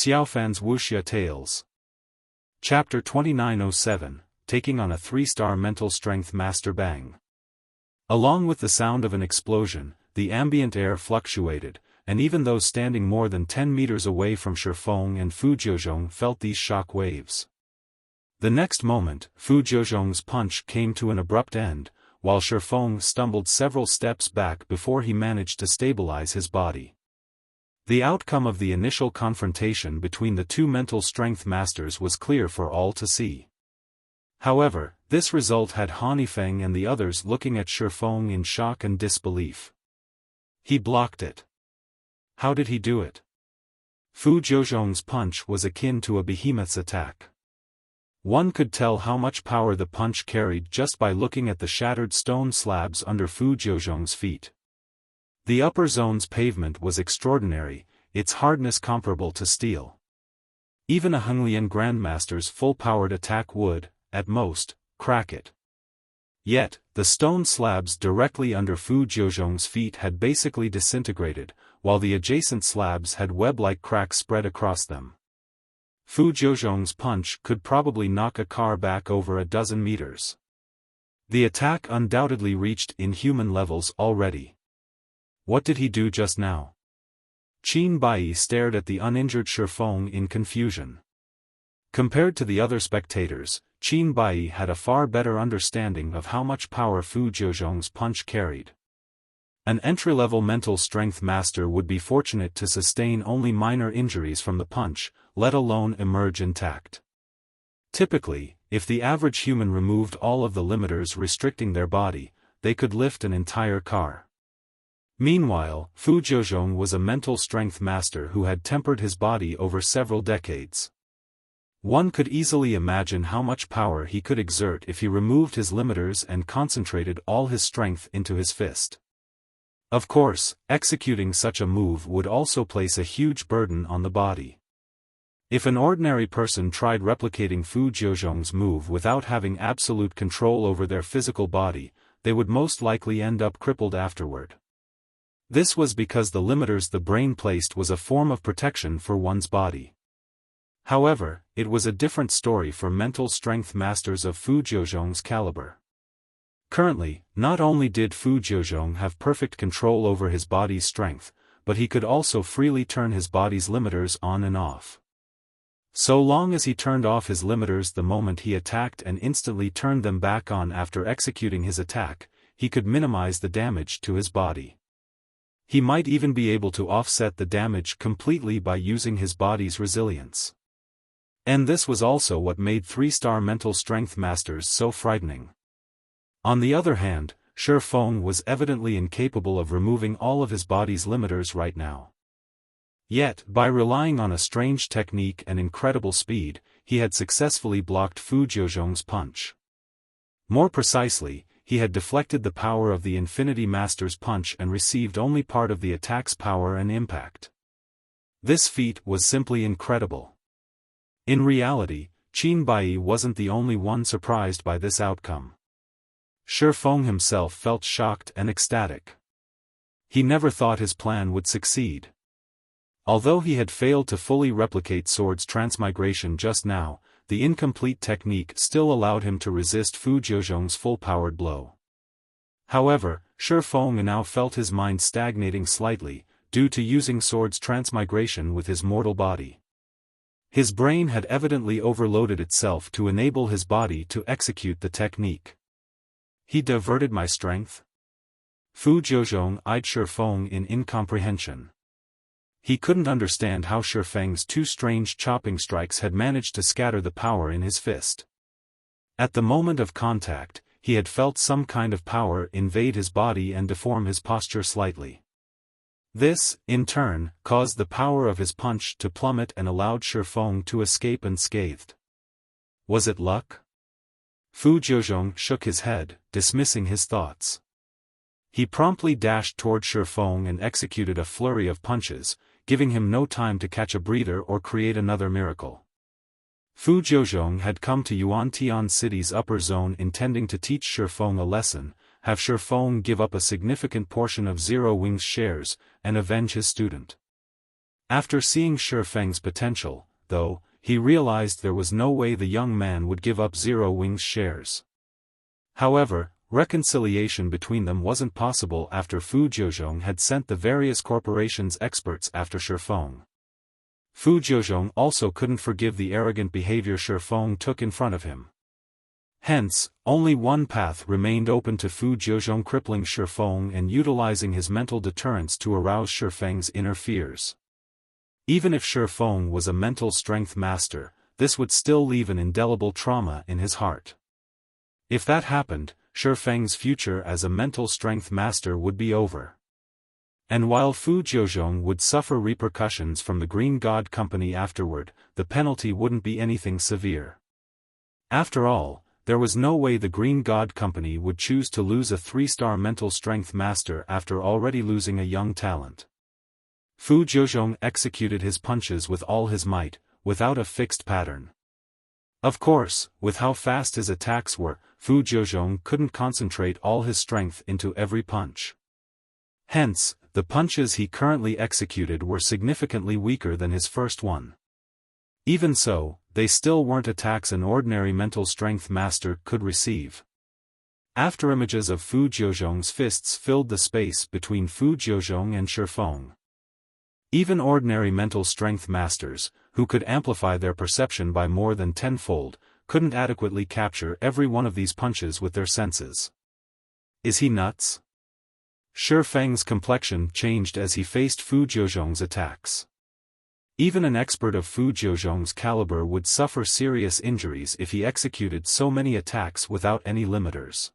Xiaofan's Wuxia Tales. Chapter 2907, Taking on a 3-star Mental Strength Master Bang. Along with the sound of an explosion, the ambient air fluctuated, and even those standing more than 10 meters away from Shifeng and Fu Jiuzhong felt these shock waves. The next moment, Fu Jiuzhong's punch came to an abrupt end, while Shifeng stumbled several steps back before he managed to stabilize his body. The outcome of the initial confrontation between the two mental strength masters was clear for all to see. However, this result had Han Yifeng and the others looking at Shifeng in shock and disbelief. He blocked it. How did he do it? Fu Jiuzhong's punch was akin to a behemoth's attack. One could tell how much power the punch carried just by looking at the shattered stone slabs under Fu Jiuzhong's feet. The upper zone's pavement was extraordinary, its hardness comparable to steel. Even a Henglian Grandmaster's full-powered attack would, at most, crack it. Yet, the stone slabs directly under Fu Jiuzhong's feet had basically disintegrated, while the adjacent slabs had web-like cracks spread across them. Fu Jiuzhong's punch could probably knock a car back over a dozen meters. The attack undoubtedly reached inhuman levels already. What did he do just now? Qin Bai stared at the uninjured Shifeng in confusion. Compared to the other spectators, Qin Bai had a far better understanding of how much power Fu Jiuzhong's punch carried. An entry-level mental strength master would be fortunate to sustain only minor injuries from the punch, let alone emerge intact. Typically, if the average human removed all of the limiters restricting their body, they could lift an entire car. Meanwhile, Fu Jiuzhong was a mental strength master who had tempered his body over several decades. One could easily imagine how much power he could exert if he removed his limiters and concentrated all his strength into his fist. Of course, executing such a move would also place a huge burden on the body. If an ordinary person tried replicating Fu Jiuzhong's move without having absolute control over their physical body, they would most likely end up crippled afterward. This was because the limiters the brain placed was a form of protection for one's body. However, it was a different story for mental strength masters of Fu Jiuzhong's caliber. Currently, not only did Fu Jiuzhong have perfect control over his body's strength, but he could also freely turn his body's limiters on and off. So long as he turned off his limiters the moment he attacked and instantly turned them back on after executing his attack, he could minimize the damage to his body. He might even be able to offset the damage completely by using his body's resilience. And this was also what made 3-star mental strength masters so frightening. On the other hand, Shifeng was evidently incapable of removing all of his body's limiters right now. Yet, by relying on a strange technique and incredible speed, he had successfully blocked Fu Jiuzhong's punch. More precisely, he had deflected the power of the Infinity Master's punch and received only part of the attack's power and impact. This feat was simply incredible. In reality, Qin Bai wasn't the only one surprised by this outcome. Shifeng himself felt shocked and ecstatic. He never thought his plan would succeed. Although he had failed to fully replicate Sword's transmigration just now, the incomplete technique still allowed him to resist Fu Jiuzhong's full-powered blow. However, Shifeng now felt his mind stagnating slightly, due to using Sword's transmigration with his mortal body. His brain had evidently overloaded itself to enable his body to execute the technique. He diverted my strength? Fu Jiuzhong eyed Shifeng in incomprehension. He couldn't understand how Shifeng's two strange chopping strikes had managed to scatter the power in his fist. At the moment of contact, he had felt some kind of power invade his body and deform his posture slightly. This, in turn, caused the power of his punch to plummet and allowed Shifeng to escape unscathed. Was it luck? Fu Jiuzhong shook his head, dismissing his thoughts. He promptly dashed toward Shifeng and executed a flurry of punches, giving him no time to catch a breather or create another miracle. Fu Jiuzhong had come to Yuantian City's upper zone intending to teach Shifeng a lesson, have Shifeng give up a significant portion of Zero Wing's shares, and avenge his student. After seeing Shi Feng's potential, though, he realized there was no way the young man would give up Zero Wing's shares. However, reconciliation between them wasn't possible after Fu Jiuzhong had sent the various corporations' experts after Shi Feng. Fu Jiuzhong also couldn't forgive the arrogant behavior Shi Feng took in front of him. Hence, only one path remained open to Fu Jiuzhong: crippling Shi Feng and utilizing his mental deterrence to arouse Shi Feng's inner fears. Even if Shi Feng was a mental strength master, this would still leave an indelible trauma in his heart. If that happened, Shi Feng's future as a mental strength master would be over. And while Fu Jiuzhong would suffer repercussions from the Green God Company afterward, the penalty wouldn't be anything severe. After all, there was no way the Green God Company would choose to lose a 3-star mental strength master after already losing a young talent. Fu Jiuzhong executed his punches with all his might, without a fixed pattern. Of course, with how fast his attacks were, Fu Jiuzhong couldn't concentrate all his strength into every punch. Hence, the punches he currently executed were significantly weaker than his first one. Even so, they still weren't attacks an ordinary mental strength master could receive. After images of Fu Jiuzhong's fists filled the space between Fu Jiuzhong and Shi Feng. Even ordinary mental strength masters, who could amplify their perception by more than tenfold, couldn't adequately capture every one of these punches with their senses. Is he nuts? Shi Feng's complexion changed as he faced Fu Jiuzhong's attacks. Even an expert of Fu Jiuzhong's caliber would suffer serious injuries if he executed so many attacks without any limiters.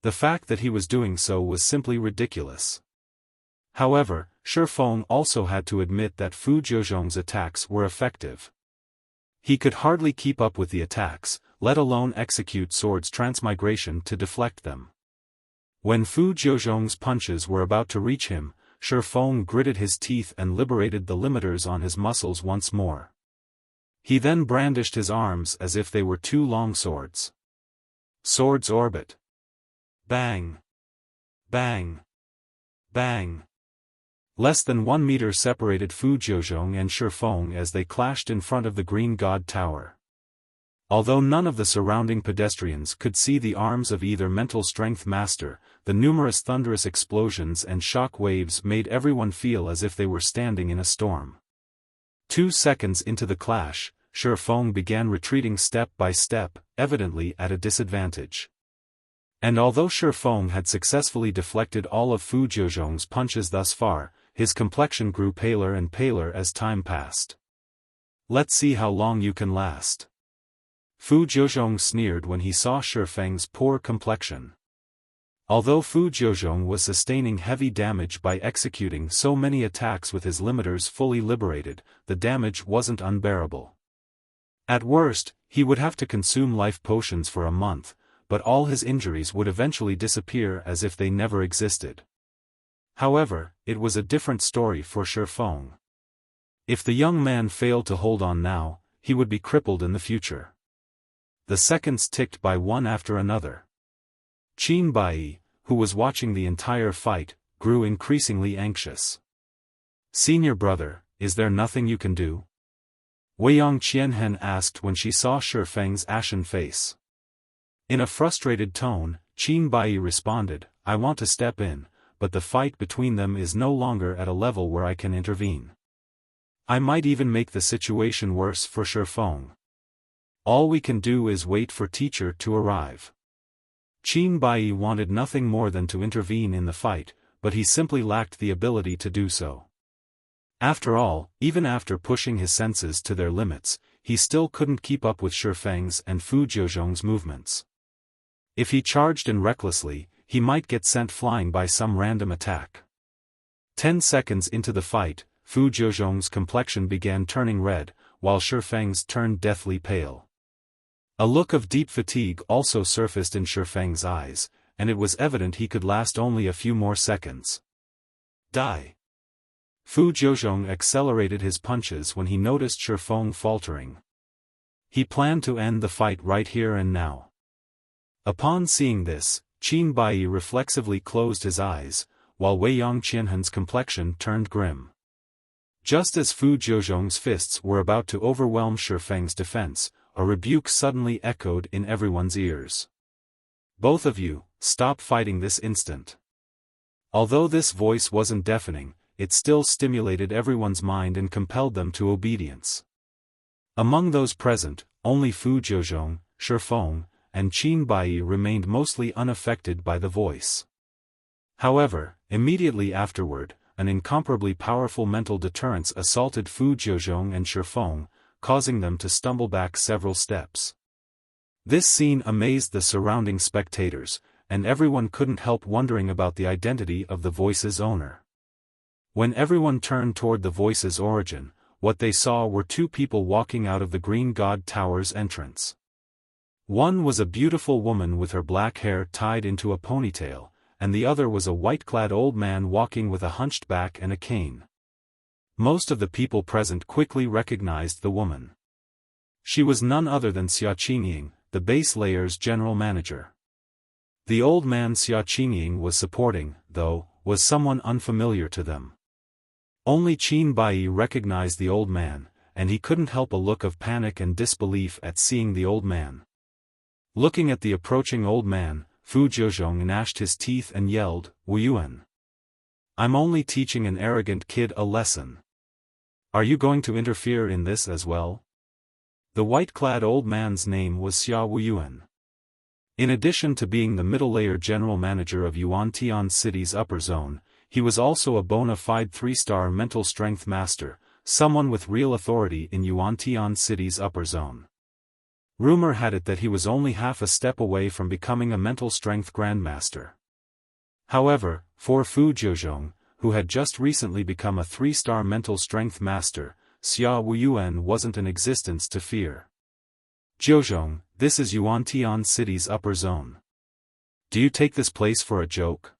The fact that he was doing so was simply ridiculous. However, Shi Feng also had to admit that Fu Jiuzhong's attacks were effective. He could hardly keep up with the attacks, let alone execute swords transmigration to deflect them. When Fu Jiuzhong's punches were about to reach him, Shi Feng gritted his teeth and liberated the limiters on his muscles once more. He then brandished his arms as if they were 2 long swords. Swords orbit. Bang! Bang! Bang! Less than 1 meter separated Fu Jiuzhong and Shi Feng as they clashed in front of the Green God Tower. Although none of the surrounding pedestrians could see the arms of either mental strength master, the numerous thunderous explosions and shock waves made everyone feel as if they were standing in a storm. 2 seconds into the clash, Shi Feng began retreating step by step, evidently at a disadvantage. And although Shi Feng had successfully deflected all of Fu Jiuzhong's punches thus far, his complexion grew paler and paler as time passed. Let's see how long you can last. Fu Jiuzhong sneered when he saw Shi Feng's poor complexion. Although Fu Jiuzhong was sustaining heavy damage by executing so many attacks with his limiters fully liberated, the damage wasn't unbearable. At worst, he would have to consume life potions for a month, but all his injuries would eventually disappear as if they never existed. However, it was a different story for Shi Feng. If the young man failed to hold on now, he would be crippled in the future. The seconds ticked by one after another. Qin Bai, who was watching the entire fight, grew increasingly anxious. "Senior brother, is there nothing you can do?" Weiyang Qianhen asked when she saw Shi Feng's ashen face. In a frustrated tone, Qin Bai responded, "I want to step in, but the fight between them is no longer at a level where I can intervene. I might even make the situation worse for Shi Feng. All we can do is wait for teacher to arrive." Qin Bai wanted nothing more than to intervene in the fight, but he simply lacked the ability to do so. After all, even after pushing his senses to their limits, he still couldn't keep up with Shi Feng's and Fu Jiuzhong's movements. If he charged in recklessly, he might get sent flying by some random attack. 10 seconds into the fight, Fu Jiuzhong's complexion began turning red, while Shi Feng's turned deathly pale. A look of deep fatigue also surfaced in Shi Feng's eyes, and it was evident he could last only a few more seconds. Die! Fu Jiuzhong accelerated his punches when he noticed Shi Feng faltering. He planned to end the fight right here and now. Upon seeing this, Qin Bai reflexively closed his eyes, while Weiyang Qianhen's complexion turned grim. Just as Fu Jiuzhong's fists were about to overwhelm Shifeng's defense, a rebuke suddenly echoed in everyone's ears. "Both of you, stop fighting this instant." Although this voice wasn't deafening, it still stimulated everyone's mind and compelled them to obedience. Among those present, only Fu Jiuzhong, Shifeng, and Qin Bai remained mostly unaffected by the voice. However, immediately afterward, an incomparably powerful mental deterrence assaulted Fu Jiuzhong and Shifeng, causing them to stumble back several steps. This scene amazed the surrounding spectators, and everyone couldn't help wondering about the identity of the voice's owner. When everyone turned toward the voice's origin, what they saw were two people walking out of the Green God Tower's entrance. One was a beautiful woman with her black hair tied into a ponytail, and the other was a white-clad old man walking with a hunched back and a cane. Most of the people present quickly recognized the woman. She was none other than Xia Qingying, the base layer's general manager. The old man Xia Qingying was supporting, though, was someone unfamiliar to them. Only Qin Bai recognized the old man, and he couldn't help a look of panic and disbelief at seeing the old man. Looking at the approaching old man, Fu Jiuzhong gnashed his teeth and yelled, "Wu Yuan! I'm only teaching an arrogant kid a lesson. Are you going to interfere in this as well?" The white-clad old man's name was Xia Wu Yuan. In addition to being the middle-layer general manager of Yuantian City's upper zone, he was also a bona fide 3-star mental strength master, someone with real authority in Yuantian City's upper zone. Rumor had it that he was only half a step away from becoming a mental strength grandmaster. However, for Fu Jiuzhong, who had just recently become a 3-star mental strength master, Xia Wu Yuan wasn't an existence to fear. "Jiuzhong, this is Yuantian City's upper zone. Do you take this place for a joke?"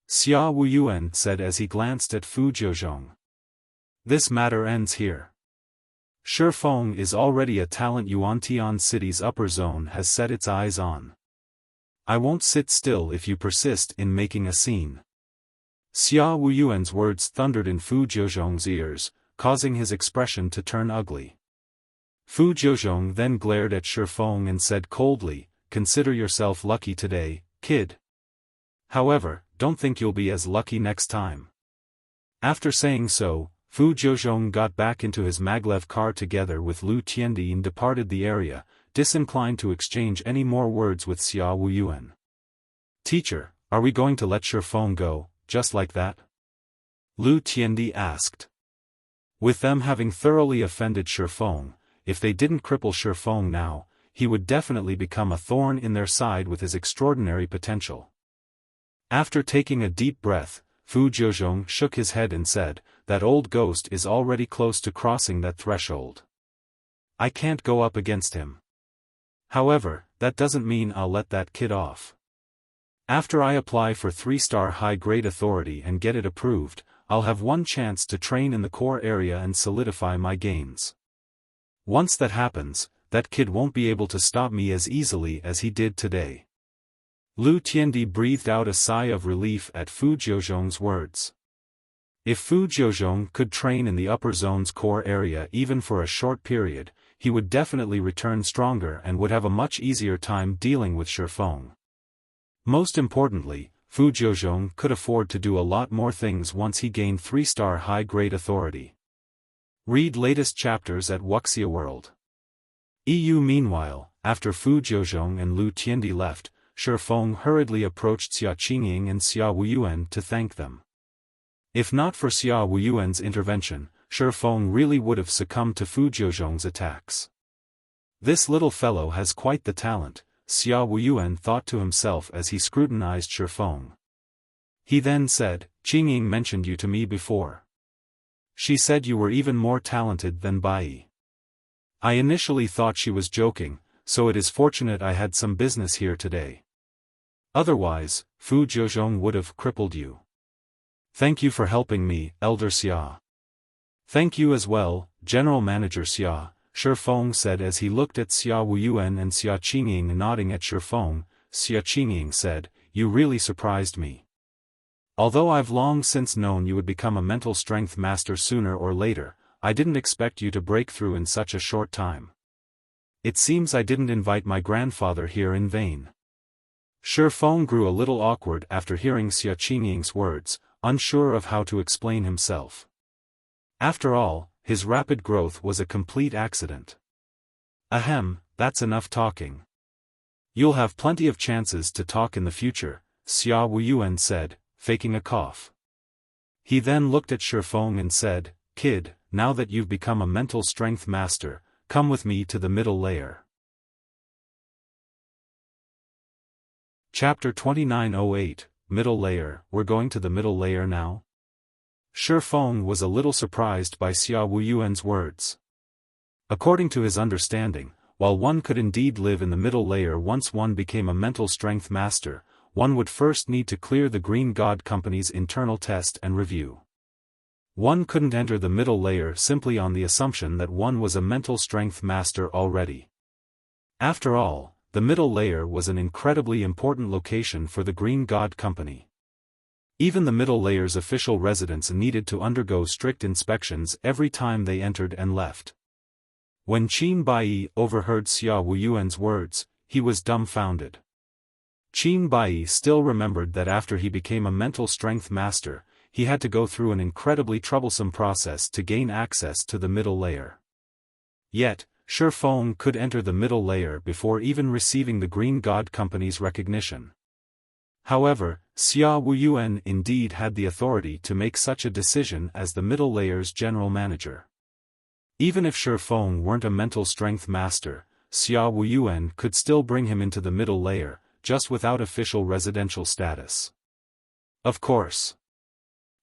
Xia Wu Yuan said as he glanced at Fu Jiuzhong. "This matter ends here. Shifeng is already a talent Yuantian City's upper zone has set its eyes on. I won't sit still if you persist in making a scene." Xia Wu Yuan's words thundered in Fu Jiuzhong's ears, causing his expression to turn ugly. Fu Jiuzhong then glared at Shifeng and said coldly, "Consider yourself lucky today, kid. However, don't think you'll be as lucky next time." After saying so, Fu Jiuzhong got back into his maglev car together with Lu Tiandi and departed the area, disinclined to exchange any more words with Xia Wu Yuan. "Teacher, are we going to let Shifeng go, just like that?" Lu Tiandi asked. With them having thoroughly offended Shifeng, if they didn't cripple Shifeng now, he would definitely become a thorn in their side with his extraordinary potential. After taking a deep breath, Fu Jiuzhong shook his head and said, "That old ghost is already close to crossing that threshold. I can't go up against him. However, that doesn't mean I'll let that kid off. After I apply for 3-star high-grade authority and get it approved, I'll have one chance to train in the core area and solidify my gains. Once that happens, that kid won't be able to stop me as easily as he did today." Lu Tiandi breathed out a sigh of relief at Fu Jiuzhong's words. If Fu Jiuzhong could train in the upper zone's core area even for a short period, he would definitely return stronger and would have a much easier time dealing with Shifeng. Most importantly, Fu Jiuzhong could afford to do a lot more things once he gained 3-star high-grade authority. Read latest chapters at Wuxia World. Meanwhile, after Fu Jiuzhong and Lu Tiandi left, Shifeng hurriedly approached Xia Qingying and Xia Wu Yuan to thank them. If not for Xia Wu Yuan's intervention, Shifeng really would have succumbed to Fu Jiuzhong's attacks. "This little fellow has quite the talent," Xia Wu Yuan thought to himself as he scrutinized Shifeng. He then said, "Qingying mentioned you to me before. She said you were even more talented than Bai. I initially thought she was joking, so it is fortunate I had some business here today. Otherwise, Fu Jiuzhong would have crippled you. Thank you for helping me, Elder Xia." "Thank you as well, General Manager Xia," Shifeng said as he looked at Xia Wu Yuan and Xia Qingying nodding at Shifeng. Xia Qingying said, "You really surprised me. Although I've long since known you would become a mental strength master sooner or later, I didn't expect you to break through in such a short time. It seems I didn't invite my grandfather here in vain. Xiaofan grew a little awkward after hearing Xia Qingying's words, unsure of how to explain himself. After all, his rapid growth was a complete accident. Ahem, that's enough talking. You'll have plenty of chances to talk in the future, Xia Wuyuan said, faking a cough. He then looked at Xiaofan and said, "Kid, now that you've become a mental strength master, come with me to the middle layer." Chapter 2908, Middle Layer. We're going to the middle layer now? Xiaofan was a little surprised by Xia Wuyuan's words. According to his understanding, while one could indeed live in the middle layer once one became a mental strength master, one would first need to clear the Green God Company's internal test and review. One couldn't enter the middle layer simply on the assumption that one was a mental strength master already. After all, the middle layer was an incredibly important location for the Green God Company. Even the middle layer's official residents needed to undergo strict inspections every time they entered and left. When Qin Bai overheard Xia Wuyuan's words, he was dumbfounded. Qin Bai still remembered that after he became a mental strength master, he had to go through an incredibly troublesome process to gain access to the middle layer. Yet, Xiaofan could enter the middle layer before even receiving the Green God Company's recognition. However, Xia Wuyuan indeed had the authority to make such a decision as the middle layer's general manager. Even if Xiaofan weren't a mental strength master, Xia Wuyuan could still bring him into the middle layer, just without official residential status. Of course.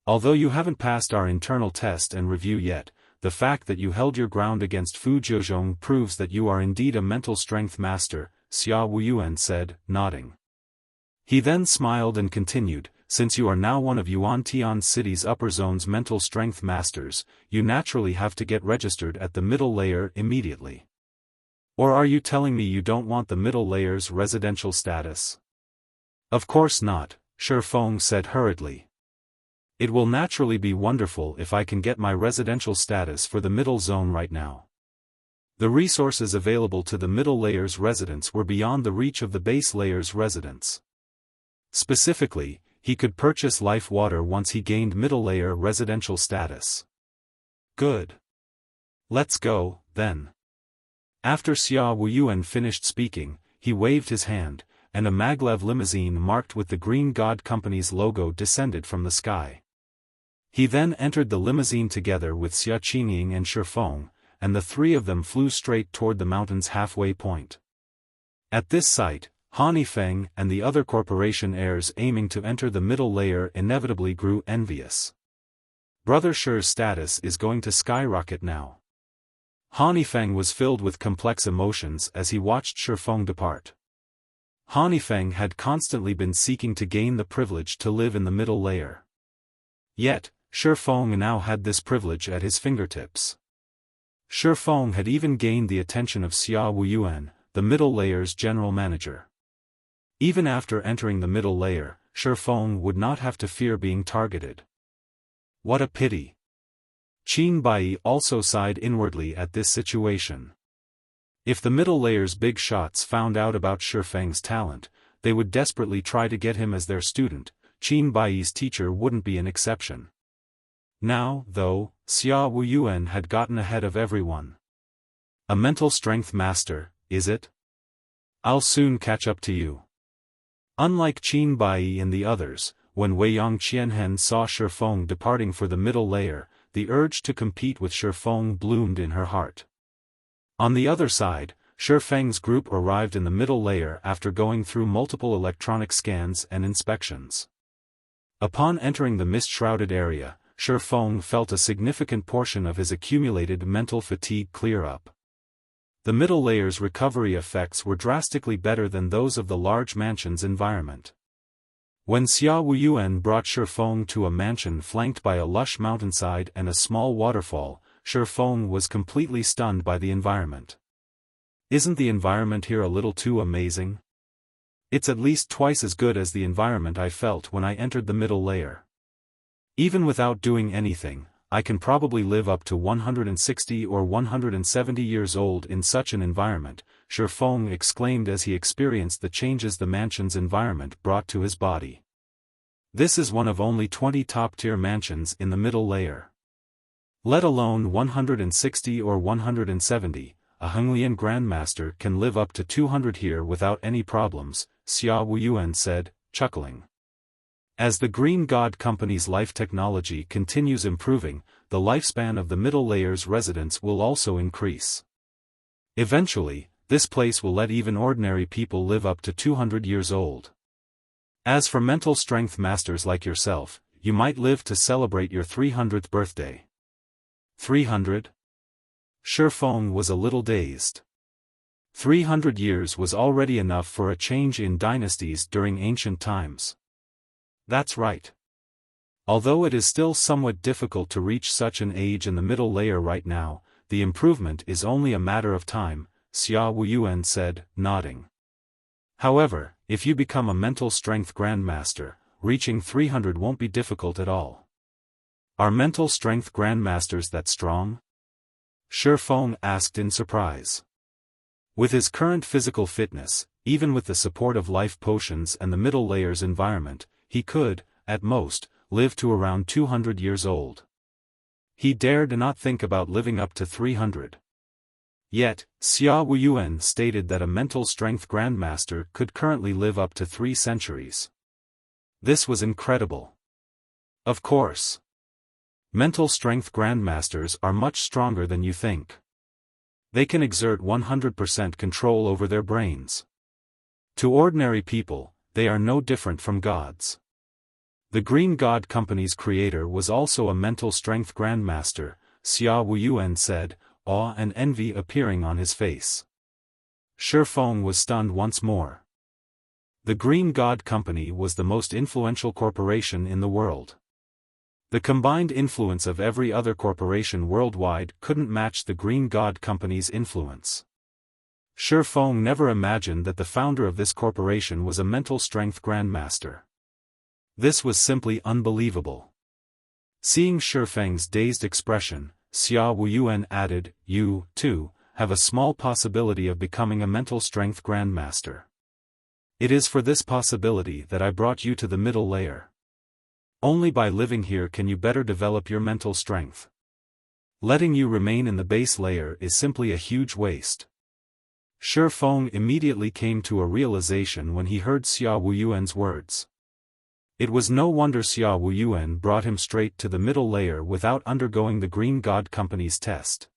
Although you haven't passed our internal test and review yet, the fact that you held your ground against Fu Jiuzhong proves that you are indeed a mental strength master, Xia Wuyuan said, nodding. He then smiled and continued, since you are now one of Yuantian City's upper zone's mental strength masters, you naturally have to get registered at the middle layer immediately. Or are you telling me you don't want the middle layer's residential status? Of course not, Xiaofan said hurriedly. It will naturally be wonderful if I can get my residential status for the middle zone right now. The resources available to the middle layer's residents were beyond the reach of the base layer's residents. Specifically, he could purchase life water once he gained middle layer residential status. Good. Let's go, then. After Xia Wuyuan finished speaking, he waved his hand, and a maglev limousine marked with the Green God Company's logo descended from the sky. He then entered the limousine together with Xia Qingying and Xiaofan, and the three of them flew straight toward the mountain's halfway point. At this sight, Han Yifeng and the other corporation heirs aiming to enter the middle layer inevitably grew envious. Brother Shi's status is going to skyrocket now. Han Yifeng was filled with complex emotions as he watched Xiaofan depart. Han Yifeng had constantly been seeking to gain the privilege to live in the middle layer. Yet, Xiaofan now had this privilege at his fingertips. Xiaofan had even gained the attention of Xia Wuyuan, the middle layer's general manager. Even after entering the middle layer, Xiaofan would not have to fear being targeted. What a pity. Qin Bai also sighed inwardly at this situation. If the middle layer's big shots found out about Xiaofang's talent, they would desperately try to get him as their student. Qin Bai's teacher wouldn't be an exception. Now, though, Xia Wuyuan had gotten ahead of everyone. A mental strength master, is it? I'll soon catch up to you. Unlike Qin Bai and the others, when Weiyang Qianhen saw Xiaofan departing for the middle layer, the urge to compete with Xiaofan bloomed in her heart. On the other side, Xiaofang's group arrived in the middle layer after going through multiple electronic scans and inspections. Upon entering the mist-shrouded area, Xiaofan felt a significant portion of his accumulated mental fatigue clear up. The middle layer's recovery effects were drastically better than those of the large mansion's environment. When Xia Wuyuan brought Xiaofan to a mansion flanked by a lush mountainside and a small waterfall, Xiaofan was completely stunned by the environment. Isn't the environment here a little too amazing? It's at least twice as good as the environment I felt when I entered the middle layer. Even without doing anything, I can probably live up to 160 or 170 years old in such an environment, Xiaofan exclaimed as he experienced the changes the mansion's environment brought to his body. This is one of only 20 top-tier mansions in the middle layer. Let alone 160 or 170, a Henglian Grandmaster can live up to 200 here without any problems, Xiaofan said, chuckling. As the Green God Company's life technology continues improving, the lifespan of the middle layer's residents will also increase. Eventually, this place will let even ordinary people live up to 200 years old. As for mental strength masters like yourself, you might live to celebrate your 300th birthday. 300? Xiaofan was a little dazed. 300 years was already enough for a change in dynasties during ancient times. That's right. Although it is still somewhat difficult to reach such an age in the middle layer right now, the improvement is only a matter of time, Xiaofan said, nodding. However, if you become a mental strength grandmaster, reaching 300 won't be difficult at all. Are mental strength grandmasters that strong? Xiaofan asked in surprise. With his current physical fitness, even with the support of life potions and the middle layer's environment, he could, at most, live to around 200 years old. He dared not think about living up to 300. Yet, Xiaofan stated that a mental strength grandmaster could currently live up to 3 centuries. This was incredible. Of course. Mental strength grandmasters are much stronger than you think. They can exert 100% control over their brains. To ordinary people, they are no different from gods. The Green God Company's creator was also a mental strength grandmaster, Xiaofan said, awe and envy appearing on his face. Xiaofan was stunned once more. The Green God Company was the most influential corporation in the world. The combined influence of every other corporation worldwide couldn't match the Green God Company's influence. Xiaofan never imagined that the founder of this corporation was a mental strength grandmaster. This was simply unbelievable. Seeing Xiaofan's dazed expression, Xiaofan added, you, too, have a small possibility of becoming a mental strength grandmaster. It is for this possibility that I brought you to the middle layer. Only by living here can you better develop your mental strength. Letting you remain in the base layer is simply a huge waste. Xiaofan immediately came to a realization when he heard Xiaofan's words. It was no wonder Xiaofan brought him straight to the middle layer without undergoing the Green God Company's test.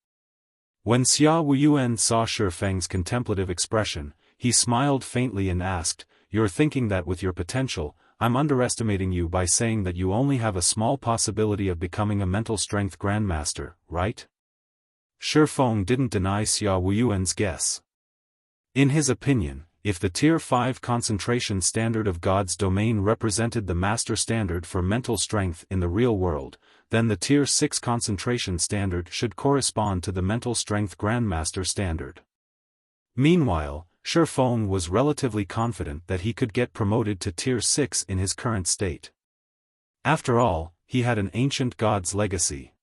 When Xiaofan saw Xiaofan's contemplative expression, he smiled faintly and asked, "You're thinking that with your potential, I'm underestimating you by saying that you only have a small possibility of becoming a mental strength grandmaster, right?" Xiaofan didn't deny Xiaofan's guess. In his opinion, if the Tier 5 concentration standard of God's domain represented the master standard for mental strength in the real world, then the Tier 6 concentration standard should correspond to the mental strength grandmaster standard. Meanwhile, Xiaofan was relatively confident that he could get promoted to Tier 6 in his current state. After all, he had an ancient god's legacy.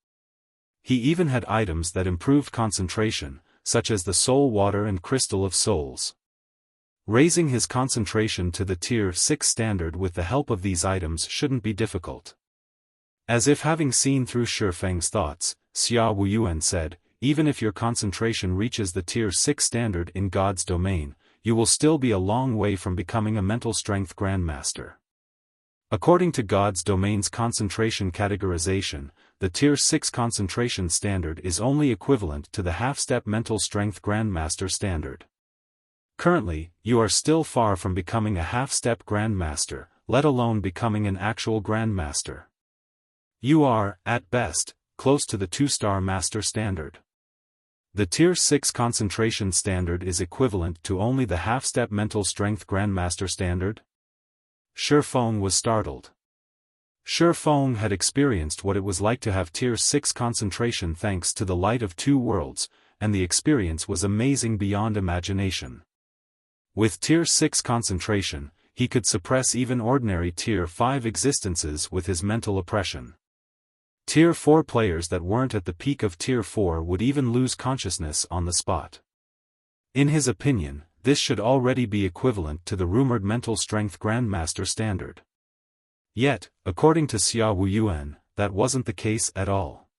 He even had items that improved concentration, such as the Soul Water and Crystal of Souls. Raising his concentration to the Tier 6 standard with the help of these items shouldn't be difficult. As if having seen through Xiaofan's thoughts, Xiaofan said, "Even if your concentration reaches the Tier 6 standard in God's domain, you will still be a long way from becoming a mental strength grandmaster. According to God's domain's concentration categorization, the Tier 6 concentration standard is only equivalent to the half-step mental strength grandmaster standard. Currently, you are still far from becoming a half-step grandmaster, let alone becoming an actual grandmaster. You are, at best, close to the 2-star master standard. The Tier 6 concentration standard is equivalent to only the half-step mental strength grandmaster standard?" Xiaofan was startled. Xiaofan had experienced what it was like to have Tier 6 concentration thanks to the light of 2 worlds, and the experience was amazing beyond imagination. With Tier 6 concentration, he could suppress even ordinary Tier 5 existences with his mental oppression. Tier 4 players that weren't at the peak of Tier 4 would even lose consciousness on the spot. In his opinion, this should already be equivalent to the rumored mental strength Grandmaster standard. Yet, according to Xia Wuyuan, that wasn't the case at all.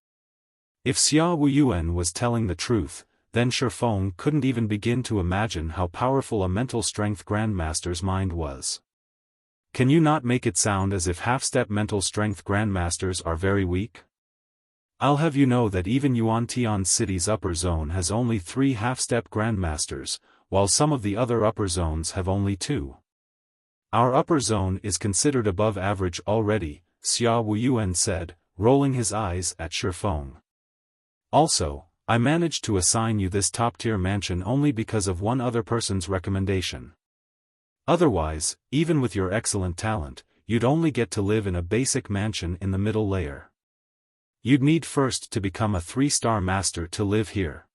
If Xia Wuyuan was telling the truth, then Xiaofan couldn't even begin to imagine how powerful a mental strength Grandmaster's mind was. Can you not make it sound as if half-step mental strength Grandmasters are very weak? I'll have you know that even Yuan-Tian City's upper zone has only 3 half-step Grandmasters, while some of the other upper zones have only 2. Our upper zone is considered above average already, Xia Wuyuan said, rolling his eyes at Xiaofan. Also, I managed to assign you this top-tier mansion only because of one other person's recommendation. Otherwise, even with your excellent talent, you'd only get to live in a basic mansion in the middle layer. You'd need first to become a 3-star master to live here.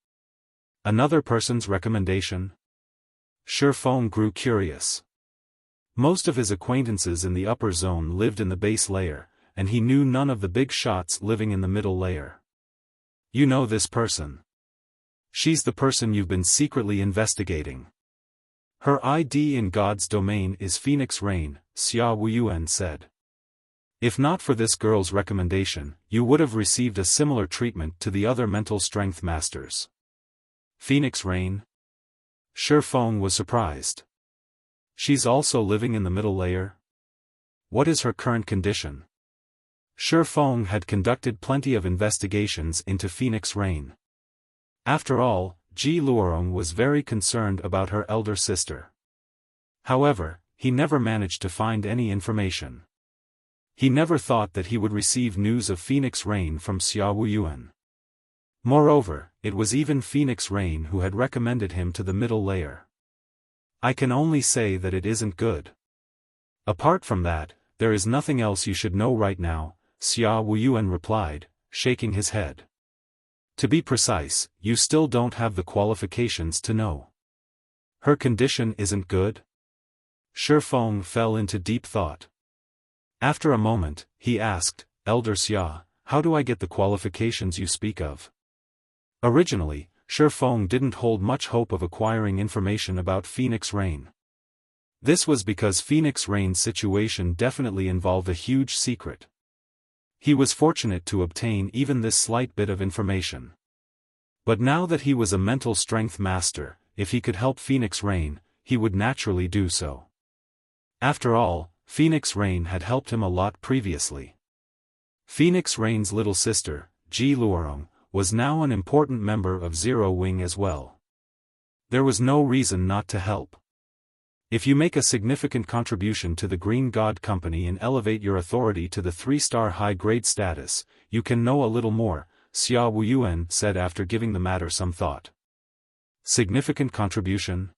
Another person's recommendation? Xiaofan grew curious. Most of his acquaintances in the upper zone lived in the base layer, and he knew none of the big shots living in the middle layer. You know this person. She's the person you've been secretly investigating. Her ID in God's domain is Phoenix Rain, Xia Wuyuan said. If not for this girl's recommendation, you would have received a similar treatment to the other mental strength masters. Phoenix Rain? Xiaofan was surprised. She's also living in the middle layer? What is her current condition? Xiaofan had conducted plenty of investigations into Phoenix Rain. After all, Ji Luorong was very concerned about her elder sister. However, he never managed to find any information. He never thought that he would receive news of Phoenix Rain from Xia Wuyuan. Moreover, it was even Phoenix Rain who had recommended him to the middle layer. I can only say that it isn't good. Apart from that, there is nothing else you should know right now, Xia Wuyuan replied, shaking his head. To be precise, you still don't have the qualifications to know. Her condition isn't good? Xiaofan fell into deep thought. After a moment, he asked, Elder Xia, how do I get the qualifications you speak of? Originally, Xiaofan didn't hold much hope of acquiring information about Phoenix Rain. This was because Phoenix Rain's situation definitely involved a huge secret. He was fortunate to obtain even this slight bit of information. But now that he was a mental strength master, if he could help Phoenix Rain, he would naturally do so. After all, Phoenix Rain had helped him a lot previously. Phoenix Rain's little sister, Ji Luorong, was now an important member of Zero Wing as well. There was no reason not to help. If you make a significant contribution to the Green God Company and elevate your authority to the 3-star high-grade status, you can know a little more, Xia Wuyuan said after giving the matter some thought. Significant contribution?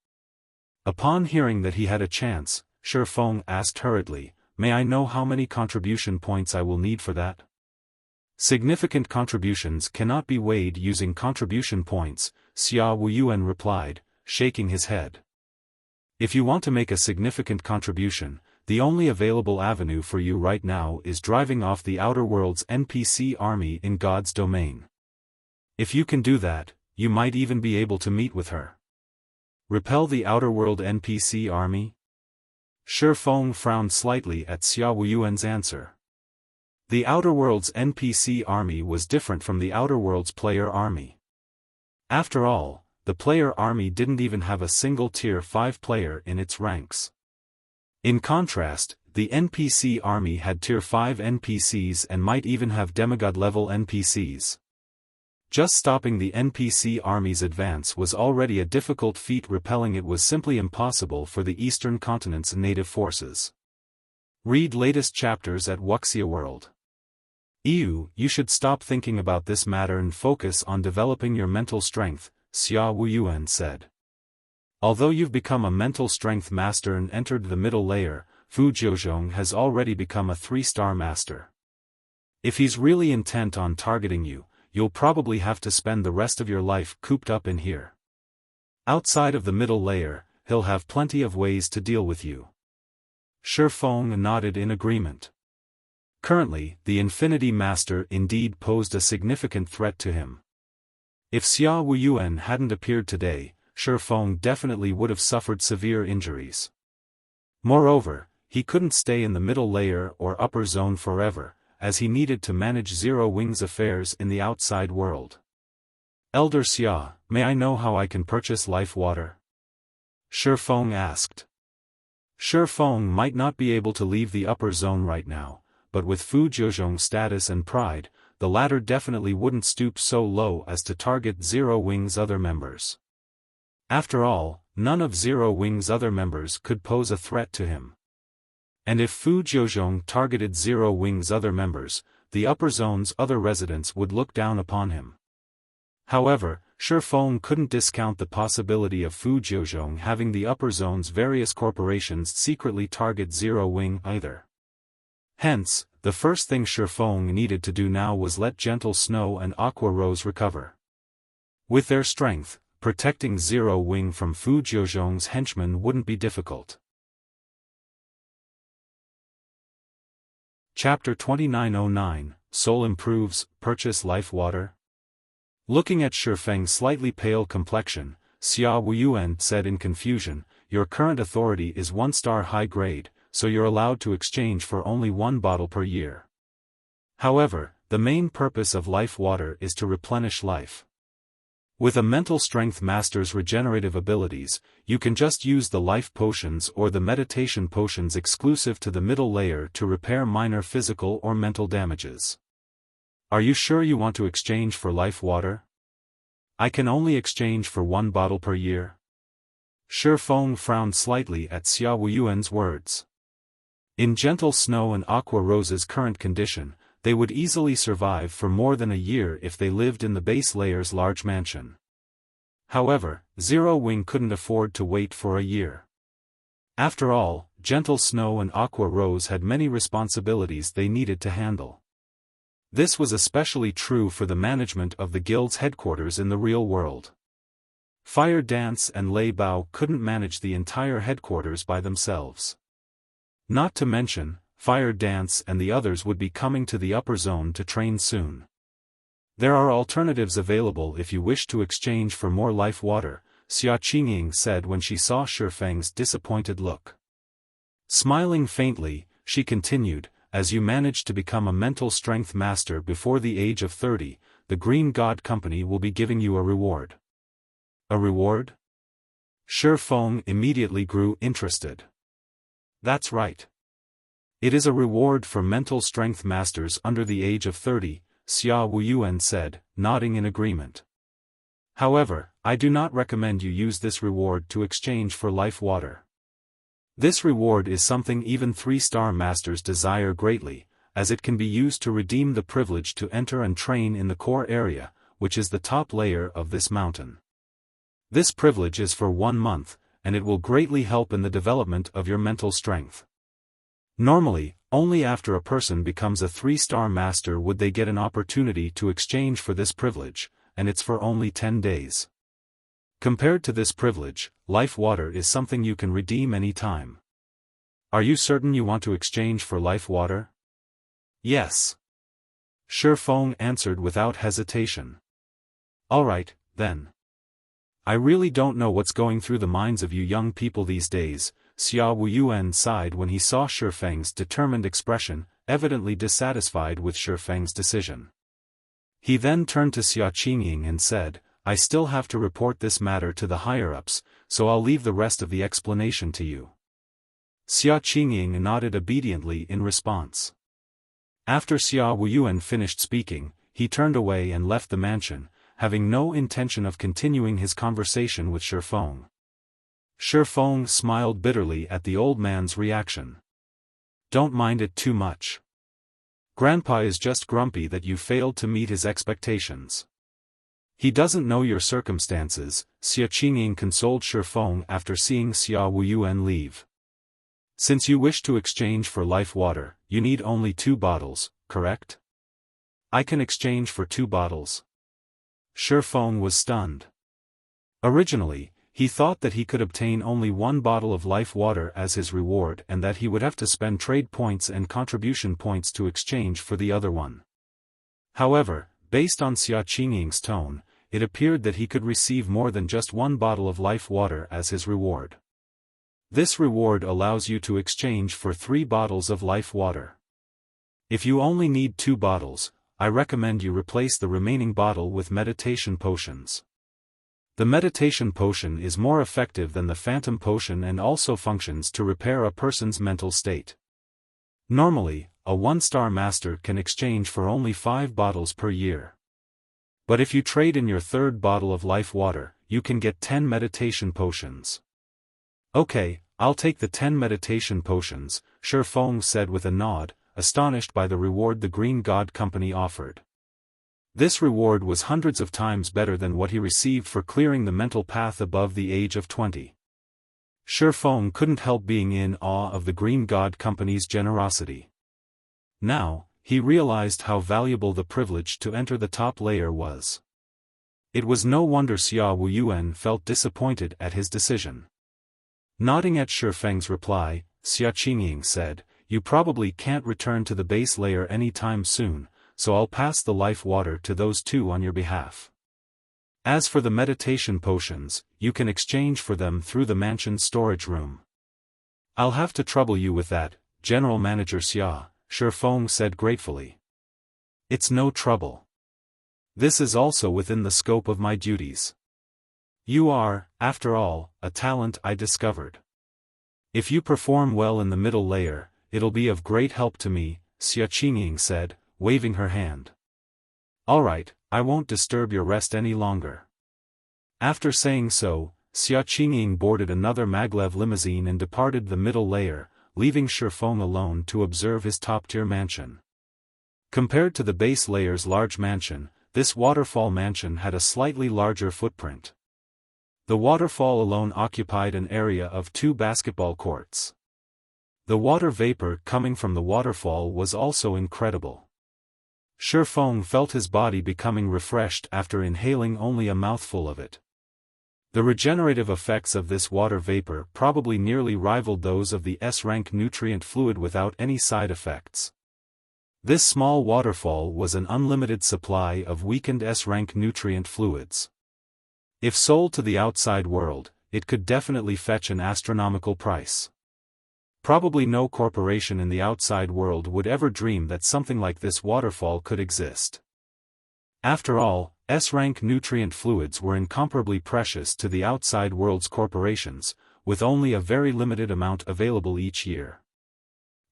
Upon hearing that he had a chance, Xiaofan asked hurriedly, may I know how many contribution points I will need for that? Significant contributions cannot be weighed using contribution points, Xia Wuyuan replied, shaking his head. If you want to make a significant contribution, the only available avenue for you right now is driving off the Outer World's NPC army in God's domain. If you can do that, you might even be able to meet with her. Repel the Outer World NPC army? Xiaofan frowned slightly at Xia Wuyuan's answer. The Outer World's NPC army was different from the Outer World's player army. After all, the player army didn't even have a single Tier 5 player in its ranks. In contrast, the NPC army had Tier 5 NPCs and might even have demigod-level NPCs. Just stopping the NPC army's advance was already a difficult feat. Repelling it was simply impossible for the Eastern Continent's native forces. Read latest chapters at Wuxia World. You should stop thinking about this matter and focus on developing your mental strength, Xia Wuyuan said. Although you've become a mental strength master and entered the middle layer, Fu Jiuzhong has already become a 3-star master. If he's really intent on targeting you, you'll probably have to spend the rest of your life cooped up in here. Outside of the middle layer, he'll have plenty of ways to deal with you. Xiaofan nodded in agreement. Currently, the Infinity Master indeed posed a significant threat to him. If Xia Wuyuan hadn't appeared today, Xiaofan definitely would have suffered severe injuries. Moreover, he couldn't stay in the middle layer or upper zone forever, as he needed to manage Zero Wing's affairs in the outside world. Elder Xia, may I know how I can purchase life water? Xiaofan asked. Xiaofan might not be able to leave the upper zone right now, but with Fu Jiuzhong's status and pride, the latter definitely wouldn't stoop so low as to target Zero Wing's other members. After all, none of Zero Wing's other members could pose a threat to him. And if Fu Jiuzhong targeted Zero Wing's other members, the upper zone's other residents would look down upon him. However, Xiaofan couldn't discount the possibility of Fu Jiuzhong having the upper zone's various corporations secretly target Zero Wing either. Hence, the first thing Xiaofan needed to do now was let Gentle Snow and Aqua Rose recover. With their strength, protecting Zero Wing from Fu Jiuzhong's henchmen wouldn't be difficult. Chapter 2909, Soul Improves, Purchase Life Water. Looking at Xiaofang's slightly pale complexion, Xia Wuyuan said in confusion, "Your current authority is 1-star high grade, so you're allowed to exchange for only 1 bottle per year. However, the main purpose of life water is to replenish life. With a mental strength master's regenerative abilities, you can just use the life potions or the meditation potions exclusive to the middle layer to repair minor physical or mental damages. Are you sure you want to exchange for life water? I can only exchange for 1 bottle per year." Xiaofan frowned slightly at Xia Wuyuan's words. In Gentle Snow and Aqua Rose's current condition, they would easily survive for more than a year if they lived in the base layer's large mansion. However, Zero Wing couldn't afford to wait for a year. After all, Gentle Snow and Aqua Rose had many responsibilities they needed to handle. This was especially true for the management of the guild's headquarters in the real world. Fire Dance and Lei Bao couldn't manage the entire headquarters by themselves. Not to mention, Fire Dance and the others would be coming to the upper zone to train soon. There are alternatives available if you wish to exchange for more life water, Xia Qingying said when she saw Xiaofang's disappointed look. Smiling faintly, she continued, "As you managed to become a mental strength master before the age of 30, the Green God Company will be giving you a reward." "A reward?" Xiaofan immediately grew interested. "That's right. It is a reward for mental strength masters under the age of 30, Xia Wuyuan said, nodding in agreement. "However, I do not recommend you use this reward to exchange for life water. This reward is something even 3-star masters desire greatly, as it can be used to redeem the privilege to enter and train in the core area, which is the top layer of this mountain. This privilege is for 1 month, and it will greatly help in the development of your mental strength. Normally, only after a person becomes a 3-star master would they get an opportunity to exchange for this privilege, and it's for only 10 days. Compared to this privilege, life water is something you can redeem any time. Are you certain you want to exchange for life water?" "Yes." Xiaofan answered without hesitation. "Alright, then. I really don't know what's going through the minds of you young people these days," Xia Wuyuan sighed when he saw Xiaofang's determined expression, evidently dissatisfied with Xiaofang's decision. He then turned to Xia Qingying and said, "I still have to report this matter to the higher-ups, so I'll leave the rest of the explanation to you." Xia Qingying nodded obediently in response. After Xia Wuyuan finished speaking, he turned away and left the mansion, having no intention of continuing his conversation with Xiaofan. Xiaofan smiled bitterly at the old man's reaction. "Don't mind it too much. Grandpa is just grumpy that you failed to meet his expectations. He doesn't know your circumstances," Xia Qingying consoled Xiaofan after seeing Xia Wuyuan leave. "Since you wish to exchange for life water, you need only 2 bottles, correct?" "I can exchange for 2 bottles." Xiaofan was stunned. Originally, He thought that he could obtain only one bottle of life water as his reward and that he would have to spend trade points and contribution points to exchange for the other one. However, based on Xia Qingying's tone, it appeared that he could receive more than just one bottle of life water as his reward. This reward allows you to exchange for 3 bottles of life water. If you only need 2 bottles, I recommend you replace the remaining bottle with meditation potions. The meditation potion is more effective than the phantom potion and also functions to repair a person's mental state. Normally, a 1-star master can exchange for only 5 bottles per year. But if you trade in your 3rd bottle of life water, you can get 10 meditation potions. Okay, I'll take the 10 meditation potions, Xiaofan said with a nod, astonished by the reward the Green God Company offered. This reward was hundreds of times better than what he received for clearing the mental path above the age of 20. Xiaofan couldn't help being in awe of the Green God Company's generosity. Now, he realized how valuable the privilege to enter the top layer was. It was no wonder Xia Wuyuan felt disappointed at his decision. Nodding at Shifeng's reply, Xia Qingying said, "You probably can't return to the base layer anytime soon, so I'll pass the life water to those 2 on your behalf. As for the meditation potions, you can exchange for them through the mansion's storage room." "I'll have to trouble you with that, General Manager Xia," Xiaofan said gratefully. "It's no trouble. This is also within the scope of my duties. You are, after all, a talent I discovered. If you perform well in the middle layer, it'll be of great help to me," Xia Qingying said, waving her hand. "Alright, I won't disturb your rest any longer." After saying so, Xia Qingying boarded another maglev limousine and departed the middle layer, leaving Xiaofan alone to observe his top-tier mansion. Compared to the base layer's large mansion, this waterfall mansion had a slightly larger footprint. The waterfall alone occupied an area of 2 basketball courts. The water vapor coming from the waterfall was also incredible. Xiaofan felt his body becoming refreshed after inhaling only a mouthful of it. The regenerative effects of this water vapor probably nearly rivaled those of the S-rank nutrient fluid without any side effects. This small waterfall was an unlimited supply of weakened S-rank nutrient fluids. If sold to the outside world, it could definitely fetch an astronomical price. Probably no corporation in the outside world would ever dream that something like this waterfall could exist. After all, S-rank nutrient fluids were incomparably precious to the outside world's corporations, with only a very limited amount available each year.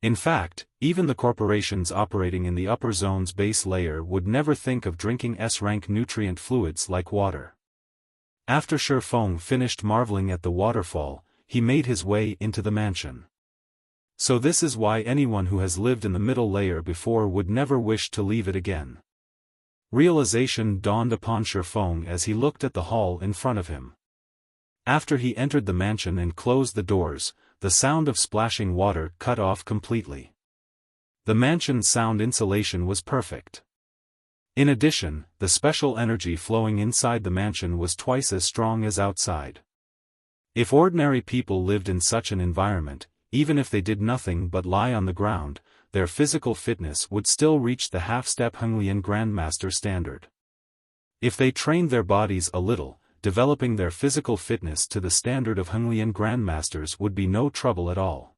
In fact, even the corporations operating in the upper zone's base layer would never think of drinking S-rank nutrient fluids like water. After Xiaofan finished marveling at the waterfall, he made his way into the mansion. So this is why anyone who has lived in the middle layer before would never wish to leave it again. Realization dawned upon Xiaofan as he looked at the hall in front of him. After he entered the mansion and closed the doors, the sound of splashing water cut off completely. The mansion's sound insulation was perfect. In addition, the special energy flowing inside the mansion was twice as strong as outside. If ordinary people lived in such an environment, even if they did nothing but lie on the ground, their physical fitness would still reach the half-step Henglian Grandmaster standard. If they trained their bodies a little, developing their physical fitness to the standard of Henglian Grandmasters would be no trouble at all.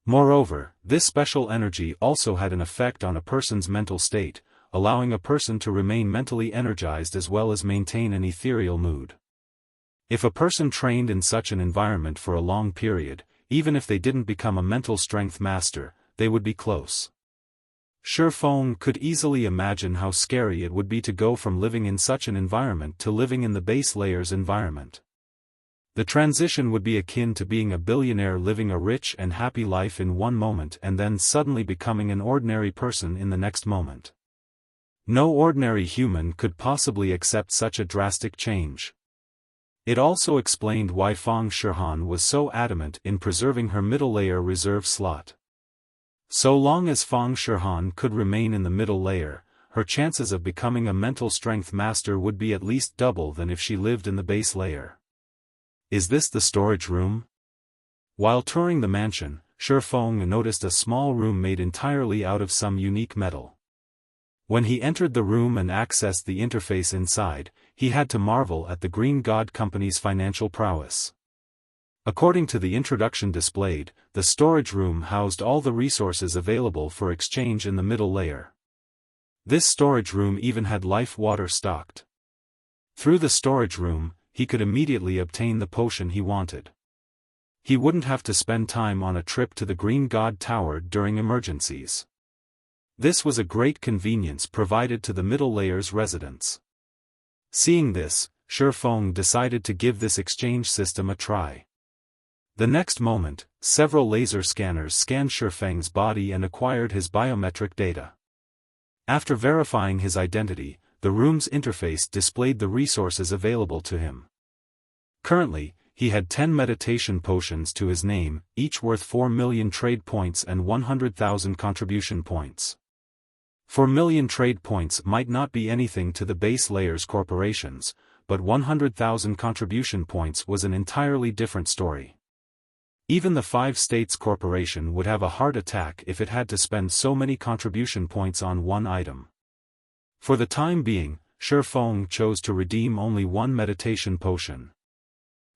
Moreover, this special energy also had an effect on a person's mental state, allowing a person to remain mentally energized as well as maintain an ethereal mood. If a person trained in such an environment for a long period, even if they didn't become a mental strength master, they would be close. Xiaofan could easily imagine how scary it would be to go from living in such an environment to living in the base layer's environment. The transition would be akin to being a billionaire living a rich and happy life in one moment and then suddenly becoming an ordinary person in the next moment. No ordinary human could possibly accept such a drastic change. It also explained why Fang Shihan was so adamant in preserving her middle layer reserve slot. So long as Fang Shihan could remain in the middle layer, her chances of becoming a mental strength master would be at least double than if she lived in the base layer. Is this the storage room? While touring the mansion, Xiaofan noticed a small room made entirely out of some unique metal. When he entered the room and accessed the interface inside, he had to marvel at the Green God Company's financial prowess. According to the introduction displayed, the storage room housed all the resources available for exchange in the middle layer. This storage room even had life water stocked. Through the storage room, he could immediately obtain the potion he wanted. He wouldn't have to spend time on a trip to the Green God Tower during emergencies. This was a great convenience provided to the middle layer's residents. Seeing this, Xiaofan decided to give this exchange system a try. The next moment, several laser scanners scanned Xiaofan's body and acquired his biometric data. After verifying his identity, the room's interface displayed the resources available to him. Currently, he had 10 meditation potions to his name, each worth 4 million trade points and 100,000 contribution points. 4 million trade points might not be anything to the base layer's corporations, but 100,000 contribution points was an entirely different story. Even the 5 States Corporation would have a heart attack if it had to spend so many contribution points on one item. For the time being, Xiaofan chose to redeem only one meditation potion.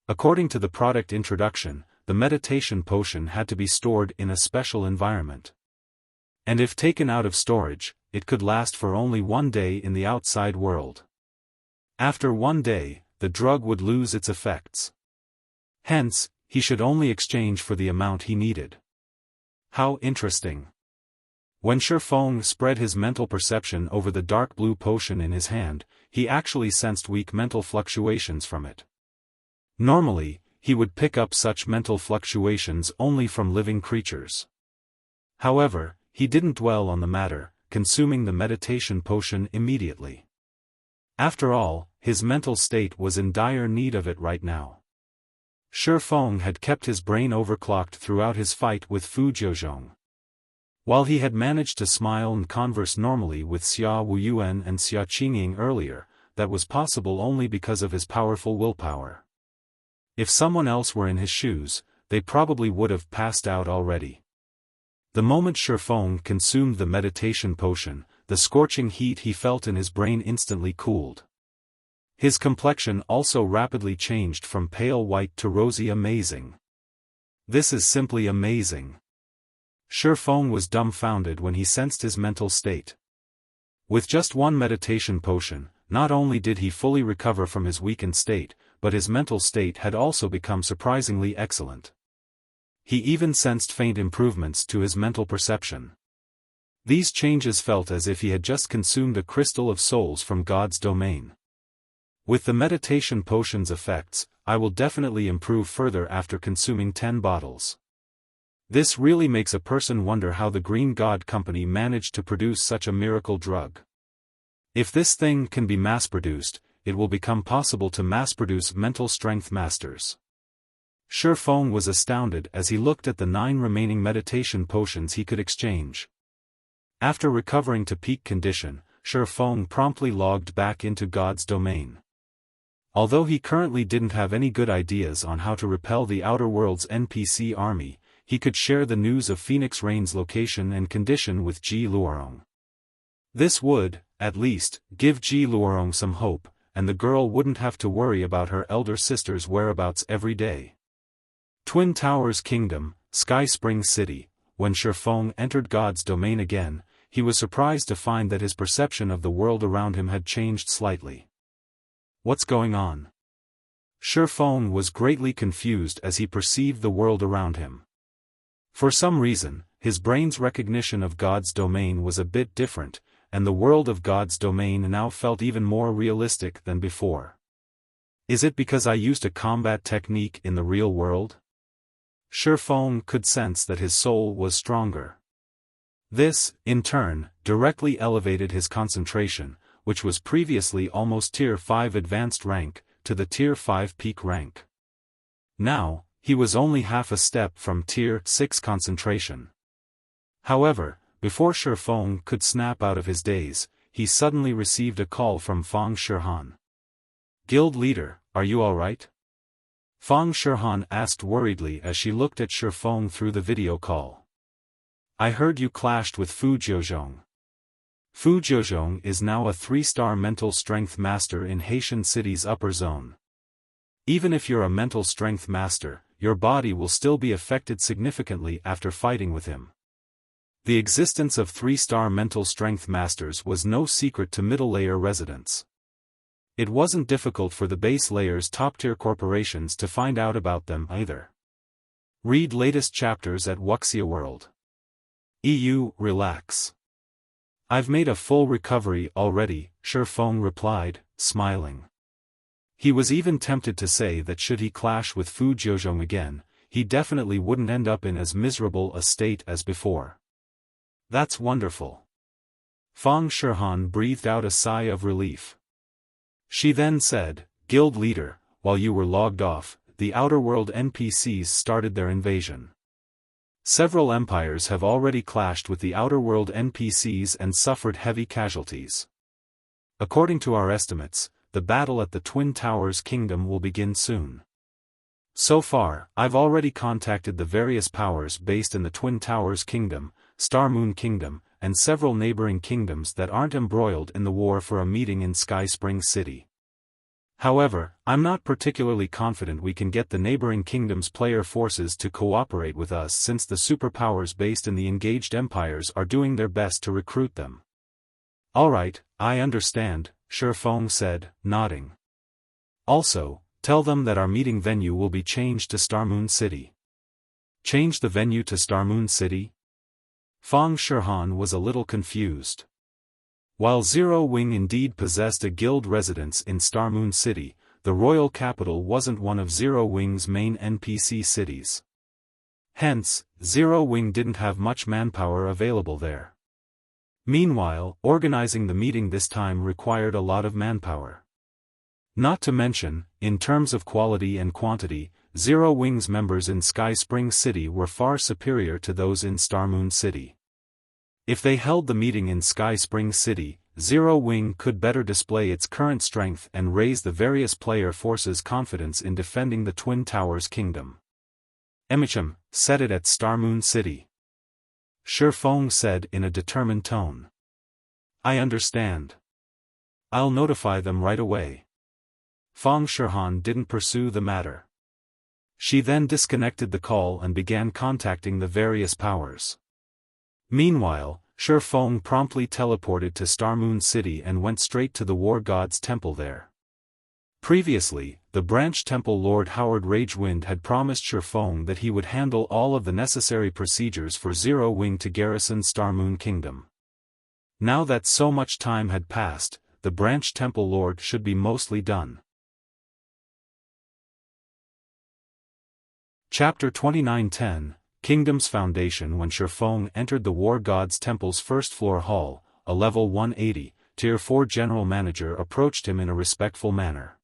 According to the product introduction, the meditation potion had to be stored in a special environment. And if taken out of storage, it could last for only 1 day in the outside world. After 1 day, the drug would lose its effects. Hence, he should only exchange for the amount he needed. How interesting. When Xiaofan spread his mental perception over the dark blue potion in his hand, he actually sensed weak mental fluctuations from it. Normally, he would pick up such mental fluctuations only from living creatures. However, he didn't dwell on the matter, consuming the meditation potion immediately. After all, his mental state was in dire need of it right now. Xiaofan had kept his brain overclocked throughout his fight with Fu Jiuzhong. While he had managed to smile and converse normally with Xia Wuyuan and Xia Qingying earlier, that was possible only because of his powerful willpower. If someone else were in his shoes, they probably would have passed out already. The moment Xiaofan consumed the meditation potion, the scorching heat he felt in his brain instantly cooled. His complexion also rapidly changed from pale white to rosy amazing. This is simply amazing. Xiaofan was dumbfounded when he sensed his mental state. With just one meditation potion, not only did he fully recover from his weakened state, but his mental state had also become surprisingly excellent. He even sensed faint improvements to his mental perception. These changes felt as if he had just consumed a crystal of souls from God's domain. With the meditation potion's effects, I will definitely improve further after consuming 10 bottles. This really makes a person wonder how the Green God Company managed to produce such a miracle drug. If this thing can be mass-produced, it will become possible to mass-produce mental strength masters. Xiaofan was astounded as he looked at the 9 remaining meditation potions he could exchange. After recovering to peak condition, Xiaofan promptly logged back into God's domain. Although he currently didn't have any good ideas on how to repel the outer world's NPC army, he could share the news of Phoenix Rain's location and condition with Ji Luorong. This would, at least, give Ji Luorong some hope, and the girl wouldn't have to worry about her elder sister's whereabouts every day. Twin Towers Kingdom, Sky Spring City. When Xiaofan entered God's domain again, he was surprised to find that his perception of the world around him had changed slightly. What's going on? Xiaofan was greatly confused as he perceived the world around him. For some reason, his brain's recognition of God's domain was a bit different, and the world of God's domain now felt even more realistic than before. Is it because I used a combat technique in the real world? Xiaofan could sense that his soul was stronger. This, in turn, directly elevated his concentration, which was previously almost Tier 5 advanced rank, to the Tier 5 peak rank. Now, he was only half a step from Tier 6 concentration. However, before Xiaofan could snap out of his daze, he suddenly received a call from Fang Shihan. "Guild leader, are you alright?" Fang Shihan asked worriedly as she looked at Shifeng through the video call. I heard you clashed with Fu Jiuzhong. Fu Jiuzhong is now a 3-star mental strength master in Haitian City's upper zone. Even if you're a mental strength master, your body will still be affected significantly after fighting with him. The existence of 3-star mental strength masters was no secret to middle-layer residents. It wasn't difficult for the base layer's top-tier corporations to find out about them either. Read latest chapters at Wuxia World. EU, relax. I've made a full recovery already, Shifeng replied, smiling. He was even tempted to say that should he clash with Fu Jiuzhong again, he definitely wouldn't end up in as miserable a state as before. That's wonderful. Fang Shihan breathed out a sigh of relief. She then said, Guild leader, while you were logged off, the Outer World NPCs started their invasion. Several empires have already clashed with the Outer World NPCs and suffered heavy casualties. According to our estimates, the battle at the Twin Towers Kingdom will begin soon. So far, I've already contacted the various powers based in the Twin Towers Kingdom, Star Moon Kingdom, and several neighboring kingdoms that aren't embroiled in the war for a meeting in Sky Spring City. However, I'm not particularly confident we can get the neighboring kingdoms' player forces to cooperate with us since the superpowers based in the engaged empires are doing their best to recruit them. Alright, I understand, Shifeng said, nodding. Also, tell them that our meeting venue will be changed to Star Moon City. Change the venue to Star Moon City? Fang Shihan was a little confused. While Zero Wing indeed possessed a guild residence in Star Moon City, the royal capital wasn't one of Zero Wing's main NPC cities. Hence, Zero Wing didn't have much manpower available there. Meanwhile, organizing the meeting this time required a lot of manpower. Not to mention, in terms of quality and quantity, Zero Wing's members in Sky Spring City were far superior to those in Star Moon City. If they held the meeting in Sky Spring City, Zero Wing could better display its current strength and raise the various player forces' confidence in defending the Twin Towers Kingdom. Emicham, set it at Star Moon City. Shifeng said in a determined tone. I understand. I'll notify them right away. Fang Shihan didn't pursue the matter. She then disconnected the call and began contacting the various powers. Meanwhile, Shifeng promptly teleported to Star Moon City and went straight to the War God's temple there. Previously, the branch temple Lord Howard Ragewind had promised Shifeng that he would handle all of the necessary procedures for Zero Wing to garrison Star Moon Kingdom. Now that so much time had passed, the branch temple lord should be mostly done. Chapter 29:10, Kingdom's Foundation. When Shifeng entered the War God's Temple's first-floor hall, a level 180, Tier 4 general manager approached him in a respectful manner.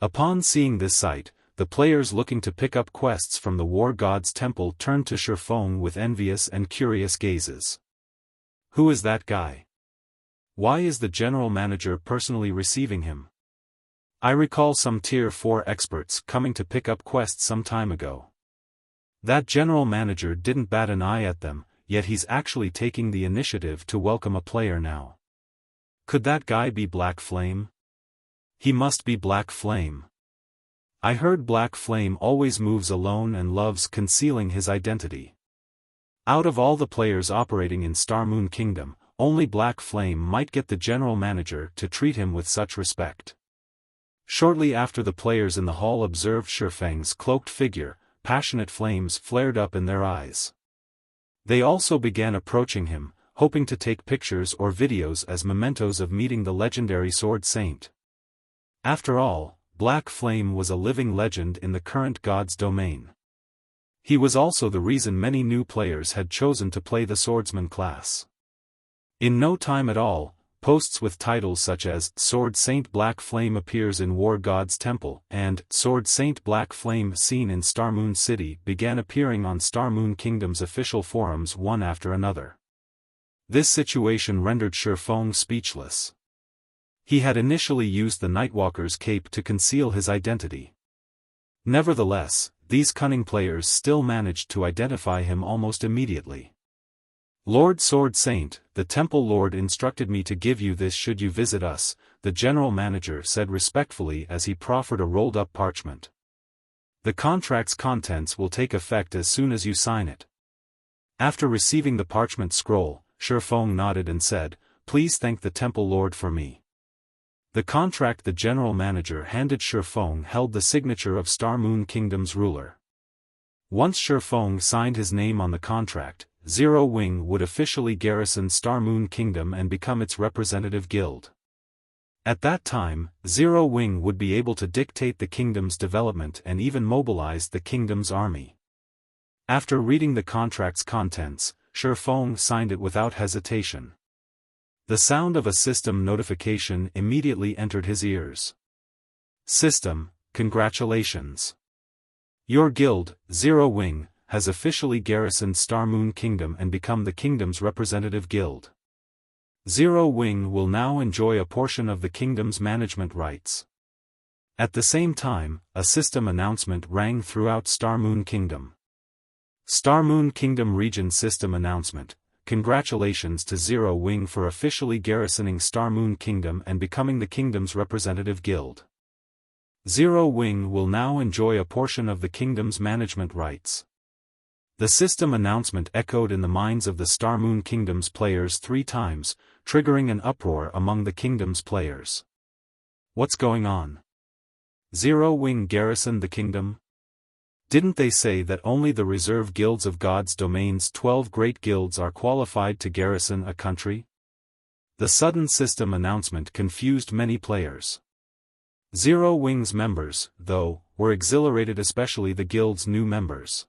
Upon seeing this sight, the players looking to pick up quests from the War God's Temple turned to Shifeng with envious and curious gazes. Who is that guy? Why is the general manager personally receiving him? I recall some Tier 4 experts coming to pick up quests some time ago. That general manager didn't bat an eye at them, yet he's actually taking the initiative to welcome a player now. Could that guy be Black Flame? He must be Black Flame. I heard Black Flame always moves alone and loves concealing his identity. Out of all the players operating in Star Moon Kingdom, only Black Flame might get the general manager to treat him with such respect. Shortly after the players in the hall observed Shifeng's cloaked figure, passionate flames flared up in their eyes. They also began approaching him, hoping to take pictures or videos as mementos of meeting the legendary Sword Saint. After all, Black Flame was a living legend in the current God's domain. He was also the reason many new players had chosen to play the swordsman class. In no time at all, posts with titles such as Sword Saint Black Flame appears in War God's Temple and Sword Saint Black Flame seen in Star Moon City began appearing on Star Moon Kingdom's official forums one after another. This situation rendered Shifeng speechless. He had initially used the Nightwalker's cape to conceal his identity. Nevertheless, these cunning players still managed to identify him almost immediately. "Lord Sword Saint, the Temple Lord instructed me to give you this should you visit us," the general manager said respectfully as he proffered a rolled-up parchment. "The contract's contents will take effect as soon as you sign it." After receiving the parchment scroll, Xiaofan nodded and said, "Please thank the Temple Lord for me." The contract the general manager handed Xiaofan held the signature of Star Moon Kingdom's ruler. Once Xiaofan signed his name on the contract, Zero Wing would officially garrison Star Moon Kingdom and become its representative guild. At that time, Zero Wing would be able to dictate the kingdom's development and even mobilize the kingdom's army. After reading the contract's contents, Xiaofan signed it without hesitation. The sound of a system notification immediately entered his ears. "System, congratulations. Your guild, Zero Wing, has officially garrisoned Star Moon Kingdom and become the kingdom's representative guild. Zero Wing will now enjoy a portion of the kingdom's management rights." At the same time, a system announcement rang throughout Star Moon Kingdom. Star Moon Kingdom Region System Announcement. Congratulations to Zero Wing for officially garrisoning Star Moon Kingdom and becoming the kingdom's representative guild. Zero Wing will now enjoy a portion of the kingdom's management rights. The system announcement echoed in the minds of the Star Moon Kingdom's players 3 times, triggering an uproar among the kingdom's players. What's going on? Zero Wing garrisoned the kingdom? Didn't they say that only the reserve guilds of God's domain's 12 great guilds are qualified to garrison a country? The sudden system announcement confused many players. Zero Wing's members, though, were exhilarated, especially the guild's new members.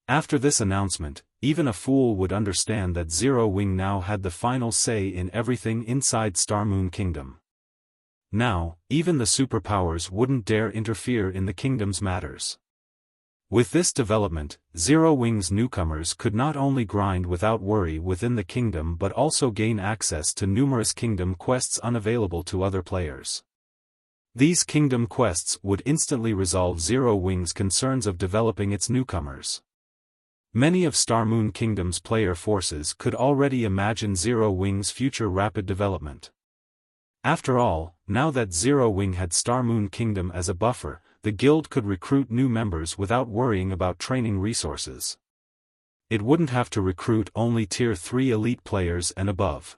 After this announcement, even a fool would understand that Zero Wing now had the final say in everything inside Star Moon Kingdom. Now, even the superpowers wouldn't dare interfere in the kingdom's matters. With this development, Zero Wing's newcomers could not only grind without worry within the kingdom but also gain access to numerous kingdom quests unavailable to other players. These kingdom quests would instantly resolve Zero Wing's concerns of developing its newcomers. Many of Star Moon Kingdom's player forces could already imagine Zero Wing's future rapid development. After all, now that Zero Wing had Star Moon Kingdom as a buffer, the guild could recruit new members without worrying about training resources. It wouldn't have to recruit only Tier 3 elite players and above.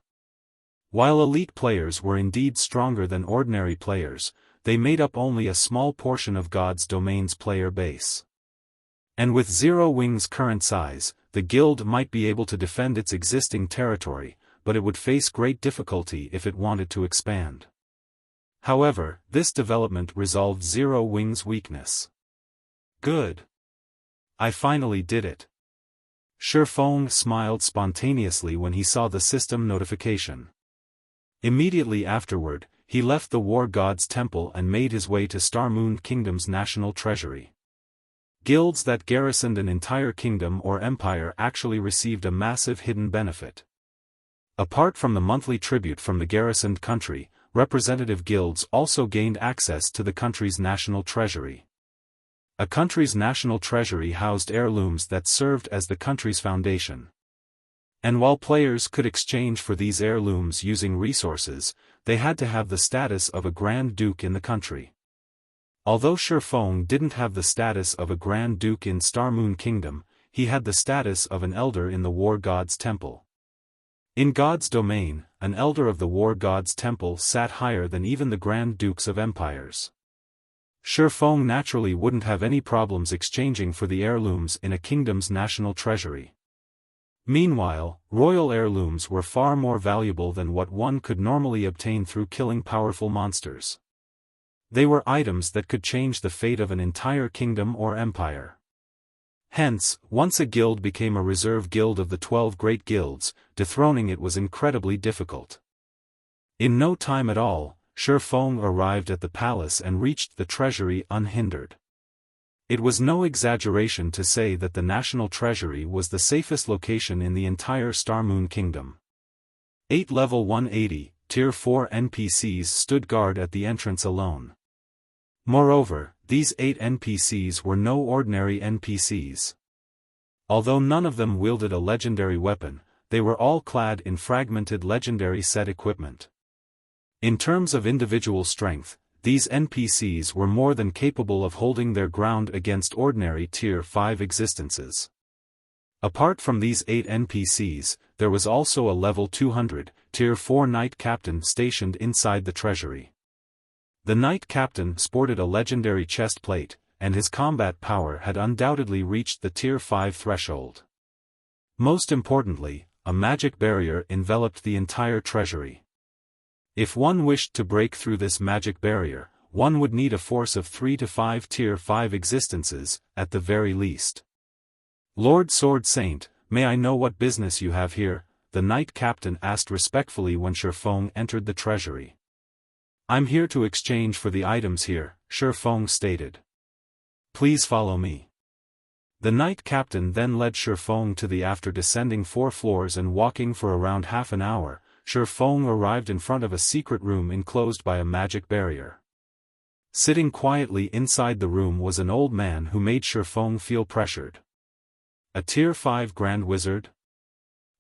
While elite players were indeed stronger than ordinary players, they made up only a small portion of God's domain's player base. And with Zero Wing's current size, the guild might be able to defend its existing territory, but it would face great difficulty if it wanted to expand. However, this development resolved Zero Wing's weakness. Good. I finally did it. Xiaofan smiled spontaneously when he saw the system notification. Immediately afterward, he left the War God's Temple and made his way to Star Moon Kingdom's national treasury. Guilds that garrisoned an entire kingdom or empire actually received a massive hidden benefit. Apart from the monthly tribute from the garrisoned country, representative guilds also gained access to the country's national treasury. A country's national treasury housed heirlooms that served as the country's foundation. And while players could exchange for these heirlooms using resources, they had to have the status of a Grand Duke in the country. Although Xiaofan didn't have the status of a Grand Duke in Star Moon Kingdom, he had the status of an elder in the War God's Temple. In God's domain, an elder of the War God's Temple sat higher than even the Grand Dukes of empires. Xiaofan naturally wouldn't have any problems exchanging for the heirlooms in a kingdom's national treasury. Meanwhile, royal heirlooms were far more valuable than what one could normally obtain through killing powerful monsters. They were items that could change the fate of an entire kingdom or empire. Hence, once a guild became a reserve guild of the 12 great guilds, dethroning it was incredibly difficult. In no time at all, Xiaofan arrived at the palace and reached the treasury unhindered. It was no exaggeration to say that the national treasury was the safest location in the entire Star Moon Kingdom. 8 level 180, Tier 4 NPCs stood guard at the entrance alone. Moreover, these 8 NPCs were no ordinary NPCs. Although none of them wielded a legendary weapon, they were all clad in fragmented legendary set equipment. In terms of individual strength, these NPCs were more than capable of holding their ground against ordinary Tier 5 existences. Apart from these 8 NPCs, there was also a level 200, Tier 4 Knight Captain stationed inside the treasury. The Knight Captain sported a legendary chest plate, and his combat power had undoubtedly reached the Tier 5 threshold. Most importantly, a magic barrier enveloped the entire treasury. If one wished to break through this magic barrier, one would need a force of 3 to 5 Tier 5 existences, at the very least. "Lord Sword Saint, may I know what business you have here?" the Knight Captain asked respectfully when Xiaofan entered the treasury. "I'm here to exchange for the items here," Xiaofan stated. "Please follow me." The Knight Captain then led Xiaofan to the after descending 4 floors and walking for around half an hour, Xiaofan arrived in front of a secret room enclosed by a magic barrier. Sitting quietly inside the room was an old man who made Xiaofan feel pressured. A Tier 5 Grand Wizard?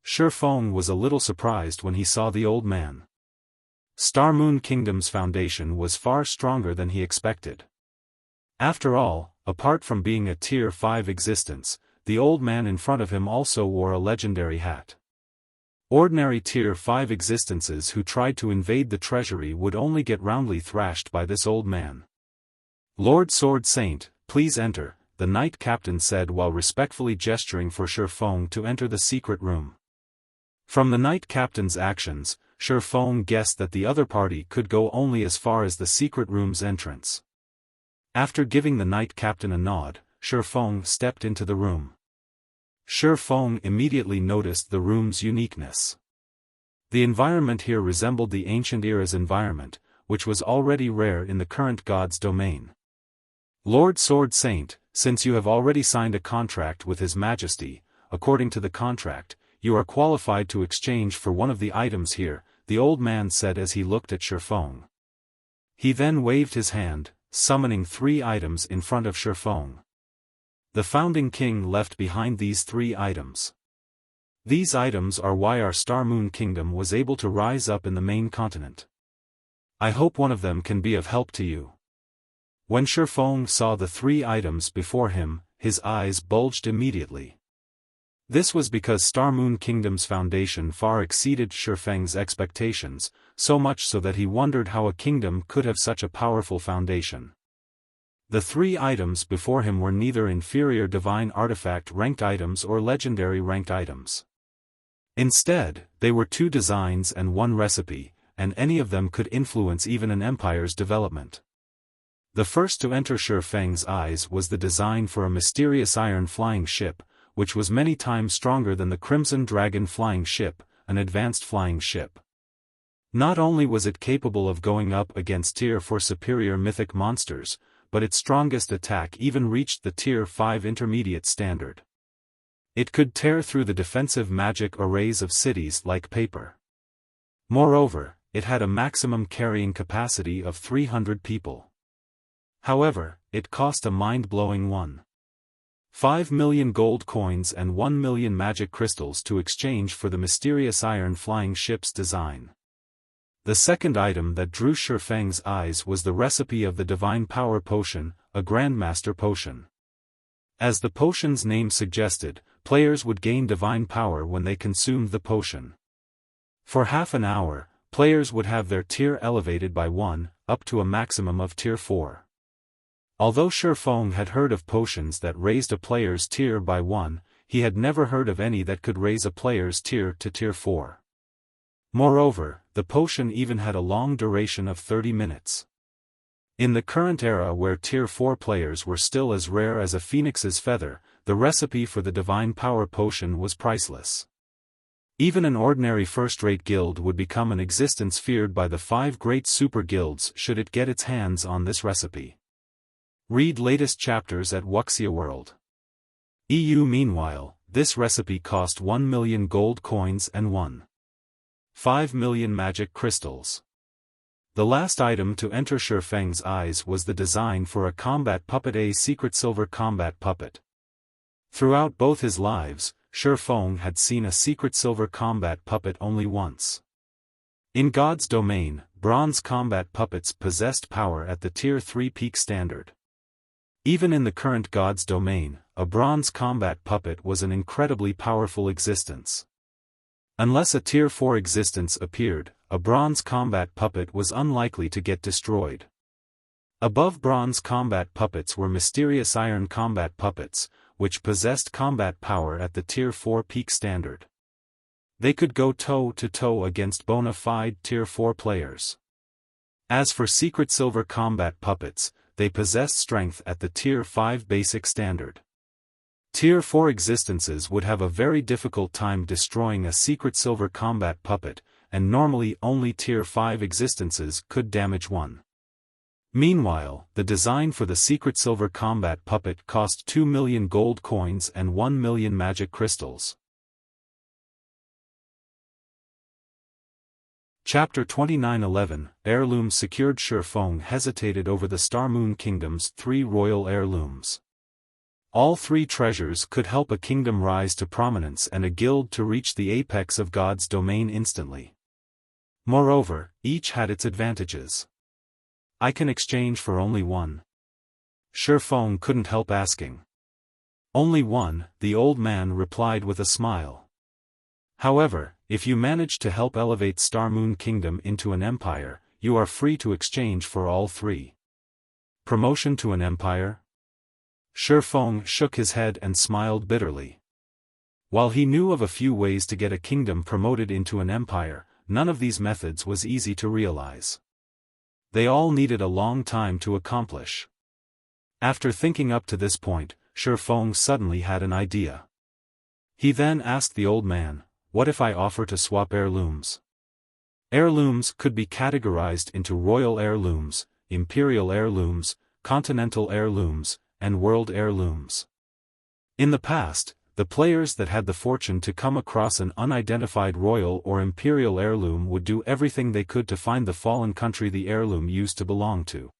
Xiaofan was a little surprised when he saw the old man. Star Moon Kingdom's foundation was far stronger than he expected. After all, apart from being a Tier 5 existence, the old man in front of him also wore a legendary hat. Ordinary Tier 5 existences who tried to invade the treasury would only get roundly thrashed by this old man. "Lord Sword Saint, please enter," the Knight Captain said while respectfully gesturing for Xiaofan to enter the secret room. From the Knight Captain's actions, Xiaofan guessed that the other party could go only as far as the secret room's entrance. After giving the Knight Captain a nod, Xiaofan stepped into the room. Xiaofan immediately noticed the room's uniqueness. The environment here resembled the ancient era's environment, which was already rare in the current god's domain. "Lord Sword Saint, since you have already signed a contract with His Majesty, according to the contract, you are qualified to exchange for one of the items here," the old man said as he looked at Xiaofan. He then waved his hand, summoning 3 items in front of Xiaofan. The founding king left behind these 3 items. These items are why our Star Moon Kingdom was able to rise up in the main continent. I hope one of them can be of help to you. When Xiaofan saw the 3 items before him, his eyes bulged immediately. This was because Star Moon Kingdom's foundation far exceeded Xiaofang's expectations, so much so that he wondered how a kingdom could have such a powerful foundation. The 3 items before him were neither inferior divine artifact ranked items or legendary ranked items. Instead, they were 2 designs and 1 recipe, and any of them could influence even an empire's development. The first to enter Xiaofang's eyes was the design for a mysterious iron flying ship, which was many times stronger than the Crimson Dragon flying ship, an advanced flying ship. Not only was it capable of going up against Tier 4 superior mythic monsters, but its strongest attack even reached the Tier 5 intermediate standard. It could tear through the defensive magic arrays of cities like paper. Moreover, it had a maximum carrying capacity of 300 people. However, it cost a mind-blowing 1.5 million gold coins and 1 million magic crystals to exchange for the mysterious iron flying ship's design. The second item that drew Xiaofang's eyes was the recipe of the Divine Power Potion, a Grandmaster Potion. As the potion's name suggested, players would gain divine power when they consumed the potion. For half an hour, players would have their tier elevated by 1, up to a maximum of Tier 4. Although Xiaofan had heard of potions that raised a player's tier by 1, he had never heard of any that could raise a player's tier to Tier 4. Moreover, the potion even had a long duration of 30 minutes. In the current era where Tier 4 players were still as rare as a phoenix's feather, the recipe for the Divine Power Potion was priceless. Even an ordinary first-rate guild would become an existence feared by the 5 great super guilds should it get its hands on this recipe. Read latest chapters at Wuxia World. EU. Meanwhile, this recipe cost 1 million gold coins and 1.5 million magic crystals. The last item to enter Xiaofan's eyes was the design for a combat puppet, a secret silver combat puppet. Throughout both his lives, Xiaofan had seen a secret silver combat puppet only once. In God's domain, bronze combat puppets possessed power at the Tier 3 peak standard. Even in the current God's domain, a bronze combat puppet was an incredibly powerful existence. Unless a Tier 4 existence appeared, a bronze combat puppet was unlikely to get destroyed. Above bronze combat puppets were mysterious iron combat puppets, which possessed combat power at the Tier 4 peak standard. They could go toe-to-toe against bona fide Tier 4 players. As for secret silver combat puppets, they possessed strength at the Tier 5 basic standard. Tier 4 existences would have a very difficult time destroying a secret silver combat puppet, and normally only Tier 5 existences could damage one. Meanwhile, the design for the secret silver combat puppet cost 2 million gold coins and 1 million magic crystals. Chapter 29:11 Heirlooms secured. Xiaofan hesitated over the Star Moon Kingdom's 3 royal heirlooms. All 3 treasures could help a kingdom rise to prominence and a guild to reach the apex of God's domain instantly. Moreover, each had its advantages. I can exchange for only one. Xiaofan couldn't help asking. Only one, the old man replied with a smile. However, if you manage to help elevate Star Moon Kingdom into an empire, you are free to exchange for all 3. Promotion to an empire? Xiaofan shook his head and smiled bitterly. While he knew of a few ways to get a kingdom promoted into an empire, none of these methods was easy to realize. They all needed a long time to accomplish. After thinking up to this point, Xiaofan suddenly had an idea. He then asked the old man, "What if I offer to swap heirlooms?" Heirlooms could be categorized into royal heirlooms, imperial heirlooms, continental heirlooms, and world heirlooms. In the past, the players that had the fortune to come across an unidentified royal or imperial heirloom would do everything they could to find the fallen country the heirloom used to belong to.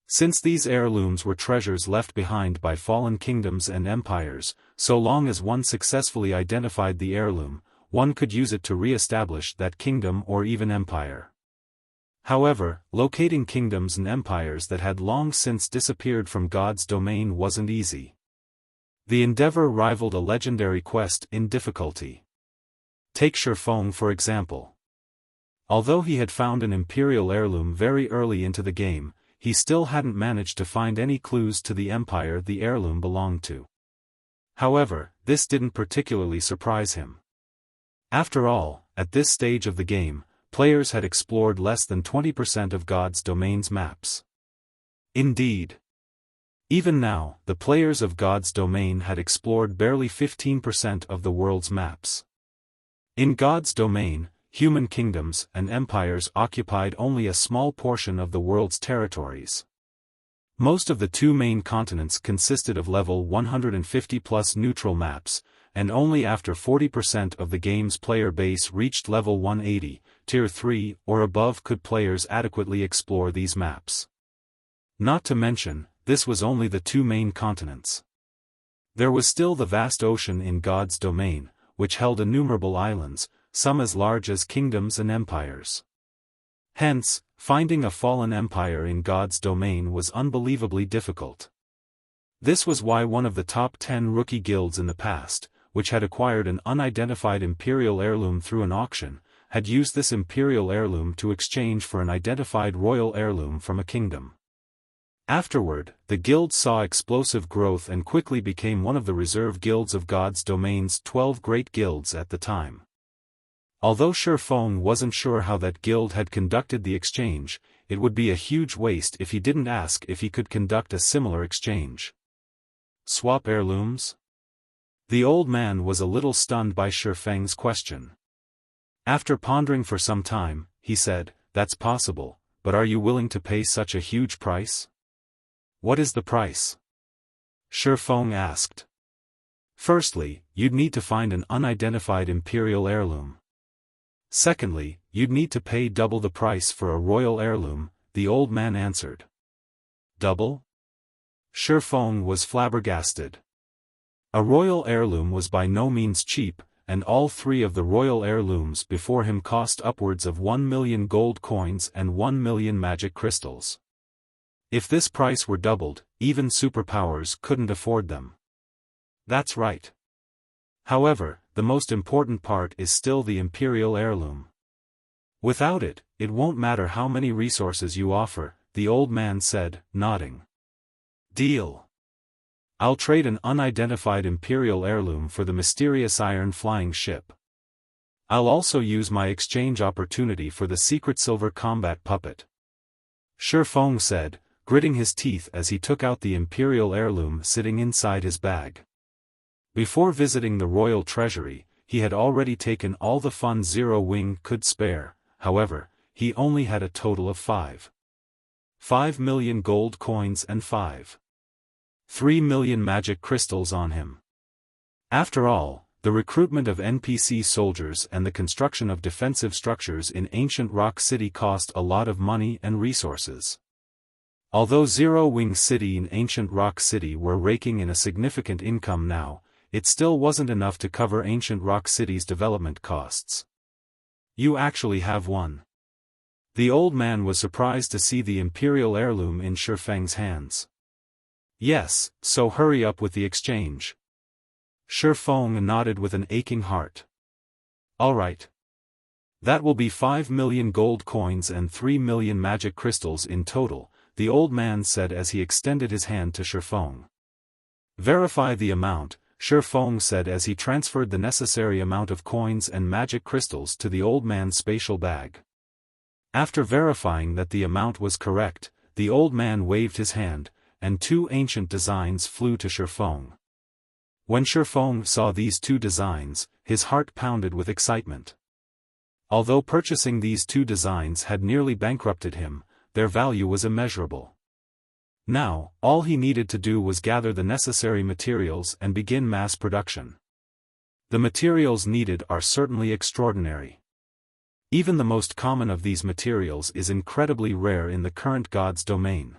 Since these heirlooms were treasures left behind by fallen kingdoms and empires, so long as one successfully identified the heirloom, one could use it to re-establish that kingdom or even empire. However, locating kingdoms and empires that had long since disappeared from God's domain wasn't easy. The endeavor rivaled a legendary quest in difficulty. Take Xiaofan for example. Although he had found an imperial heirloom very early into the game, he still hadn't managed to find any clues to the empire the heirloom belonged to. However, this didn't particularly surprise him. After all, at this stage of the game, players had explored less than 20% of God's domain's maps. Indeed. Even now, the players of God's domain had explored barely 15% of the world's maps. In God's domain, human kingdoms and empires occupied only a small portion of the world's territories. Most of the 2 main continents consisted of level 150+ neutral maps, and only after 40% of the game's player base reached level 180, Tier 3 or above could players adequately explore these maps. Not to mention, this was only the 2 main continents. There was still the vast ocean in God's domain, which held innumerable islands, some as large as kingdoms and empires. Hence, finding a fallen empire in God's domain was unbelievably difficult. This was why one of the top 10 rookie guilds in the past, which had acquired an unidentified imperial heirloom through an auction, had used this imperial heirloom to exchange for an identified royal heirloom from a kingdom. Afterward, the guild saw explosive growth and quickly became one of the reserve guilds of God's domain's 12 great guilds at the time. Although Xiaofan wasn't sure how that guild had conducted the exchange, it would be a huge waste if he didn't ask if he could conduct a similar exchange. Swap heirlooms? The old man was a little stunned by Xiaofan's question. After pondering for some time, he said, "That's possible, but are you willing to pay such a huge price?" "What is the price?" Xiaofan asked. "Firstly, you'd need to find an unidentified imperial heirloom. Secondly, you'd need to pay double the price for a royal heirloom, the old man answered. Double? Xiaofan was flabbergasted. A royal heirloom was by no means cheap, and all three of the royal heirlooms before him cost upwards of 1 million gold coins and 1 million magic crystals. If this price were doubled, even superpowers couldn't afford them. That's right. However, the most important part is still the imperial heirloom. Without it, it won't matter how many resources you offer, the old man said, nodding. Deal. I'll trade an unidentified imperial heirloom for the mysterious iron flying ship. I'll also use my exchange opportunity for the secret silver combat puppet. Xiaofan said, gritting his teeth as he took out the imperial heirloom sitting inside his bag. Before visiting the royal treasury, he had already taken all the funds Zero Wing could spare. However, he only had a total of 5 million gold coins and 3 million magic crystals on him. After all, the recruitment of NPC soldiers and the construction of defensive structures in ancient Rock City cost a lot of money and resources. Although Zero Wing City and ancient Rock City were raking in a significant income now, it still wasn't enough to cover ancient Rock City's development costs. You actually have one. The old man was surprised to see the imperial heirloom in Xiaofan's hands. Yes, so hurry up with the exchange. Xiaofan nodded with an aching heart. All right. That will be 5 million gold coins and 3 million magic crystals in total, the old man said as he extended his hand to Xiaofan. Verify the amount, Xiaofan said as he transferred the necessary amount of coins and magic crystals to the old man's spatial bag. After verifying that the amount was correct, the old man waved his hand, and 2 ancient designs flew to Xiaofan. When Xiaofan saw these 2 designs, his heart pounded with excitement. Although purchasing these 2 designs had nearly bankrupted him, their value was immeasurable. Now, all he needed to do was gather the necessary materials and begin mass production. The materials needed are certainly extraordinary. Even the most common of these materials is incredibly rare in the current God's domain.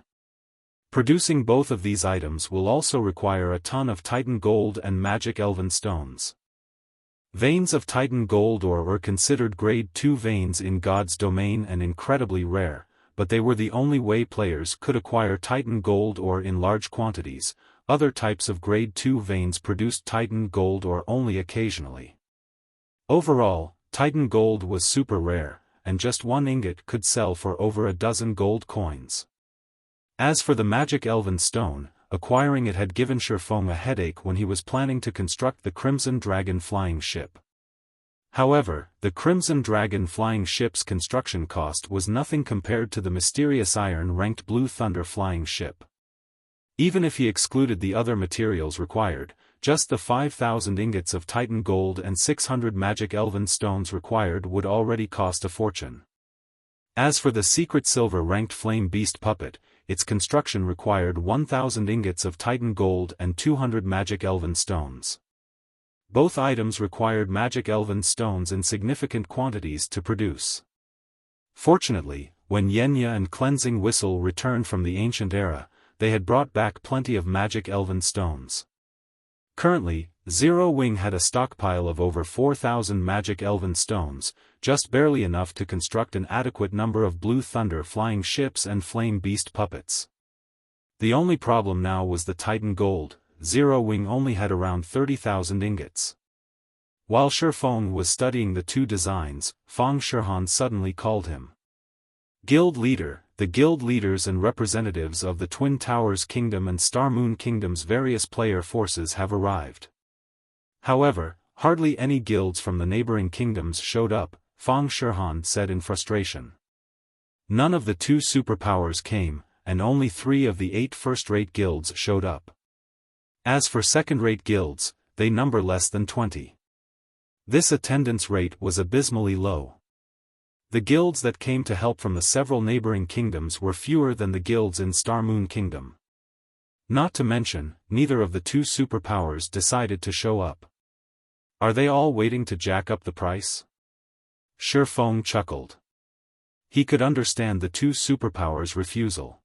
Producing both of these items will also require a ton of Titan gold and magic elven stones. Veins of Titan gold ore were considered grade 2 veins in God's domain and incredibly rare, but they were the only way players could acquire Titan gold ore in large quantities. Other types of grade 2 veins produced Titan gold ore only occasionally. Overall, Titan gold was super rare, and just 1 ingot could sell for over a dozen gold coins. As for the magic elven stone, acquiring it had given Xiaofan a headache when he was planning to construct the Crimson Dragon flying ship. However, the Crimson Dragon flying ship's construction cost was nothing compared to the mysterious iron-ranked Blue Thunder flying ship. Even if he excluded the other materials required, just the 5,000 ingots of Titan gold and 600 magic elven stones required would already cost a fortune. As for the secret silver-ranked Flame Beast puppet, its construction required 1,000 ingots of Titan gold and 200 magic elven stones. Both items required magic elven stones in significant quantities to produce. Fortunately, when Yenya and Cleansing Whistle returned from the ancient era, they had brought back plenty of magic elven stones. Currently, Zero Wing had a stockpile of over 4,000 magic elven stones, just barely enough to construct an adequate number of Blue Thunder flying ships and Flame Beast puppets. The only problem now was the Titan gold. Zero Wing only had around 30,000 ingots. While Xiaofan was studying the 2 designs, Fang Shihan suddenly called him. Guild Leader, the guild leaders and representatives of the Twin Towers Kingdom and Star Moon Kingdom's various player forces have arrived. However, hardly any guilds from the neighboring kingdoms showed up, Fang Shihan said in frustration. None of the 2 superpowers came, and only 3 of the 8 first-rate guilds showed up. As for second-rate guilds, they number less than 20. This attendance rate was abysmally low. The guilds that came to help from the several neighboring kingdoms were fewer than the guilds in Star Moon Kingdom. Not to mention, neither of the 2 superpowers decided to show up. Are they all waiting to jack up the price? Xiaofan chuckled. He could understand the two superpowers' refusal.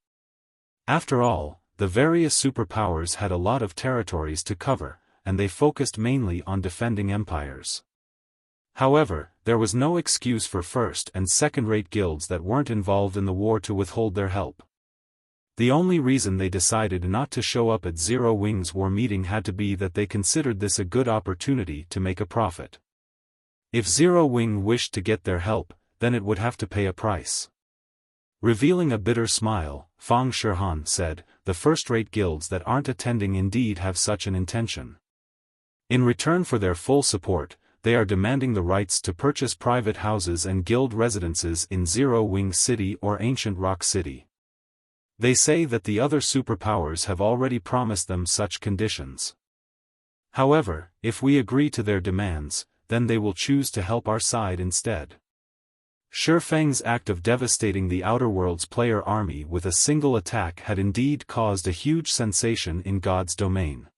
After all, the various superpowers had a lot of territories to cover, and they focused mainly on defending empires. However, there was no excuse for first- and second-rate guilds that weren't involved in the war to withhold their help. The only reason they decided not to show up at Zero Wing's war meeting had to be that they considered this a good opportunity to make a profit. If Zero Wing wished to get their help, then it would have to pay a price. Revealing a bitter smile, Fang Shihan said, "The first-rate guilds that aren't attending indeed have such an intention. In return for their full support, they are demanding the rights to purchase private houses and guild residences in Zero Wing City or Ancient Rock City. They say that the other superpowers have already promised them such conditions. However, if we agree to their demands, then they will choose to help our side instead." Shifeng's act of devastating the Outer Worlds player army with a single attack had indeed caused a huge sensation in God's domain.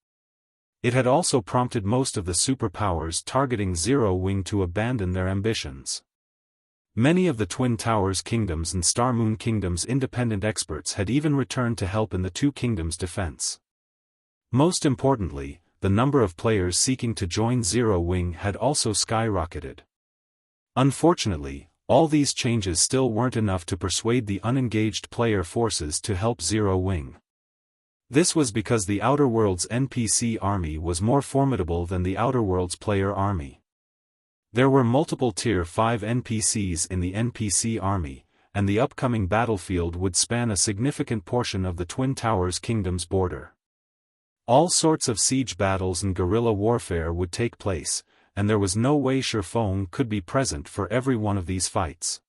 It had also prompted most of the superpowers targeting Zero Wing to abandon their ambitions. Many of the Twin Towers Kingdoms and Star Moon Kingdom's independent experts had even returned to help in the two kingdoms' defense. Most importantly, the number of players seeking to join Zero Wing had also skyrocketed. Unfortunately, all these changes still weren't enough to persuade the unengaged player forces to help Zero Wing. This was because the Outer Worlds NPC army was more formidable than the Outer Worlds player army. There were multiple Tier 5 NPCs in the NPC army, and the upcoming battlefield would span a significant portion of the Twin Towers Kingdom's border. All sorts of siege battles and guerrilla warfare would take place, and there was no way Shifeng could be present for every one of these fights.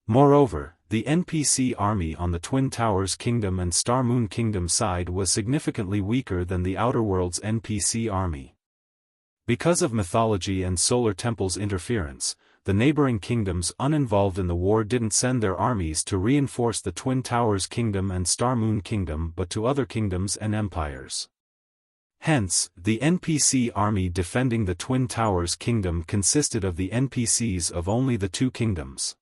Moreover, the NPC army on the Twin Towers Kingdom and Star Moon Kingdom side was significantly weaker than the Outer Worlds NPC army. Because of mythology and Solar Temple's interference, the neighboring kingdoms uninvolved in the war didn't send their armies to reinforce the Twin Towers Kingdom and Star Moon Kingdom but to other kingdoms and empires. Hence, the NPC army defending the Twin Towers Kingdom consisted of the NPCs of only the two kingdoms.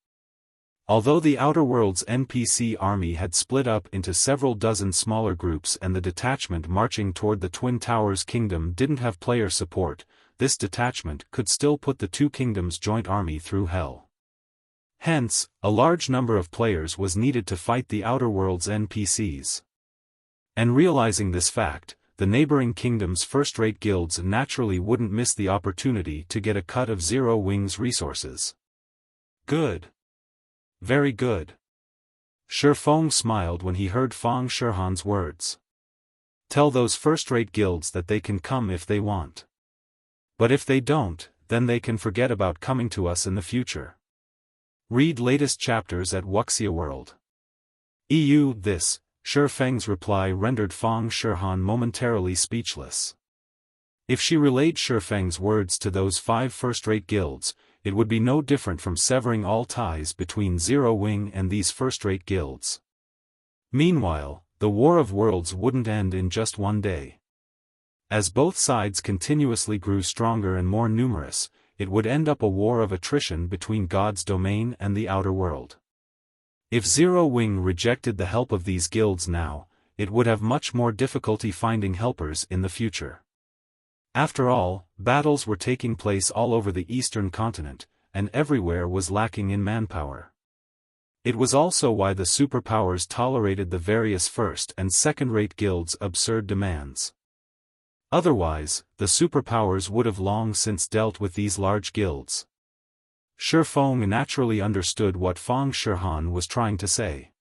Although the Outer Worlds NPC army had split up into several dozen smaller groups and the detachment marching toward the Twin Towers Kingdom didn't have player support, this detachment could still put the two kingdoms' joint army through hell. Hence, a large number of players was needed to fight the Outer Worlds NPCs. And realizing this fact, the neighboring kingdoms' first-rate guilds naturally wouldn't miss the opportunity to get a cut of Zero Wing's resources. Good. Very good. Shifeng smiled when he heard Fang Shihan's words. Tell those first-rate guilds that they can come if they want. But if they don't, then they can forget about coming to us in the future. Read latest chapters at Wuxia World. This, Shifeng's reply rendered Fang Shihan momentarily speechless. If she relayed Shifeng's words to those 5 first-rate guilds, it would be no different from severing all ties between Zero Wing and these first-rate guilds. Meanwhile, the War of Worlds wouldn't end in just one day. As both sides continuously grew stronger and more numerous, it would end up a war of attrition between God's domain and the outer world. If Zero Wing rejected the help of these guilds now, it would have much more difficulty finding helpers in the future. After all, battles were taking place all over the eastern continent, and everywhere was lacking in manpower. It was also why the superpowers tolerated the various first- and second-rate guilds' absurd demands. Otherwise, the superpowers would have long since dealt with these large guilds. Shifeng naturally understood what Fang Shihan was trying to say.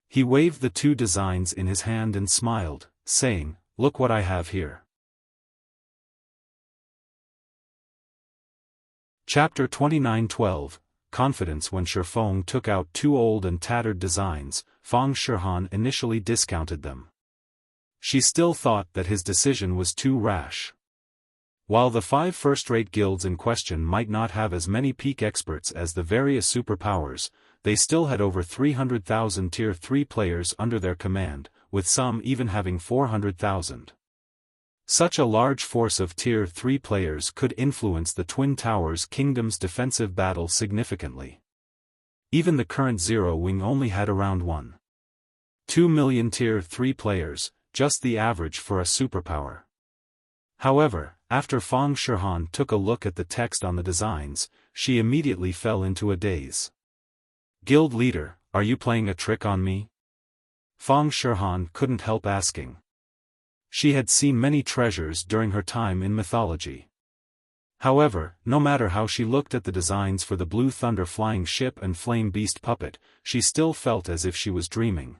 He waved the 2 designs in his hand and smiled, saying, "Look what I have here." Chapter 29:12, Confidence. When Shifeng took out 2 old and tattered designs, Fang Shihan initially discounted them. She still thought that his decision was too rash. While the 5 first-rate guilds in question might not have as many peak experts as the various superpowers, they still had over 300,000 Tier 3 players under their command, with some even having 400,000. Such a large force of Tier 3 players could influence the Twin Towers Kingdom's defensive battle significantly. Even the current Zero Wing only had around 1.2 million Tier 3 players, just the average for a superpower. However, after Fang Shihan took a look at the text on the designs, she immediately fell into a daze. "Guild leader, are you playing a trick on me?" Fang Shihan couldn't help asking. She had seen many treasures during her time in mythology. However, no matter how she looked at the designs for the Blue Thunder flying ship and Flame Beast puppet, she still felt as if she was dreaming.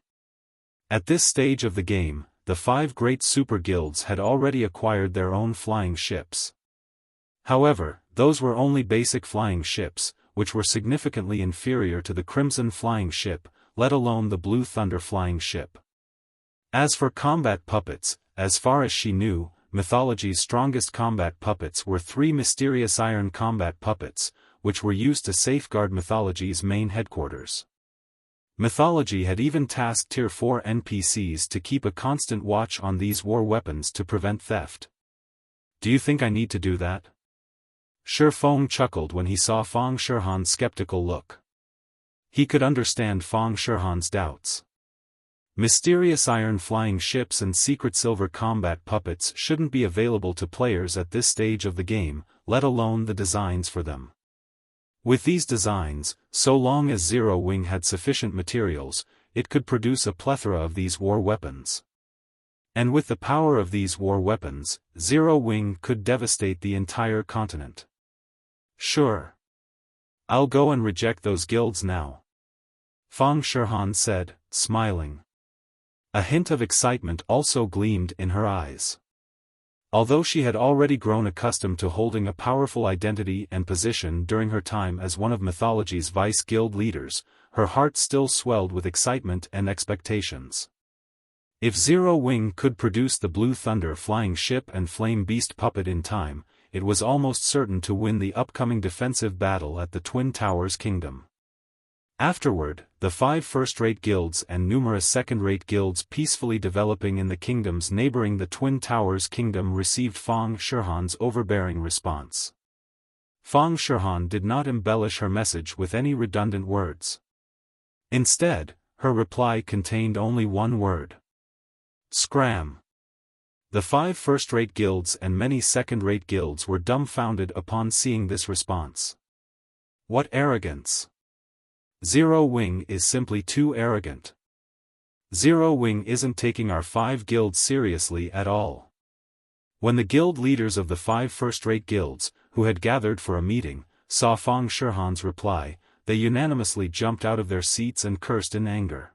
At this stage of the game, the 5 great super guilds had already acquired their own flying ships. However, those were only basic flying ships, which were significantly inferior to the Crimson flying ship, let alone the Blue Thunder flying ship. As for combat puppets, as far as she knew, mythology's strongest combat puppets were 3 mysterious iron combat puppets, which were used to safeguard mythology's main headquarters. Mythology had even tasked Tier 4 NPCs to keep a constant watch on these war weapons to prevent theft. "Do you think I need to do that?" Shifeng chuckled when he saw Fang Shihan's skeptical look. He could understand Fang Shihan's doubts. Mysterious iron flying ships and secret silver combat puppets shouldn't be available to players at this stage of the game, let alone the designs for them. With these designs, so long as Zero Wing had sufficient materials, it could produce a plethora of these war weapons. And with the power of these war weapons, Zero Wing could devastate the entire continent. "Sure. I'll go and reject those guilds now," Fang Shihan said, smiling. A hint of excitement also gleamed in her eyes. Although she had already grown accustomed to holding a powerful identity and position during her time as one of mythology's vice guild leaders, her heart still swelled with excitement and expectations. If Zero Wing could produce the Blue Thunder flying ship and Flame Beast puppet in time, it was almost certain to win the upcoming defensive battle at the Twin Towers Kingdom. Afterward, the 5 first-rate guilds and numerous second-rate guilds peacefully developing in the kingdoms neighboring the Twin Towers Kingdom received Fang Shihan's overbearing response. Fang Shihan did not embellish her message with any redundant words. Instead, her reply contained only one word. Scram. The 5 first-rate guilds and many second-rate guilds were dumbfounded upon seeing this response. What arrogance! Zero Wing is simply too arrogant. Zero Wing isn't taking our 5 guilds seriously at all. When the guild leaders of the 5 first-rate guilds, who had gathered for a meeting, saw Fang Shihan's reply, they unanimously jumped out of their seats and cursed in anger.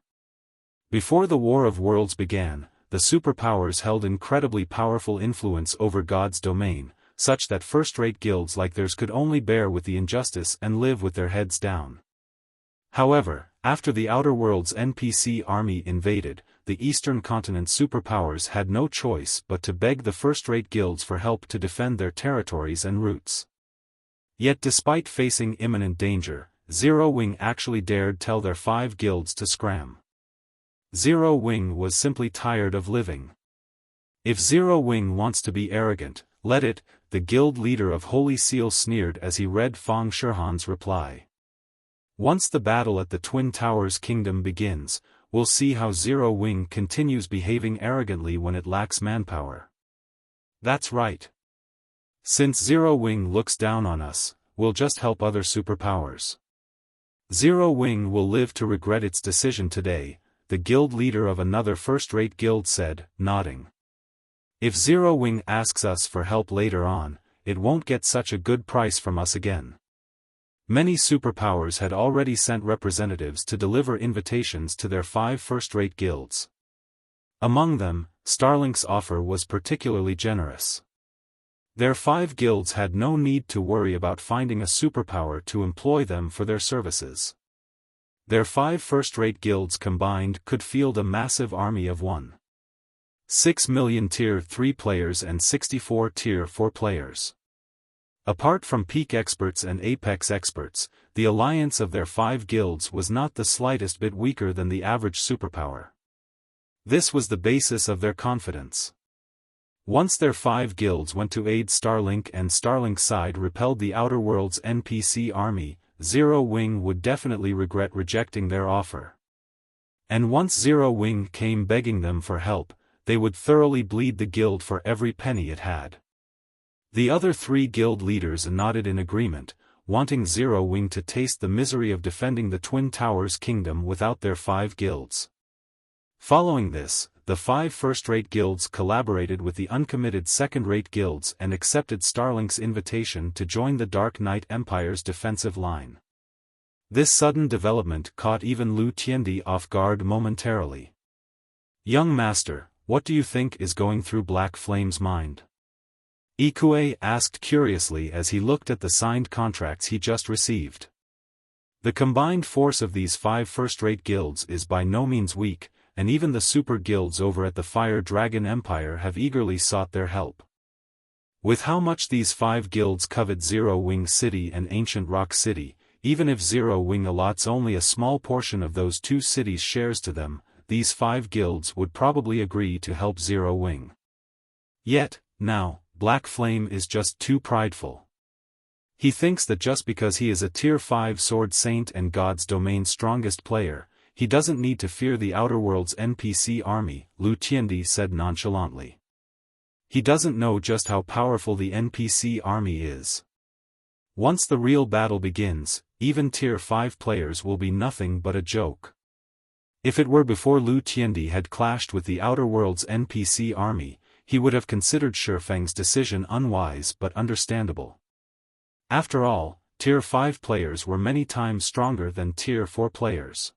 Before the War of Worlds began, the superpowers held incredibly powerful influence over God's domain, such that first-rate guilds like theirs could only bear with the injustice and live with their heads down. However, after the Outer Worlds NPC army invaded, the Eastern Continent superpowers had no choice but to beg the first-rate guilds for help to defend their territories and routes. Yet despite facing imminent danger, Zero Wing actually dared tell their 5 guilds to scram. Zero Wing was simply tired of living. If Zero Wing wants to be arrogant, let it, the guild leader of Holy Seal sneered as he read Fang Shihan's reply. Once the battle at the Twin Towers Kingdom begins, we'll see how Zero Wing continues behaving arrogantly when it lacks manpower. That's right. Since Zero Wing looks down on us, we'll just help other superpowers. Zero Wing will live to regret its decision today, the guild leader of another first-rate guild said, nodding. If Zero Wing asks us for help later on, it won't get such a good price from us again. Many superpowers had already sent representatives to deliver invitations to their 5 first-rate guilds. Among them, Starlink's offer was particularly generous. Their 5 guilds had no need to worry about finding a superpower to employ them for their services. Their 5 first-rate guilds combined could field a massive army of 1.6 million Tier 3 players and 64 Tier 4 players. Apart from peak experts and apex experts, the alliance of their 5 guilds was not the slightest bit weaker than the average superpower. This was the basis of their confidence. Once their 5 guilds went to aid Starlink and Starlink's side repelled the Outer Worlds NPC army, Zero Wing would definitely regret rejecting their offer. And once Zero Wing came begging them for help, they would thoroughly bleed the guild for every penny it had. The other 3 guild leaders nodded in agreement, wanting Zero Wing to taste the misery of defending the Twin Towers kingdom without their 5 guilds. Following this, the 5 first-rate guilds collaborated with the uncommitted second-rate guilds and accepted Starlink's invitation to join the Dark Knight Empire's defensive line. This sudden development caught even Lu Tiandi off guard momentarily. "Young master, what do you think is going through Black Flame's mind?" Ikue asked curiously as he looked at the signed contracts he just received. The combined force of these 5 first-rate guilds is by no means weak, and even the super guilds over at the Fire Dragon Empire have eagerly sought their help. With how much these 5 guilds covet Zero Wing City and Ancient Rock City, even if Zero Wing allots only a small portion of those 2 cities' shares to them, these 5 guilds would probably agree to help Zero Wing. Yet, now, Black Flame is just too prideful. He thinks that just because he is a Tier 5 Sword Saint and God's Domain's strongest player, he doesn't need to fear the Outer Worlds NPC army, Lu Tiandi said nonchalantly. He doesn't know just how powerful the NPC army is. Once the real battle begins, even Tier 5 players will be nothing but a joke. If it were before Lu Tiandi had clashed with the Outer Worlds NPC army, he would have considered Shifeng's decision unwise but understandable. After all, Tier 5 players were many times stronger than Tier 4 players.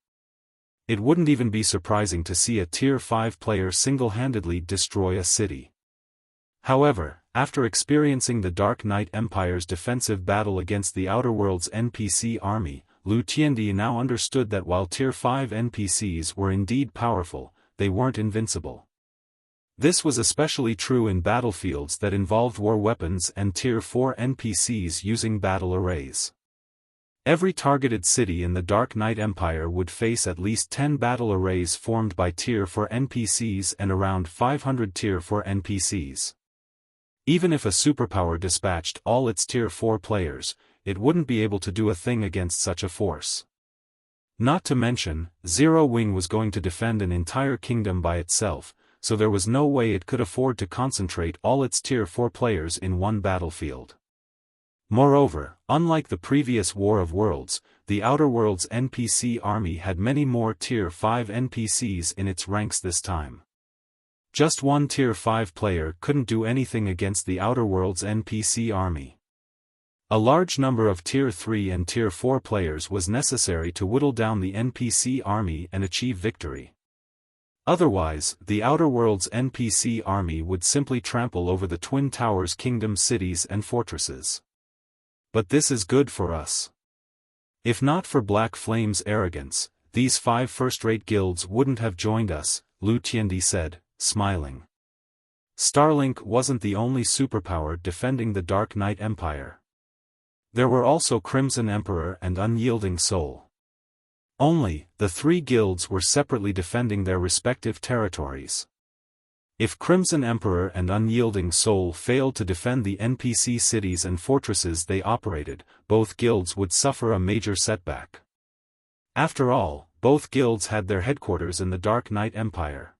It wouldn't even be surprising to see a Tier 5 player single-handedly destroy a city. However, after experiencing the Dark Knight Empire's defensive battle against the Outer Worlds NPC army, Lu Tiandi now understood that while Tier 5 NPCs were indeed powerful, they weren't invincible. This was especially true in battlefields that involved war weapons and Tier 4 NPCs using battle arrays. Every targeted city in the Dark Knight Empire would face at least 10 battle arrays formed by Tier 4 NPCs and around 500 Tier 4 NPCs. Even if a superpower dispatched all its Tier 4 players, it wouldn't be able to do a thing against such a force. Not to mention, Zero Wing was going to defend an entire kingdom by itself, so there was no way it could afford to concentrate all its Tier 4 players in one battlefield. Moreover, unlike the previous War of Worlds, the Outer Worlds NPC army had many more Tier 5 NPCs in its ranks this time. Just one Tier 5 player couldn't do anything against the Outer Worlds NPC army. A large number of Tier 3 and Tier 4 players was necessary to whittle down the NPC army and achieve victory. Otherwise, the Outer Worlds NPC army would simply trample over the Twin Towers Kingdom cities and fortresses. But this is good for us. If not for Black Flame's arrogance, these 5 first-rate guilds wouldn't have joined us, Lu Tiandi said, smiling. Starlink wasn't the only superpower defending the Dark Knight Empire. There were also Crimson Emperor and Unyielding Soul. Only, the 3 guilds were separately defending their respective territories. If Crimson Emperor and Unyielding Soul failed to defend the NPC cities and fortresses they operated, both guilds would suffer a major setback. After all, both guilds had their headquarters in the Dark Knight Empire.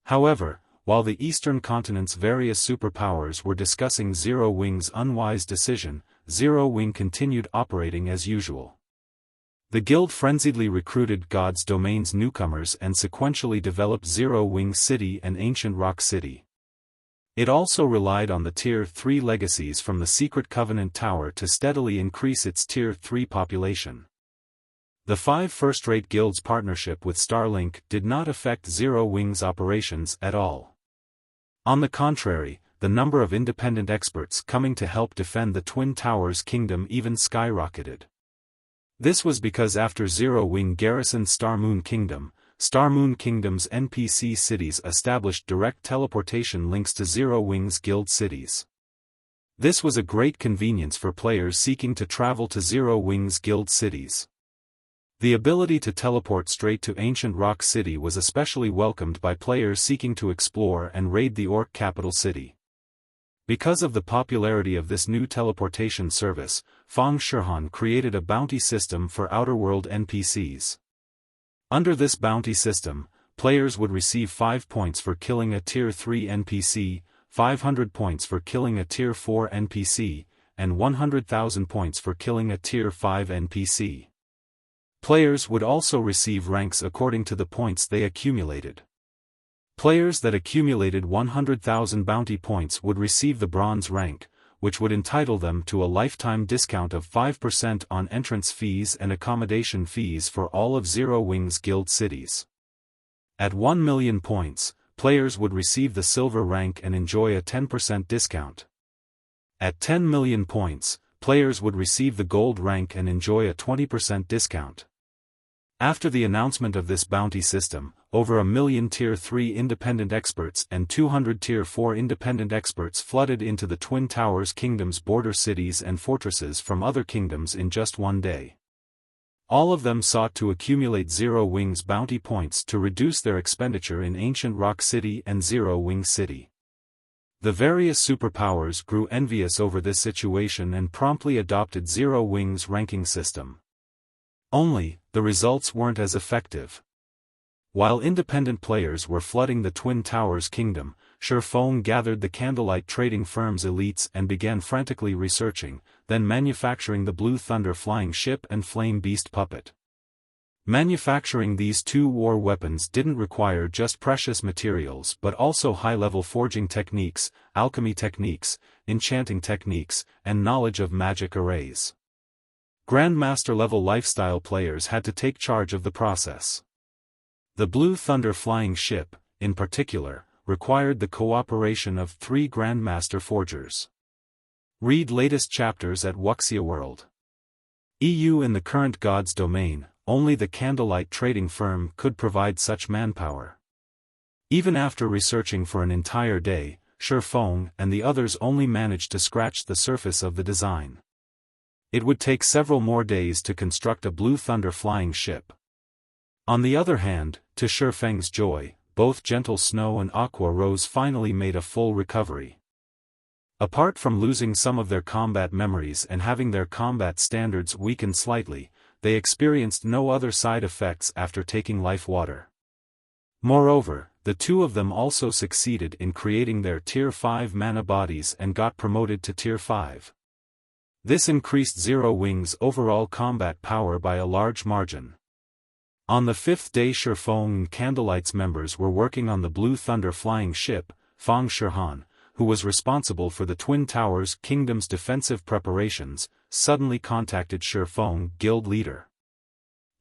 However, while the Eastern Continent's various superpowers were discussing Zero Wing's unwise decision, Zero Wing continued operating as usual. The guild frenziedly recruited God's Domain's newcomers and sequentially developed Zero Wing City and Ancient Rock City. It also relied on the Tier 3 legacies from the Secret Covenant Tower to steadily increase its Tier 3 population. The 5 first-rate guilds' partnership with Starlink did not affect Zero Wing's operations at all. On the contrary, the number of independent experts coming to help defend the Twin Towers Kingdom even skyrocketed. This was because after Zero Wing garrisoned Starmoon Kingdom, Starmoon Kingdom's NPC cities established direct teleportation links to Zero Wing's guild cities. This was a great convenience for players seeking to travel to Zero Wing's guild cities. The ability to teleport straight to ancient Rock City was especially welcomed by players seeking to explore and raid the Orc capital city. Because of the popularity of this new teleportation service, Fang Shihan created a bounty system for outerworld NPCs. Under this bounty system, players would receive 5 points for killing a Tier 3 NPC, 500 points for killing a Tier 4 NPC, and 100,000 points for killing a Tier 5 NPC. Players would also receive ranks according to the points they accumulated. Players that accumulated 100,000 bounty points would receive the bronze rank, which would entitle them to a lifetime discount of 5% on entrance fees and accommodation fees for all of Zero Wings Guild cities. At 1 million points, players would receive the silver rank and enjoy a 10% discount. At 10 million points, players would receive the gold rank and enjoy a 20% discount. After the announcement of this bounty system, over 1 million Tier 3 independent experts and 200 Tier 4 independent experts flooded into the Twin Towers Kingdom's border cities and fortresses from other kingdoms in just one day. All of them sought to accumulate Zero Wings bounty points to reduce their expenditure in ancient Rock City and Zero Wing City. The various superpowers grew envious over this situation and promptly adopted Zero Wings ranking system. Only, the results weren't as effective. While independent players were flooding the Twin Towers Kingdom, Xiaofan gathered the Candlelight trading firm's elites and began frantically researching, then manufacturing the Blue Thunder flying ship and Flame Beast puppet. Manufacturing these two war weapons didn't require just precious materials but also high-level forging techniques, alchemy techniques, enchanting techniques, and knowledge of magic arrays. Grandmaster-level lifestyle players had to take charge of the process. The Blue Thunder flying ship, in particular, required the cooperation of 3 Grandmaster forgers. Read latest chapters at Wuxia World. EU. In the current God's domain, only the Candlelight trading firm could provide such manpower. Even after researching for an entire day, Xiaofan and the others only managed to scratch the surface of the design. It would take several more days to construct a Blue Thunder flying ship. On the other hand, to Xiaofang's joy, both Gentle Snow and Aqua Rose finally made a full recovery. Apart from losing some of their combat memories and having their combat standards weakened slightly, they experienced no other side effects after taking life water. Moreover, the two of them also succeeded in creating their Tier 5 mana bodies and got promoted to Tier 5. This increased Zero Wings' overall combat power by a large margin. On the 5th day, Xiaofan and Candlelight's members were working on the Blue Thunder flying ship. Fang Shihan, who was responsible for the Twin Towers Kingdom's defensive preparations, suddenly contacted Xiaofan, guild leader.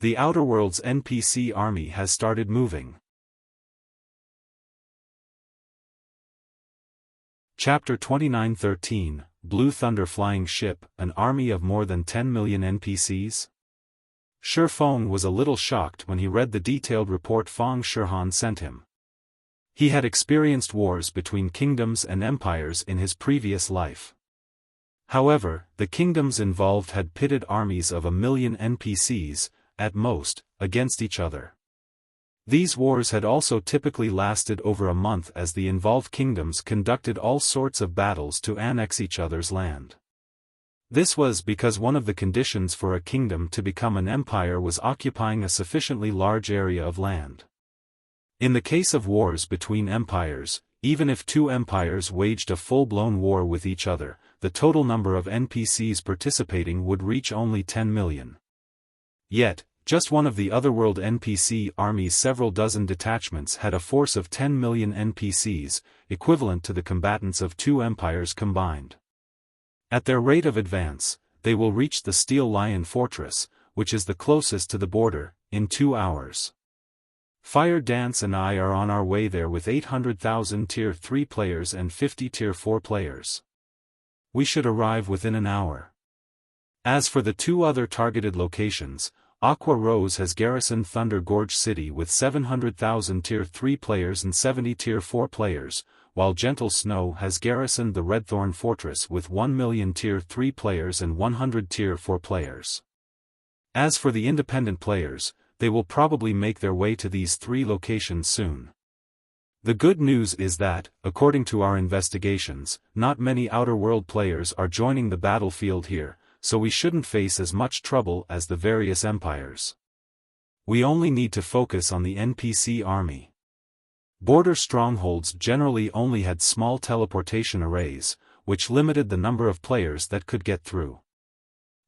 The Outerworld's NPC army has started moving. Chapter 29:13, Blue Thunder flying ship, an army of more than 10 million NPCs? Xiaofan was a little shocked when he read the detailed report Fang Shihan sent him. He had experienced wars between kingdoms and empires in his previous life. However, the kingdoms involved had pitted armies of 1 million NPCs, at most, against each other. These wars had also typically lasted over a month as the involved kingdoms conducted all sorts of battles to annex each other's land. This was because one of the conditions for a kingdom to become an empire was occupying a sufficiently large area of land. In the case of wars between empires, even if 2 empires waged a full-blown war with each other, the total number of NPCs participating would reach only 10 million. Yet, just one of the Otherworld NPC army's several dozen detachments had a force of 10 million NPCs, equivalent to the combatants of 2 empires combined. At their rate of advance, they will reach the Steel Lion Fortress, which is the closest to the border, in 2 hours. Fire Dance and I are on our way there with 800,000 Tier 3 players and 50 Tier 4 players. We should arrive within an hour. As for the 2 other targeted locations, Aqua Rose has garrisoned Thunder Gorge City with 700,000 Tier 3 players and 70 Tier 4 players, while Gentle Snow has garrisoned the Redthorn Fortress with 1 million Tier 3 players and 100 Tier 4 players. As for the independent players, they will probably make their way to these 3 locations soon. The good news is that, according to our investigations, not many Outer World players are joining the battlefield here, so we shouldn't face as much trouble as the various empires. We only need to focus on the NPC army. Border strongholds generally only had small teleportation arrays, which limited the number of players that could get through.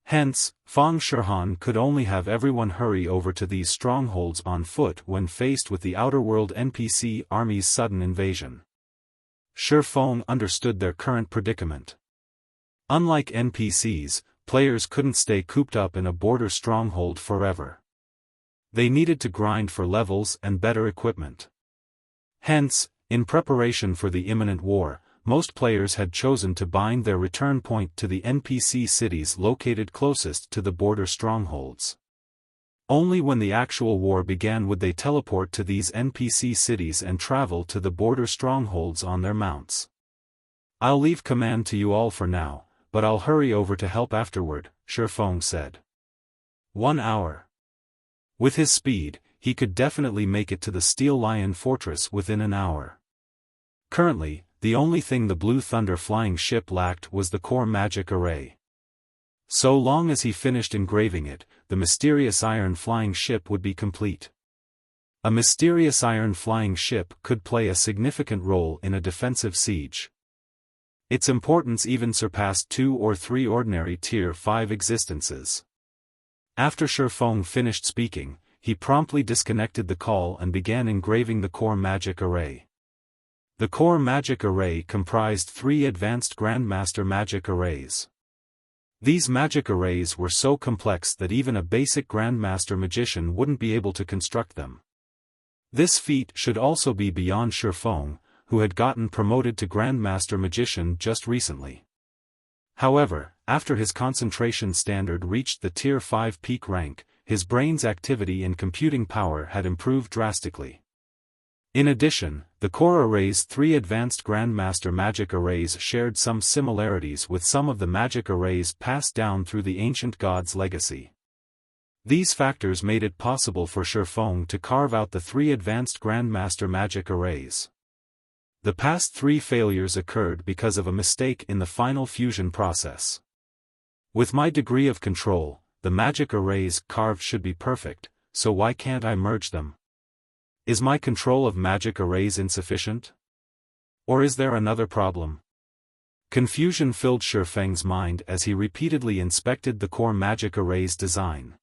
Hence, Fang Shihan could only have everyone hurry over to these strongholds on foot when faced with the Outer World NPC army's sudden invasion. Xiaofan understood their current predicament. Unlike NPCs, players couldn't stay cooped up in a border stronghold forever. They needed to grind for levels and better equipment. Hence, in preparation for the imminent war, most players had chosen to bind their return point to the NPC cities located closest to the border strongholds. Only when the actual war began would they teleport to these NPC cities and travel to the border strongholds on their mounts. "I'll leave command to you all for now, but I'll hurry over to help afterward," Xiaofan said. 1 hour. With his speed, he could definitely make it to the Steel Lion Fortress within an hour. Currently, the only thing the Blue Thunder flying ship lacked was the core magic array. So long as he finished engraving it, the mysterious iron flying ship would be complete. A mysterious iron flying ship could play a significant role in a defensive siege. Its importance even surpassed 2 or 3 ordinary Tier 5 existences. After Xiaofan finished speaking, he promptly disconnected the call and began engraving the core magic array. The core magic array comprised 3 advanced Grandmaster magic arrays. These magic arrays were so complex that even a basic Grandmaster magician wouldn't be able to construct them. This feat should also be beyond Xiaofan, who had gotten promoted to Grandmaster magician just recently. However, after his concentration standard reached the Tier 5 peak rank, his brain's activity and computing power had improved drastically. In addition, the core array's 3 advanced Grandmaster magic arrays shared some similarities with some of the magic arrays passed down through the ancient gods' legacy. These factors made it possible for Xiaofan to carve out the 3 advanced Grandmaster magic arrays. The past 3 failures occurred because of a mistake in the final fusion process. With my degree of control, the magic arrays carved should be perfect, so why can't I merge them? Is my control of magic arrays insufficient? Or is there another problem? Confusion filled Xiaofang's mind as he repeatedly inspected the core magic array's design.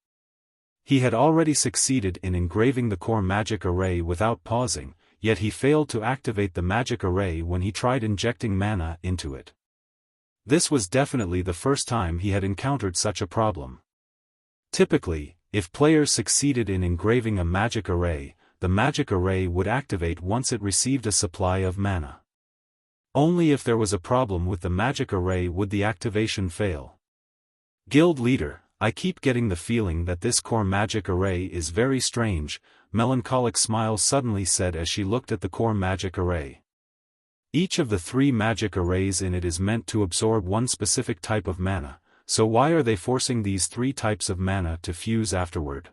He had already succeeded in engraving the core magic array without pausing, yet he failed to activate the magic array when he tried injecting mana into it. This was definitely the first time he had encountered such a problem. Typically, if players succeeded in engraving a magic array, the magic array would activate once it received a supply of mana. Only if there was a problem with the magic array would the activation fail. Guild leader, I keep getting the feeling that this core magic array is very strange, Melancholic Smile suddenly said as she looked at the core magic array. Each of the 3 magic arrays in it is meant to absorb one specific type of mana, so why are they forcing these 3 types of mana to fuse afterward?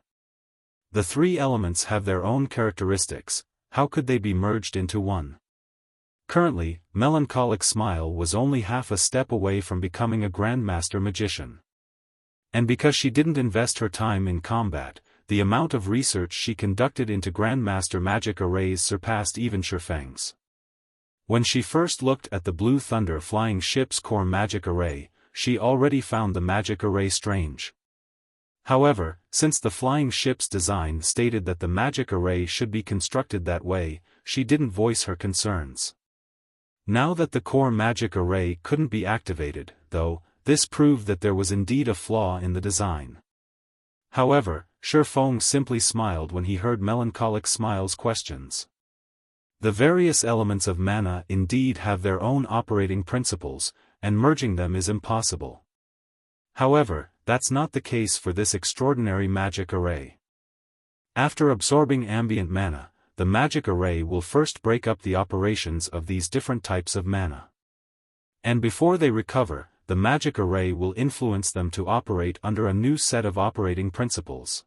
The 3 elements have their own characteristics, how could they be merged into one? Currently, Melancholic Smile was only half a step away from becoming a Grandmaster magician. And because she didn't invest her time in combat, the amount of research she conducted into Grandmaster magic arrays surpassed even Xiaofang's. When she first looked at the Blue Thunder flying ship's core magic array, she already found the magic array strange. However, since the flying ship's design stated that the magic array should be constructed that way, she didn't voice her concerns. Now that the core magic array couldn't be activated, though, this proved that there was indeed a flaw in the design. However, Xiaofan simply smiled when he heard Melancholic Smile's questions. The various elements of mana indeed have their own operating principles, and merging them is impossible. However, that's not the case for this extraordinary magic array. After absorbing ambient mana, the magic array will first break up the operations of these different types of mana. And before they recover, the magic array will influence them to operate under a new set of operating principles.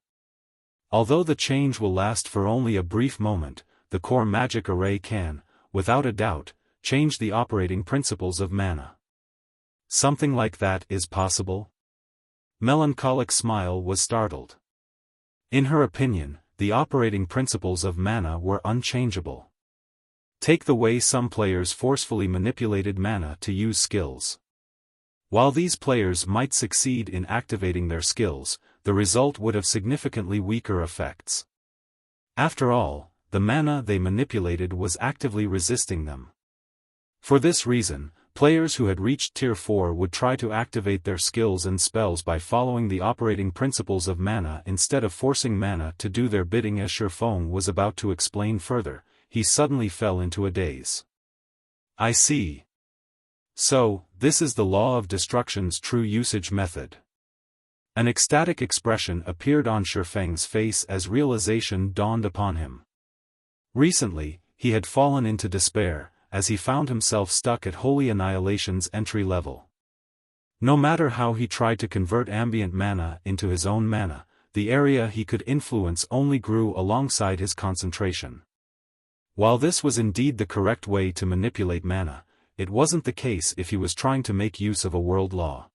Although the change will last for only a brief moment, the core magic array can, without a doubt, change the operating principles of mana. Something like that is possible? Melancholic Smile was startled. In her opinion, the operating principles of mana were unchangeable. Take the way some players forcefully manipulated mana to use skills. While these players might succeed in activating their skills, the result would have significantly weaker effects. After all, the mana they manipulated was actively resisting them. For this reason, players who had reached Tier 4 would try to activate their skills and spells by following the operating principles of mana instead of forcing mana to do their bidding. As Xiaofan was about to explain further, he suddenly fell into a daze. I see. So, this is the law of destruction's true usage method. An ecstatic expression appeared on Xiaofan's face as realization dawned upon him. Recently, he had fallen into despair, as he found himself stuck at Holy Annihilation's entry level. No matter how he tried to convert ambient mana into his own mana, the area he could influence only grew alongside his concentration. While this was indeed the correct way to manipulate mana, it wasn't the case if he was trying to make use of a world law.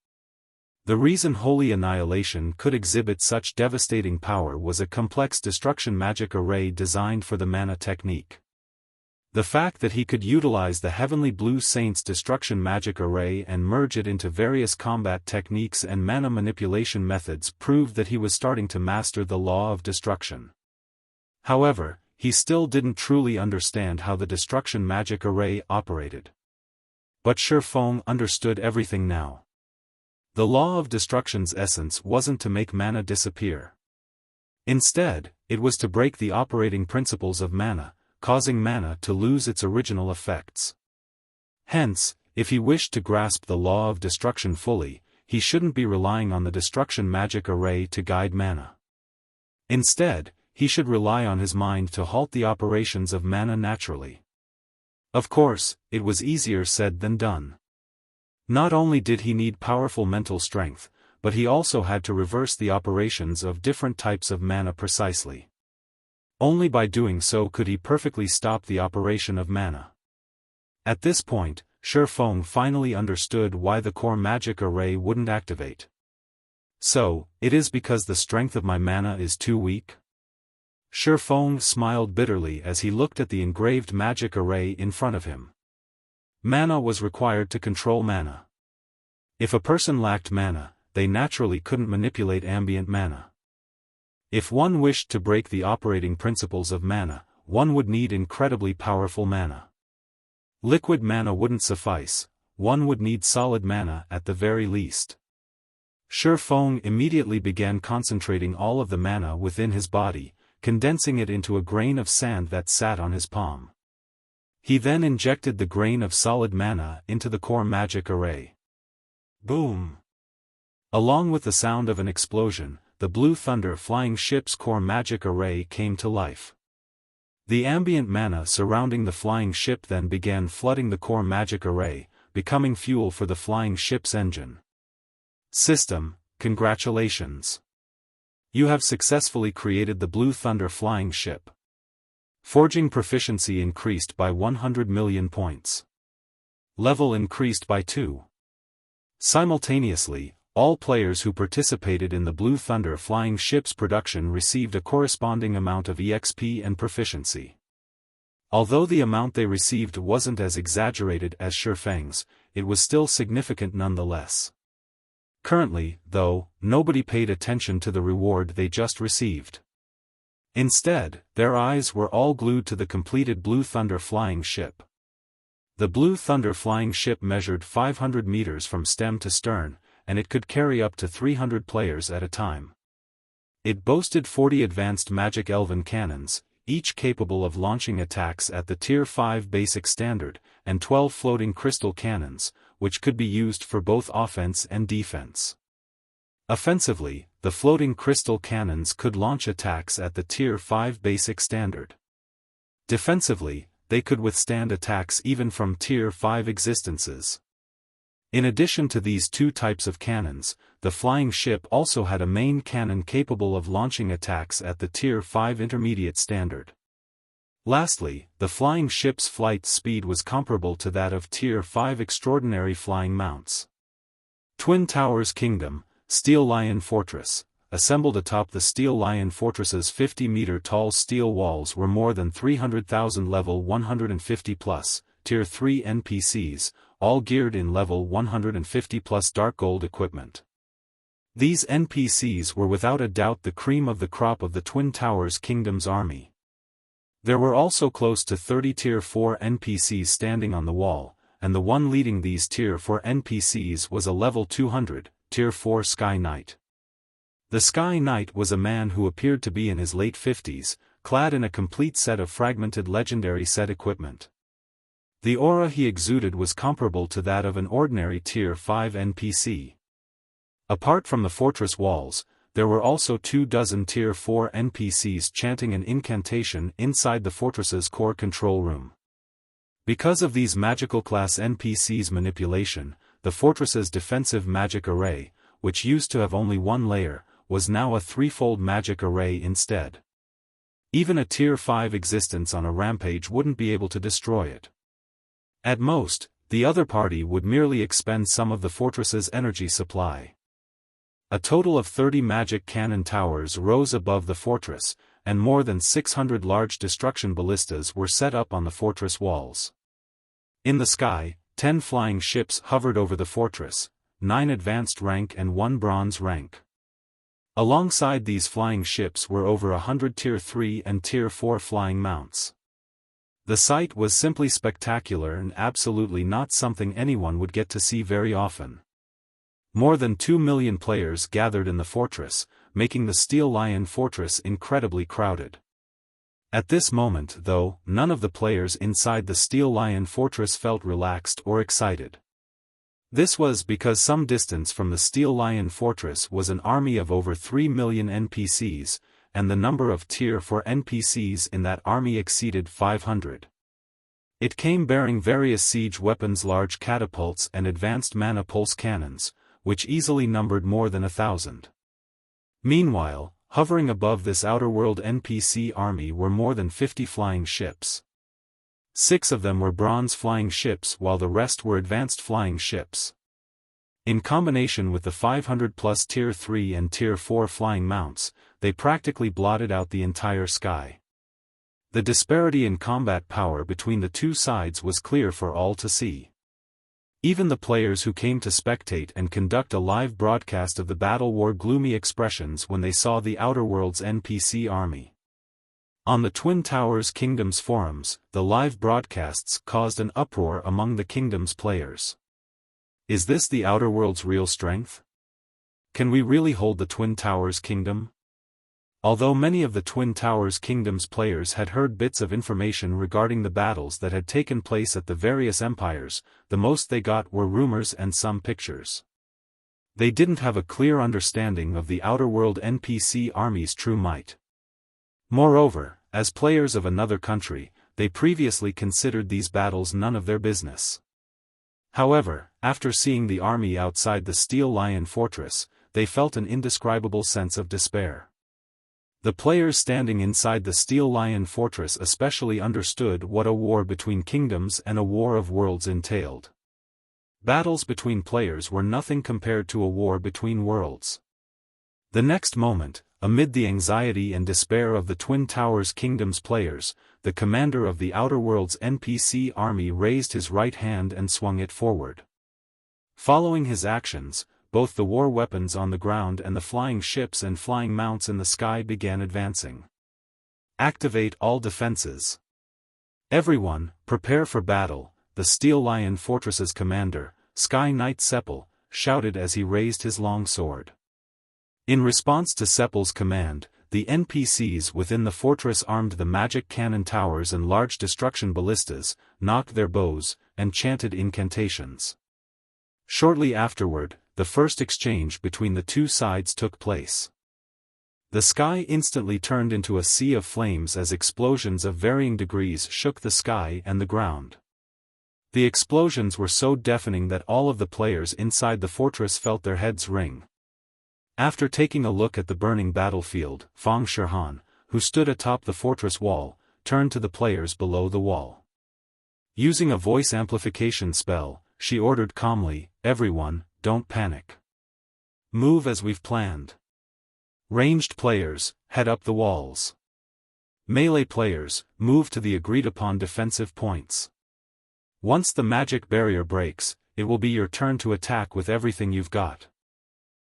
The reason Holy Annihilation could exhibit such devastating power was a complex destruction magic array designed for the mana technique. The fact that he could utilize the Heavenly Blue Saint's destruction magic array and merge it into various combat techniques and mana manipulation methods proved that he was starting to master the law of destruction. However, he still didn't truly understand how the destruction magic array operated. But Xiaofan understood everything now. The law of destruction's essence wasn't to make mana disappear. Instead, it was to break the operating principles of mana, causing mana to lose its original effects. Hence, if he wished to grasp the law of destruction fully, he shouldn't be relying on the destruction magic array to guide mana. Instead, he should rely on his mind to halt the operations of mana naturally. Of course, it was easier said than done. Not only did he need powerful mental strength, but he also had to reverse the operations of different types of mana precisely. Only by doing so could he perfectly stop the operation of mana. At this point, Xiaofan finally understood why the core magic array wouldn't activate. So, it is because the strength of my mana is too weak? Xiaofan smiled bitterly as he looked at the engraved magic array in front of him. Mana was required to control mana. If a person lacked mana, they naturally couldn't manipulate ambient mana. If one wished to break the operating principles of mana, one would need incredibly powerful mana. Liquid mana wouldn't suffice, one would need solid mana at the very least. Xiaofan immediately began concentrating all of the mana within his body, condensing it into a grain of sand that sat on his palm. He then injected the grain of solid mana into the core magic array. Boom! Along with the sound of an explosion, the Blue Thunder flying ship's core magic array came to life. The ambient mana surrounding the flying ship then began flooding the core magic array, becoming fuel for the flying ship's engine. System, congratulations! You have successfully created the Blue Thunder flying ship. Forging proficiency increased by 100 million points. Level increased by 2. Simultaneously, all players who participated in the Blue Thunder flying ship's production received a corresponding amount of EXP and proficiency. Although the amount they received wasn't as exaggerated as Xiaofan's, it was still significant nonetheless. Currently, though, nobody paid attention to the reward they just received. Instead, their eyes were all glued to the completed Blue Thunder flying ship. The Blue Thunder flying ship measured 500 meters from stem to stern, and it could carry up to 300 players at a time. It boasted 40 advanced magic elven cannons, each capable of launching attacks at the Tier 5 basic standard, and 12 floating crystal cannons, which could be used for both offense and defense. Offensively, the floating crystal cannons could launch attacks at the Tier 5 basic standard. Defensively, they could withstand attacks even from Tier 5 existences. In addition to these two types of cannons, the flying ship also had a main cannon capable of launching attacks at the Tier 5 intermediate standard. Lastly, the flying ship's flight speed was comparable to that of Tier 5 extraordinary flying mounts. Twin Towers Kingdom, Steel Lion Fortress. Assembled atop the Steel Lion Fortress's 50-meter-tall steel walls were more than 300,000 level 150+, Tier 3 NPCs, all geared in level 150+ dark gold equipment. These NPCs were without a doubt the cream of the crop of the Twin Towers Kingdom's army. There were also close to 30 Tier 4 NPCs standing on the wall, and the one leading these Tier 4 NPCs was a level 200, Tier 4 Sky Knight. The Sky Knight was a man who appeared to be in his late 50s, clad in a complete set of fragmented legendary set equipment. The aura he exuded was comparable to that of an ordinary Tier 5 NPC. Apart from the fortress walls, there were also 24 Tier 4 NPCs chanting an incantation inside the fortress's core control room. Because of these magical class NPCs' manipulation, the fortress's defensive magic array, which used to have only one layer, was now a threefold magic array instead. Even a Tier 5 existence on a rampage wouldn't be able to destroy it. At most, the other party would merely expend some of the fortress's energy supply. A total of 30 magic cannon towers rose above the fortress, and more than 600 large destruction ballistas were set up on the fortress walls. In the sky, 10 flying ships hovered over the fortress, 9 advanced rank and 1 bronze rank. Alongside these flying ships were over 100 Tier 3 and Tier 4 flying mounts. The sight was simply spectacular and absolutely not something anyone would get to see very often. More than 2 million players gathered in the fortress, making the Steel Lion Fortress incredibly crowded. At this moment, though, none of the players inside the Steel Lion Fortress felt relaxed or excited. This was because some distance from the Steel Lion Fortress was an army of over 3 million NPCs, and the number of Tier 4 NPCs in that army exceeded 500. It came bearing various siege weapons, large catapults and advanced mana pulse cannons, which easily numbered more than 1,000. Meanwhile, hovering above this outer-world NPC army were more than 50 flying ships. 6 of them were bronze flying ships while the rest were advanced flying ships. In combination with the 500+ Tier 3 and Tier 4 flying mounts, they practically blotted out the entire sky. The disparity in combat power between the two sides was clear for all to see. Even the players who came to spectate and conduct a live broadcast of the battle wore gloomy expressions when they saw the Outer Worlds NPC army. On the Twin Towers Kingdom's forums, the live broadcasts caused an uproar among the Kingdom's players. Is this the Outer World's real strength? Can we really hold the Twin Towers Kingdom? Although many of the Twin Towers Kingdom's players had heard bits of information regarding the battles that had taken place at the various empires, the most they got were rumors and some pictures. They didn't have a clear understanding of the Outer World NPC army's true might. Moreover, as players of another country, they previously considered these battles none of their business. However, after seeing the army outside the Steel Lion Fortress, they felt an indescribable sense of despair. The players standing inside the Steel Lion Fortress especially understood what a war between kingdoms and a war of worlds entailed. Battles between players were nothing compared to a war between worlds. The next moment, amid the anxiety and despair of the Twin Towers Kingdom's players, the commander of the Outer Worlds NPC army raised his right hand and swung it forward. Following his actions, both the war weapons on the ground and the flying ships and flying mounts in the sky began advancing. Activate all defenses. Everyone, prepare for battle, the Steel Lion Fortress's commander, Sky Knight Seppel, shouted as he raised his long sword. In response to Seppel's command, the NPCs within the fortress armed the magic cannon towers and large destruction ballistas, knocked their bows, and chanted incantations. Shortly afterward, the first exchange between the two sides took place. The sky instantly turned into a sea of flames as explosions of varying degrees shook the sky and the ground. The explosions were so deafening that all of the players inside the fortress felt their heads ring. After taking a look at the burning battlefield, Fang Shihan, who stood atop the fortress wall, turned to the players below the wall. Using a voice amplification spell, she ordered calmly, "Everyone, don't panic. Move as we've planned. Ranged players, head up the walls. Melee players, move to the agreed-upon defensive points. Once the magic barrier breaks, it will be your turn to attack with everything you've got.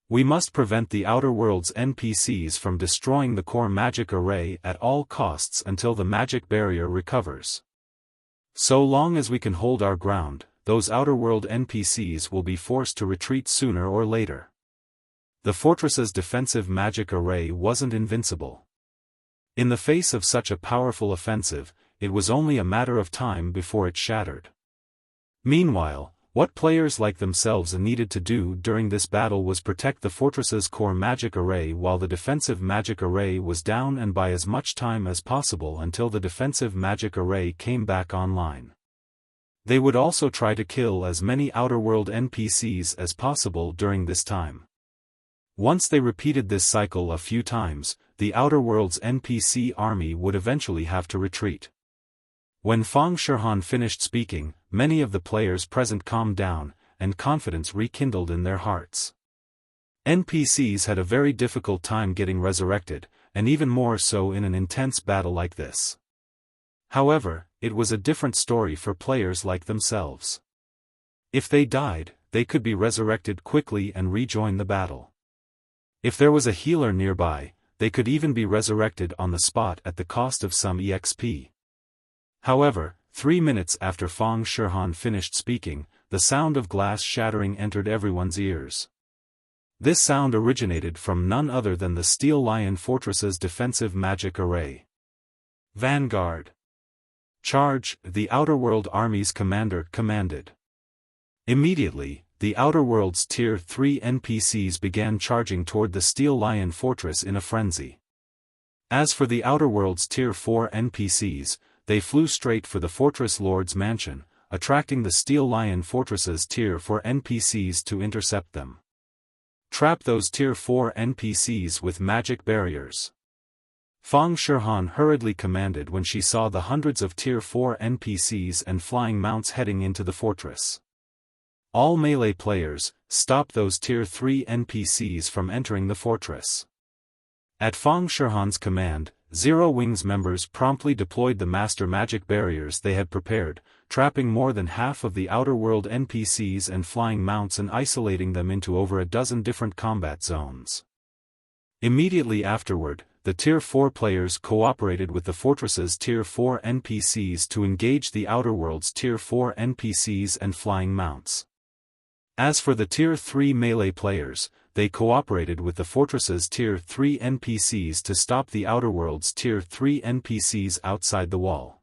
We must prevent the Outer World's NPCs from destroying the core magic array at all costs until the magic barrier recovers. So long as we can hold our ground, those Outer World NPCs will be forced to retreat sooner or later." The fortress's defensive magic array wasn't invincible. In the face of such a powerful offensive, it was only a matter of time before it shattered. Meanwhile, what players like themselves needed to do during this battle was protect the fortress's core magic array while the defensive magic array was down, and buy as much time as possible until the defensive magic array came back online. They would also try to kill as many Outer World NPCs as possible during this time. Once they repeated this cycle a few times, the Outer World's NPC army would eventually have to retreat. When Fang Shihan finished speaking, many of the players present calmed down, and confidence rekindled in their hearts. NPCs had a very difficult time getting resurrected, and even more so in an intense battle like this. However, it was a different story for players like themselves. If they died, they could be resurrected quickly and rejoin the battle. If there was a healer nearby, they could even be resurrected on the spot at the cost of some EXP. However, 3 minutes after Fang Shihan finished speaking, the sound of glass shattering entered everyone's ears. This sound originated from none other than the Steel Lion Fortress's defensive magic array. "Vanguard! Charge!" the Outer World Army's commander commanded. Immediately, the Outer World's Tier 3 NPCs began charging toward the Steel Lion Fortress in a frenzy. As for the Outer World's Tier 4 NPCs, they flew straight for the Fortress Lord's mansion, attracting the Steel Lion Fortress's Tier 4 NPCs to intercept them. "Trap those Tier 4 NPCs with magic barriers," Fang Shihan hurriedly commanded when she saw the hundreds of Tier 4 NPCs and flying mounts heading into the fortress. "All melee players, stop those Tier 3 NPCs from entering the fortress." At Fang Shihan's command, Zero Wings members promptly deployed the master magic barriers they had prepared, trapping more than half of the Outer World NPCs and flying mounts and isolating them into over a dozen different combat zones. Immediately afterward, the Tier 4 players cooperated with the fortress's Tier 4 NPCs to engage the Outer World's Tier 4 NPCs and flying mounts. As for the Tier 3 melee players, they cooperated with the fortress's Tier 3 NPCs to stop the Outer World's Tier 3 NPCs outside the wall.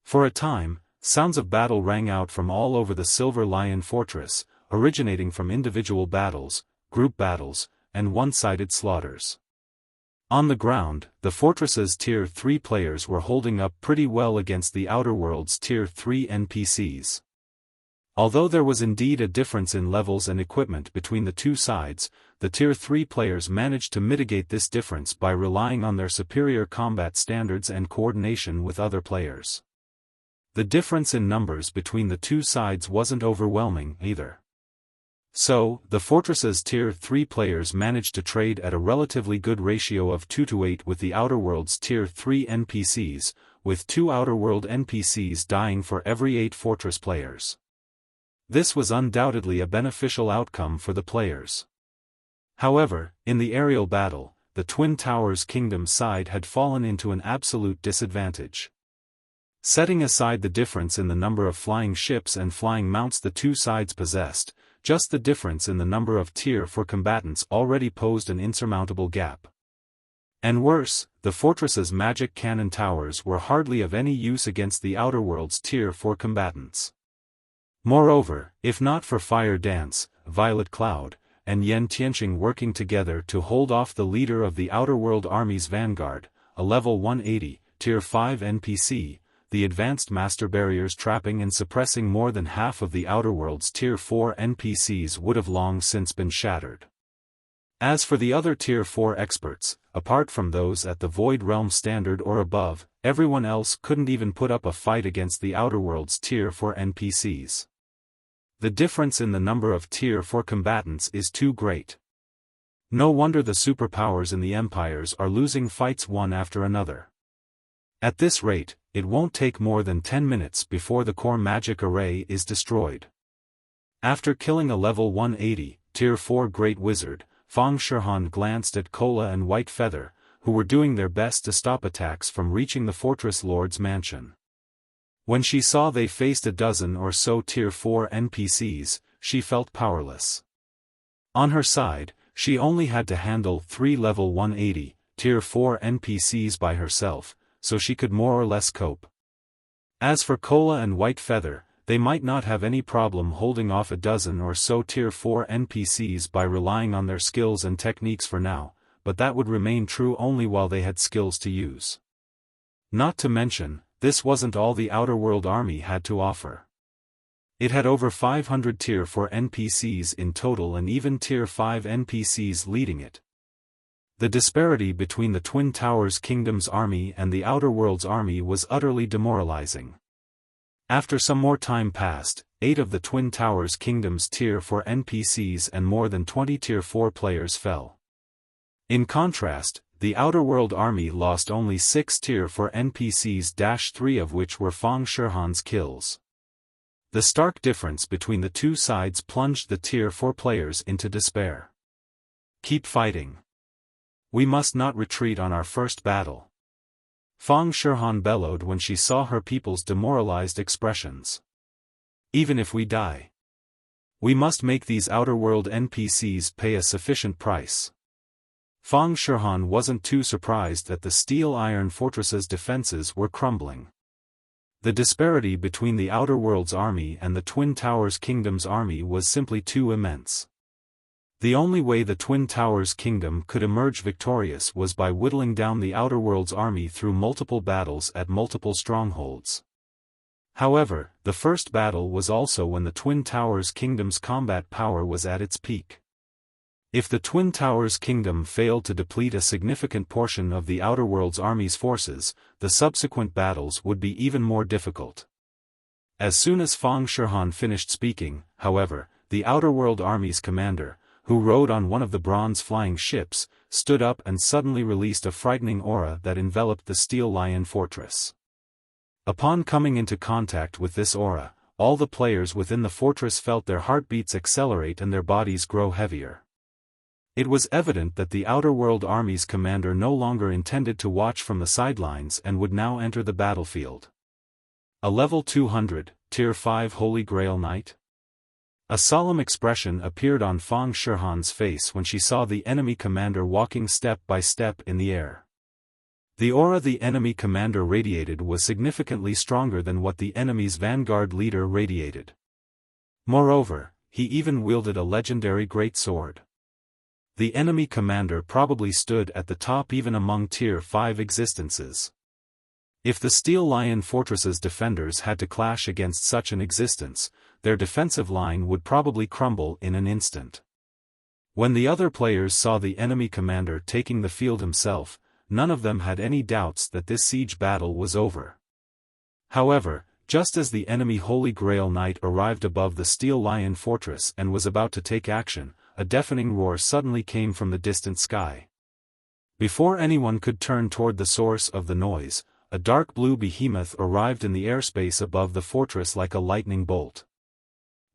For a time, sounds of battle rang out from all over the Silver Lion Fortress, originating from individual battles, group battles, and one-sided slaughters. On the ground, the fortress's Tier 3 players were holding up pretty well against the Outer World's Tier 3 NPCs. Although there was indeed a difference in levels and equipment between the two sides, the Tier 3 players managed to mitigate this difference by relying on their superior combat standards and coordination with other players. The difference in numbers between the two sides wasn't overwhelming either. So, the fortress's Tier 3 players managed to trade at a relatively good ratio of 2-8 with the Outer World's Tier 3 NPCs, with 2 Outer World NPCs dying for every 8 fortress players. This was undoubtedly a beneficial outcome for the players. However, in the aerial battle, the Twin Towers Kingdom side had fallen into an absolute disadvantage. Setting aside the difference in the number of flying ships and flying mounts the two sides possessed, just the difference in the number of Tier 4 combatants already posed an insurmountable gap. And worse, the fortress's magic cannon towers were hardly of any use against the Outer World's Tier 4 combatants. Moreover, if not for Fire Dance, Violet Cloud, and Yen Tianqing working together to hold off the leader of the Outer World Army's vanguard, a level 180, Tier 5 NPC, the advanced master barriers trapping and suppressing more than half of the Outer World's Tier 4 NPCs would have long since been shattered. As for the other Tier 4 experts, apart from those at the Void Realm standard or above, everyone else couldn't even put up a fight against the Outer World's Tier 4 NPCs. The difference in the number of Tier 4 combatants is too great. No wonder the superpowers in the empires are losing fights one after another. At this rate, it won't take more than 10 minutes before the core magic array is destroyed. After killing a level 180, Tier 4 Great Wizard, Fang Shihan glanced at Kola and White Feather, who were doing their best to stop attacks from reaching the Fortress Lord's mansion. When she saw they faced a dozen or so Tier 4 NPCs, she felt powerless. On her side, she only had to handle 3 level 180, Tier 4 NPCs by herself, so she could more or less cope. As for Kola and White Feather, they might not have any problem holding off a dozen or so Tier 4 NPCs by relying on their skills and techniques for now, but that would remain true only while they had skills to use. Not to mention, this wasn't all the Outer World army had to offer. It had over 500 Tier 4 NPCs in total and even Tier 5 NPCs leading it. The disparity between the Twin Towers Kingdom's army and the Outer World's army was utterly demoralizing. After some more time passed, 8 of the Twin Towers Kingdom's Tier 4 NPCs and more than 20 Tier 4 players fell. In contrast, the Outer World army lost only 6 Tier 4 NPCs, 3 of which were Fang Shihan's kills. The stark difference between the two sides plunged the Tier 4 players into despair. Keep fighting. We must not retreat on our first battle. Fang Shihan bellowed when she saw her people's demoralized expressions. Even if we die, we must make these Outer World NPCs pay a sufficient price. Fang Shihan wasn't too surprised that the Steel Iron Fortress's defenses were crumbling. The disparity between the Outer World's army and the Twin Towers Kingdom's army was simply too immense. The only way the Twin Towers Kingdom could emerge victorious was by whittling down the Outer World's army through multiple battles at multiple strongholds. However, the first battle was also when the Twin Towers Kingdom's combat power was at its peak. If the Twin Towers Kingdom failed to deplete a significant portion of the Outer World's army's forces, the subsequent battles would be even more difficult. As soon as Fang Shihan finished speaking, however, the Outer World army's commander, who rode on one of the bronze flying ships, stood up and suddenly released a frightening aura that enveloped the Steel Lion Fortress. Upon coming into contact with this aura, all the players within the fortress felt their heartbeats accelerate and their bodies grow heavier. It was evident that the Outer World army's commander no longer intended to watch from the sidelines and would now enter the battlefield. A level 200, Tier 5 Holy Grail Knight? A solemn expression appeared on Fang Shihan's face when she saw the enemy commander walking step by step in the air. The aura the enemy commander radiated was significantly stronger than what the enemy's vanguard leader radiated. Moreover, he even wielded a legendary great sword. The enemy commander probably stood at the top even among Tier 5 existences. If the Steel Lion Fortress's defenders had to clash against such an existence, their defensive line would probably crumble in an instant. When the other players saw the enemy commander taking the field himself, none of them had any doubts that this siege battle was over. However, just as the enemy Holy Grail Knight arrived above the Steel Lion Fortress and was about to take action, a deafening roar suddenly came from the distant sky. Before anyone could turn toward the source of the noise, a dark blue behemoth arrived in the airspace above the fortress like a lightning bolt.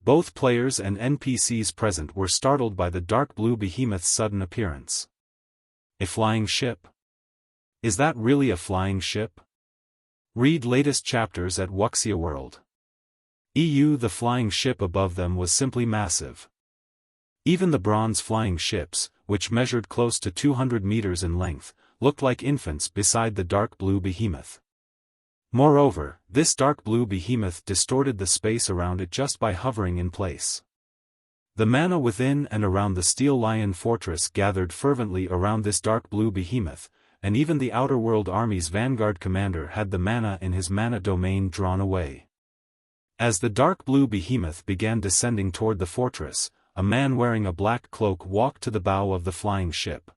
Both players and NPCs present were startled by the dark blue behemoth's sudden appearance. A flying ship? Is that really a flying ship? Read latest chapters at Wuxia World. The flying ship above them was simply massive. Even the bronze flying ships, which measured close to 200 meters in length, looked like infants beside the dark blue behemoth. Moreover, this dark blue behemoth distorted the space around it just by hovering in place. The mana within and around the Steel Lion Fortress gathered fervently around this dark blue behemoth, and even the Outer World Army's vanguard commander had the mana in his mana domain drawn away. As the dark blue behemoth began descending toward the fortress, a man wearing a black cloak walked to the bow of the flying ship.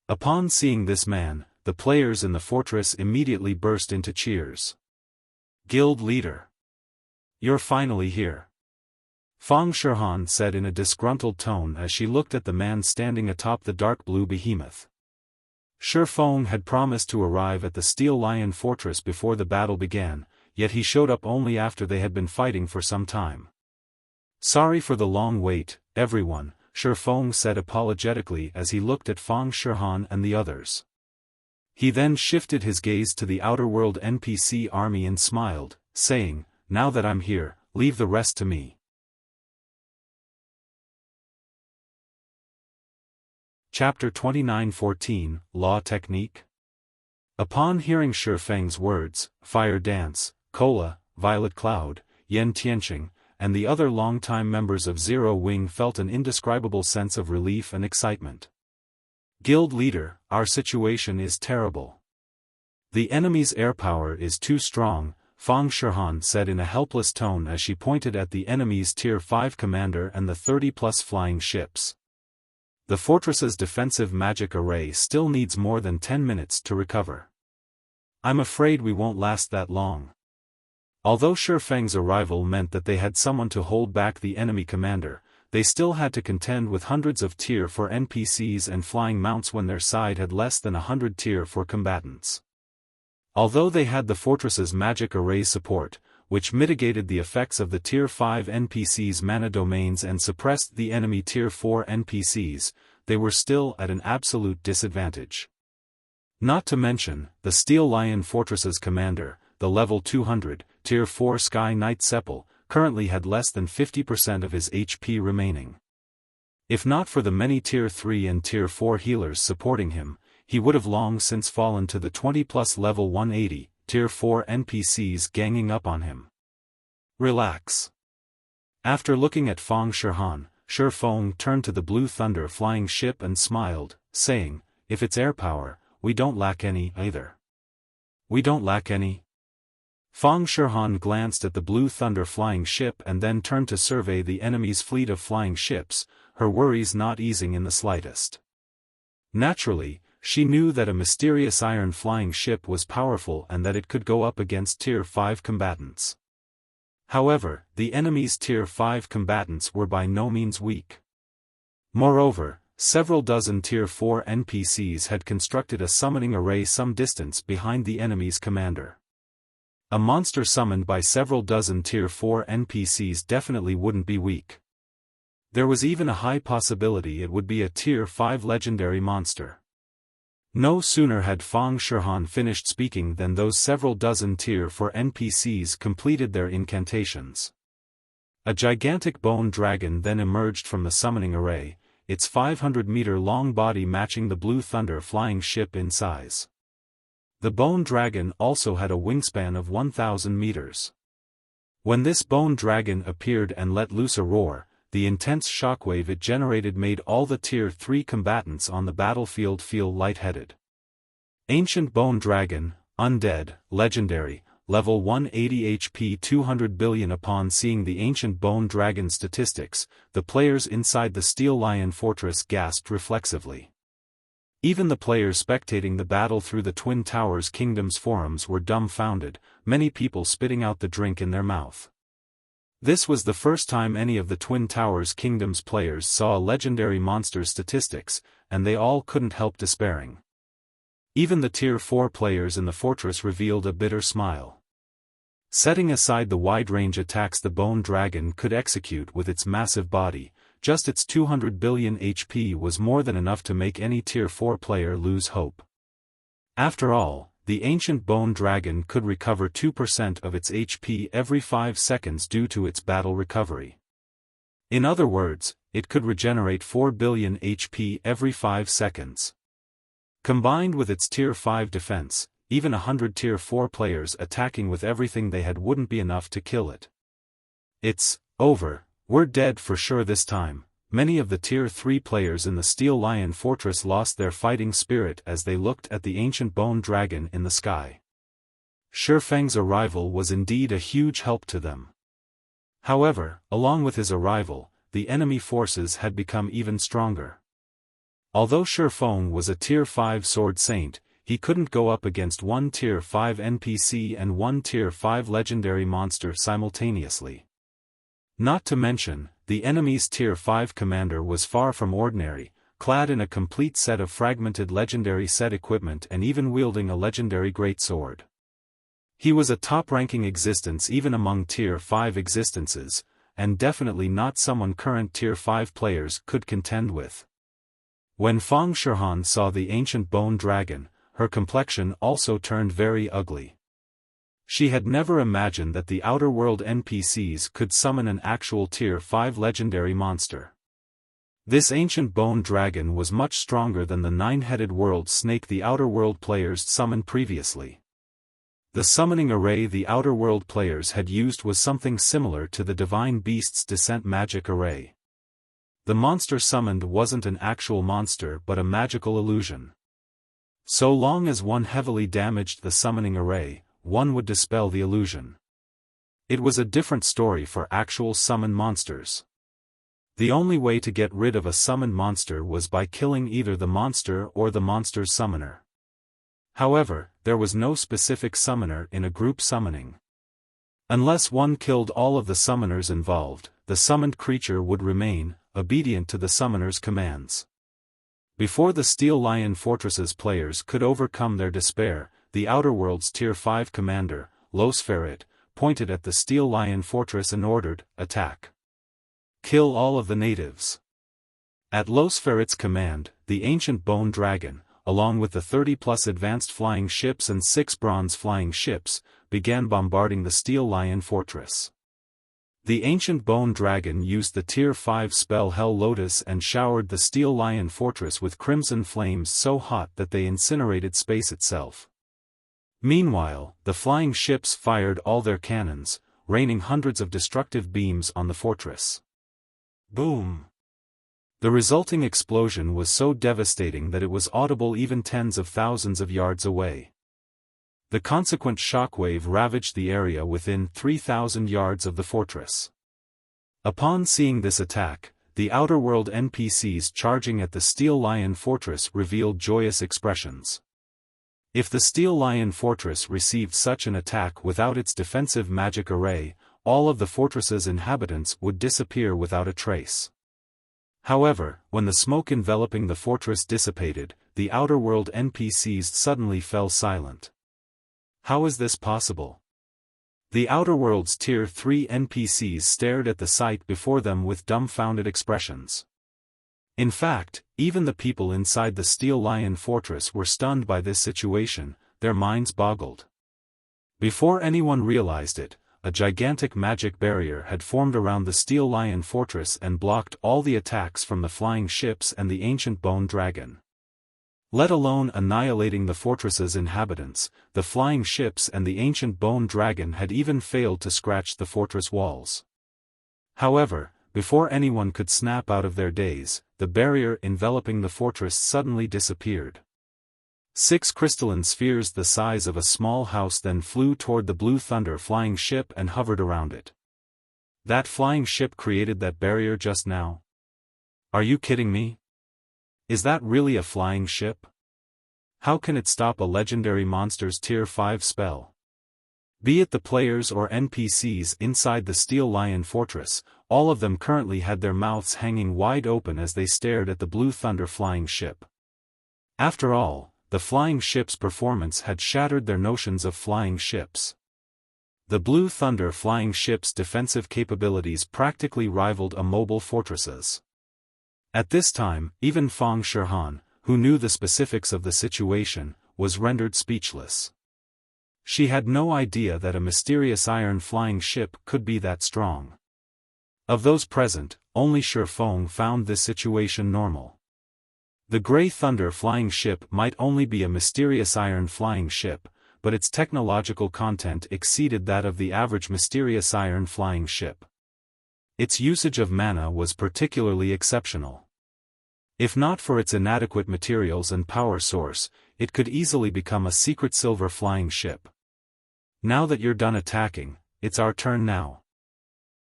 Upon seeing this man, the players in the fortress immediately burst into cheers. "Guild leader! You're finally here," Fang Shihan said in a disgruntled tone as she looked at the man standing atop the dark blue behemoth. Xiaofan had promised to arrive at the Steel Lion Fortress before the battle began, yet he showed up only after they had been fighting for some time. "Sorry for the long wait, everyone," Xiaofan said apologetically as he looked at Fang Shihan and the others. He then shifted his gaze to the Outer World NPC army and smiled, saying, "Now that I'm here, leave the rest to me." Chapter 29:14, Law Technique. Upon hearing Shifeng's words, Fire Dance, Cola, Violet Cloud, Yen Tianqing, and the other longtime members of Zero Wing felt an indescribable sense of relief and excitement. "Guild leader, our situation is terrible. The enemy's air power is too strong," Fang Shihan said in a helpless tone as she pointed at the enemy's Tier 5 commander and the 30-plus flying ships. "The fortress's defensive magic array still needs more than 10 minutes to recover. I'm afraid we won't last that long." Although Shifeng's arrival meant that they had someone to hold back the enemy commander, they still had to contend with hundreds of Tier 4 NPCs and flying mounts when their side had less than 100 Tier 4 combatants. Although they had the fortress's magic array support, which mitigated the effects of the Tier 5 NPCs' mana domains and suppressed the enemy Tier 4 NPCs, they were still at an absolute disadvantage. Not to mention, the Steel Lion Fortress's commander, the level 200, Tier 4 Sky Knight Sepul, currently had less than 50% of his HP remaining. If not for the many Tier 3 and Tier 4 healers supporting him, he would have long since fallen to the 20-plus level 180, Tier 4 NPCs ganging up on him. "Relax." After looking at Fang Shihan, Xiaofan turned to the Blue Thunder flying ship and smiled, saying, "If it's air power, we don't lack any either." "We don't lack any?" Fang Shihan glanced at the Blue Thunder flying ship and then turned to survey the enemy's fleet of flying ships, her worries not easing in the slightest. Naturally, she knew that a mysterious iron flying ship was powerful and that it could go up against Tier 5 combatants. However, the enemy's Tier 5 combatants were by no means weak. Moreover, several dozen Tier 4 NPCs had constructed a summoning array some distance behind the enemy's commander. A monster summoned by several dozen Tier 4 NPCs definitely wouldn't be weak. There was even a high possibility it would be a Tier 5 legendary monster. No sooner had Fang Shihan finished speaking than those several dozen Tier 4 NPCs completed their incantations. A gigantic bone dragon then emerged from the summoning array, its 500-meter-long body matching the Blue Thunder flying ship in size. The bone dragon also had a wingspan of 1,000 meters. When this bone dragon appeared and let loose a roar, the intense shockwave it generated made all the Tier 3 combatants on the battlefield feel lightheaded. Ancient Bone Dragon, Undead, Legendary, Level 180 HP 200 billion. Upon seeing the Ancient Bone Dragon statistics, the players inside the Steel Lion Fortress gasped reflexively. Even the players spectating the battle through the Twin Towers Kingdom's forums were dumbfounded, many people spitting out the drink in their mouth. This was the first time any of the Twin Towers Kingdom's players saw a legendary monster's statistics, and they all couldn't help despairing. Even the Tier 4 players in the fortress revealed a bitter smile. Setting aside the wide-range attacks the Bone Dragon could execute with its massive body, just its 200 billion HP was more than enough to make any Tier 4 player lose hope. After all, the Ancient Bone Dragon could recover 2% of its HP every 5 seconds due to its battle recovery. In other words, it could regenerate 4 billion HP every 5 seconds. Combined with its Tier 5 defense, even 100 Tier 4 players attacking with everything they had wouldn't be enough to kill it. "It's over, we're dead for sure this time," many of the Tier 3 players in the Steel Lion Fortress lost their fighting spirit as they looked at the ancient bone dragon in the sky. Shifeng's arrival was indeed a huge help to them. However, along with his arrival, the enemy forces had become even stronger. Although Shifeng was a Tier 5 Sword Saint, he couldn't go up against one Tier 5 NPC and one Tier 5 legendary monster simultaneously. Not to mention, the enemy's Tier 5 commander was far from ordinary, clad in a complete set of fragmented legendary set equipment and even wielding a legendary greatsword. He was a top-ranking existence even among Tier 5 existences, and definitely not someone current Tier 5 players could contend with. When Fang Shihan saw the ancient bone dragon, her complexion also turned very ugly. She had never imagined that the outer world NPCs could summon an actual Tier 5 legendary monster. This ancient bone dragon was much stronger than the nine-headed world snake the outer world players summoned previously. The summoning array the outer world players had used was something similar to the Divine Beast's Descent magic array. The monster summoned wasn't an actual monster but a magical illusion. So long as one heavily damaged the summoning array, one would dispel the illusion. It was a different story for actual summon monsters. The only way to get rid of a summoned monster was by killing either the monster or the monster's summoner. However, there was no specific summoner in a group summoning. Unless one killed all of the summoners involved, the summoned creature would remain, obedient to the summoner's commands. Before the Steel Lion Fortress's players could overcome their despair, the Outer World's Tier 5 commander, Losferit, pointed at the Steel Lion Fortress and ordered, "Attack. Kill all of the natives." At Losferit's command, the ancient bone dragon, along with the 30-plus advanced flying ships and 6 bronze flying ships, began bombarding the Steel Lion Fortress. The ancient bone dragon used the Tier 5 spell Hell Lotus and showered the Steel Lion Fortress with crimson flames so hot that they incinerated space itself. Meanwhile, the flying ships fired all their cannons, raining hundreds of destructive beams on the fortress. Boom! The resulting explosion was so devastating that it was audible even tens of thousands of yards away. The consequent shockwave ravaged the area within 3,000 yards of the fortress. Upon seeing this attack, the Outer World NPCs charging at the Steel Lion Fortress revealed joyous expressions. If the Steel Lion Fortress received such an attack without its defensive magic array, all of the fortress's inhabitants would disappear without a trace. However, when the smoke enveloping the fortress dissipated, the Outer World NPCs suddenly fell silent. How is this possible? The Outer World's Tier 3 NPCs stared at the sight before them with dumbfounded expressions. In fact, even the people inside the Steel Lion Fortress were stunned by this situation, their minds boggled. Before anyone realized it, a gigantic magic barrier had formed around the Steel Lion Fortress and blocked all the attacks from the flying ships and the ancient bone dragon. Let alone annihilating the fortress's inhabitants, the flying ships and the ancient bone dragon had even failed to scratch the fortress walls. However, before anyone could snap out of their daze, the barrier enveloping the fortress suddenly disappeared. 6 crystalline spheres the size of a small house then flew toward the Blue Thunder flying ship and hovered around it. That flying ship created that barrier just now? Are you kidding me? Is that really a flying ship? How can it stop a legendary monster's Tier 5 spell? Be it the players or NPCs inside the Steel Lion Fortress, all of them currently had their mouths hanging wide open as they stared at the Blue Thunder flying ship. After all, the flying ship's performance had shattered their notions of flying ships. The Blue Thunder flying ship's defensive capabilities practically rivaled a mobile fortress's. At this time, even Fang Shihan, who knew the specifics of the situation, was rendered speechless. She had no idea that a mysterious iron flying ship could be that strong. Of those present, only Shifeng found this situation normal. The Grey Thunder flying ship might only be a mysterious iron flying ship, but its technological content exceeded that of the average mysterious iron flying ship. Its usage of mana was particularly exceptional. If not for its inadequate materials and power source, it could easily become a secret silver flying ship. Now that you're done attacking, it's our turn now.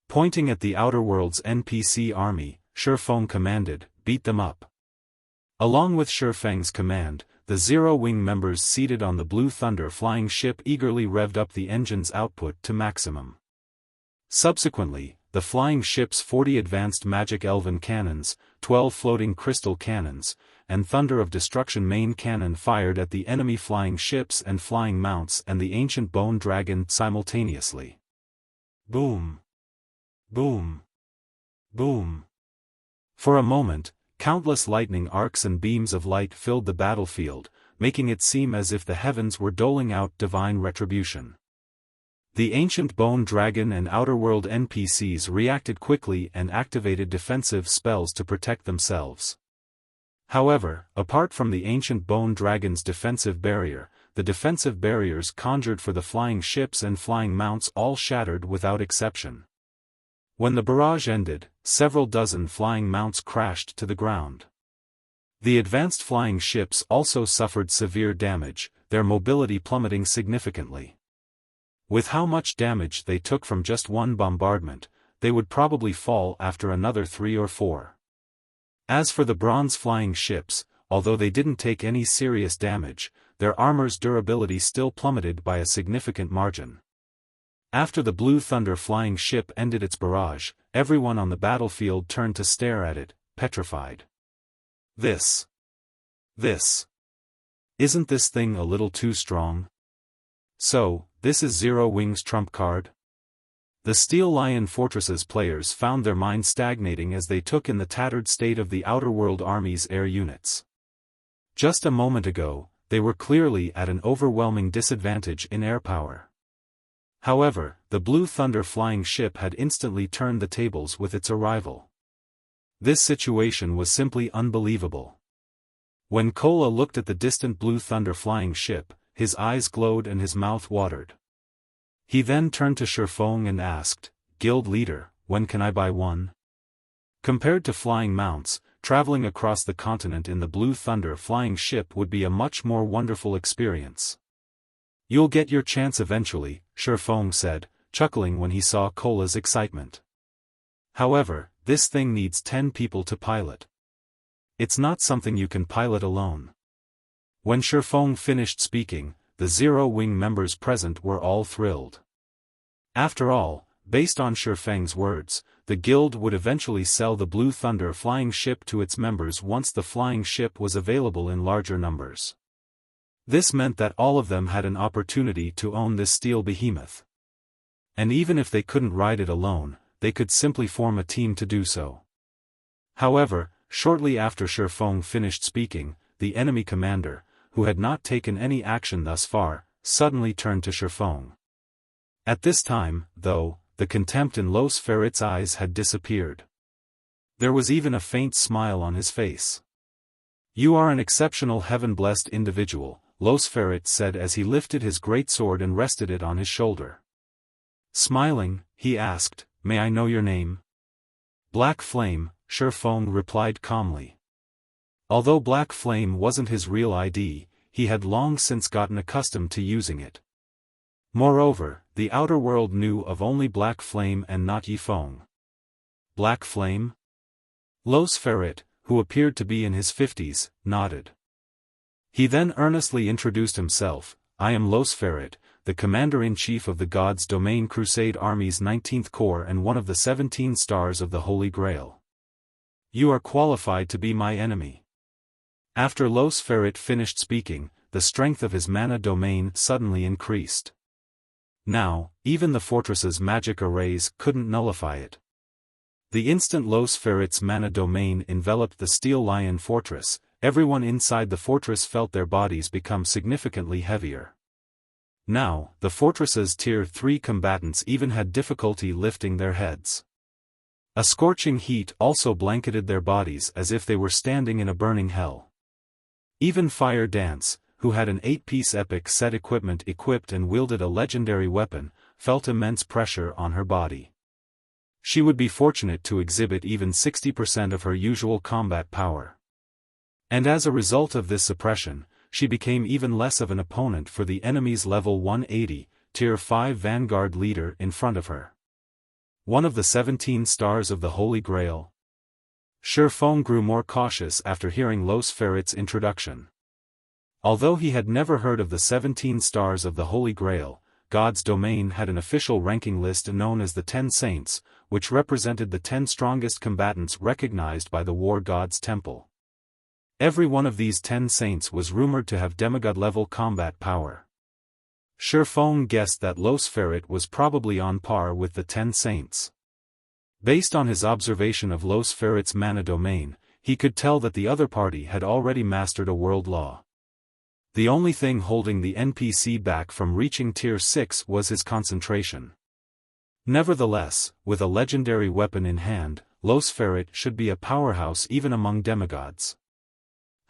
Pointing at the Outer World's NPC army, Xiaofan commanded, beat them up. Along with Xiaofang's command, the Zero Wing members seated on the Blue Thunder flying ship eagerly revved up the engine's output to maximum. Subsequently, the flying ship's 40 advanced magic elven cannons, 12 floating crystal cannons, and Thunder of Destruction main cannon fired at the enemy flying ships and flying mounts and the ancient bone dragon simultaneously. Boom! Boom! Boom! For a moment, countless lightning arcs and beams of light filled the battlefield, making it seem as if the heavens were doling out divine retribution. The ancient bone dragon and Outer World NPCs reacted quickly and activated defensive spells to protect themselves. However, apart from the ancient bone dragon's defensive barrier, the defensive barriers conjured for the flying ships and flying mounts all shattered without exception. When the barrage ended, several dozen flying mounts crashed to the ground. The advanced flying ships also suffered severe damage, their mobility plummeting significantly. With how much damage they took from just one bombardment, they would probably fall after another 3 or 4. As for the bronze flying ships, although they didn't take any serious damage, their armor's durability still plummeted by a significant margin. After the Blue Thunder flying ship ended its barrage, everyone on the battlefield turned to stare at it, petrified. Isn't this thing a little too strong? So, this is Zero Wing's trump card? The Steel Lion Fortress's players found their minds stagnating as they took in the tattered state of the Outer World Army's air units. Just a moment ago, they were clearly at an overwhelming disadvantage in air power. However, the Blue Thunder flying ship had instantly turned the tables with its arrival. This situation was simply unbelievable. When Kola looked at the distant Blue Thunder flying ship, his eyes glowed and his mouth watered. He then turned to Xiaofan and asked, "Guild leader, when can I buy one?" Compared to flying mounts, traveling across the continent in the Blue Thunder flying ship would be a much more wonderful experience. "You'll get your chance eventually," Xiaofan said, chuckling when he saw Kola's excitement. "However, this thing needs 10 people to pilot. It's not something you can pilot alone." When Xiaofan finished speaking, the Zero Wing members present were all thrilled. After all, based on Xiaofang's words, the guild would eventually sell the Blue Thunder flying ship to its members once the flying ship was available in larger numbers. This meant that all of them had an opportunity to own this steel behemoth. And even if they couldn't ride it alone, they could simply form a team to do so. However, shortly after Xiaofan finished speaking, the enemy commander, who had not taken any action thus far, suddenly turned to Xiaofan. At this time, though, the contempt in Los Ferret's eyes had disappeared. There was even a faint smile on his face. "You are an exceptional heaven-blessed individual," Los Ferret said as he lifted his great sword and rested it on his shoulder. Smiling, he asked, "May I know your name?" "Black Flame," Xiaofan replied calmly. Although Black Flame wasn't his real ID, he had long since gotten accustomed to using it. Moreover, the outer world knew of only Black Flame and not Yifeng. Black Flame? Los Ferret, who appeared to be in his 50s, nodded. He then earnestly introduced himself, "I am Los Ferret, the Commander-in-Chief of the God's Domain Crusade Army's 19th Corps and one of the 17 stars of the Holy Grail. You are qualified to be my enemy." After Los Ferret finished speaking, the strength of his mana domain suddenly increased. Now, even the fortress's magic arrays couldn't nullify it. The instant Los Ferret's mana domain enveloped the Steel Lion Fortress, everyone inside the fortress felt their bodies become significantly heavier. Now, the fortress's Tier 3 combatants even had difficulty lifting their heads. A scorching heat also blanketed their bodies as if they were standing in a burning hell. Even Fire Dance, who had an 8-piece epic set equipment equipped and wielded a legendary weapon, felt immense pressure on her body. She would be fortunate to exhibit even 60% of her usual combat power. And as a result of this suppression, she became even less of an opponent for the enemy's level 180, Tier 5 Vanguard leader in front of her. One of the 17 stars of the Holy Grail. Xiaofan grew more cautious after hearing Los Ferret's introduction. Although he had never heard of the 17 stars of the Holy Grail, God's domain had an official ranking list known as the 10 Saints, which represented the 10 strongest combatants recognized by the War God's Temple. Every one of these 10 saints was rumored to have demigod-level combat power. Xiaofan guessed that Los Ferret was probably on par with the 10 saints. Based on his observation of Los Ferret's mana domain, he could tell that the other party had already mastered a world law. The only thing holding the NPC back from reaching Tier 6 was his concentration. Nevertheless, with a legendary weapon in hand, Los Ferret should be a powerhouse even among demigods.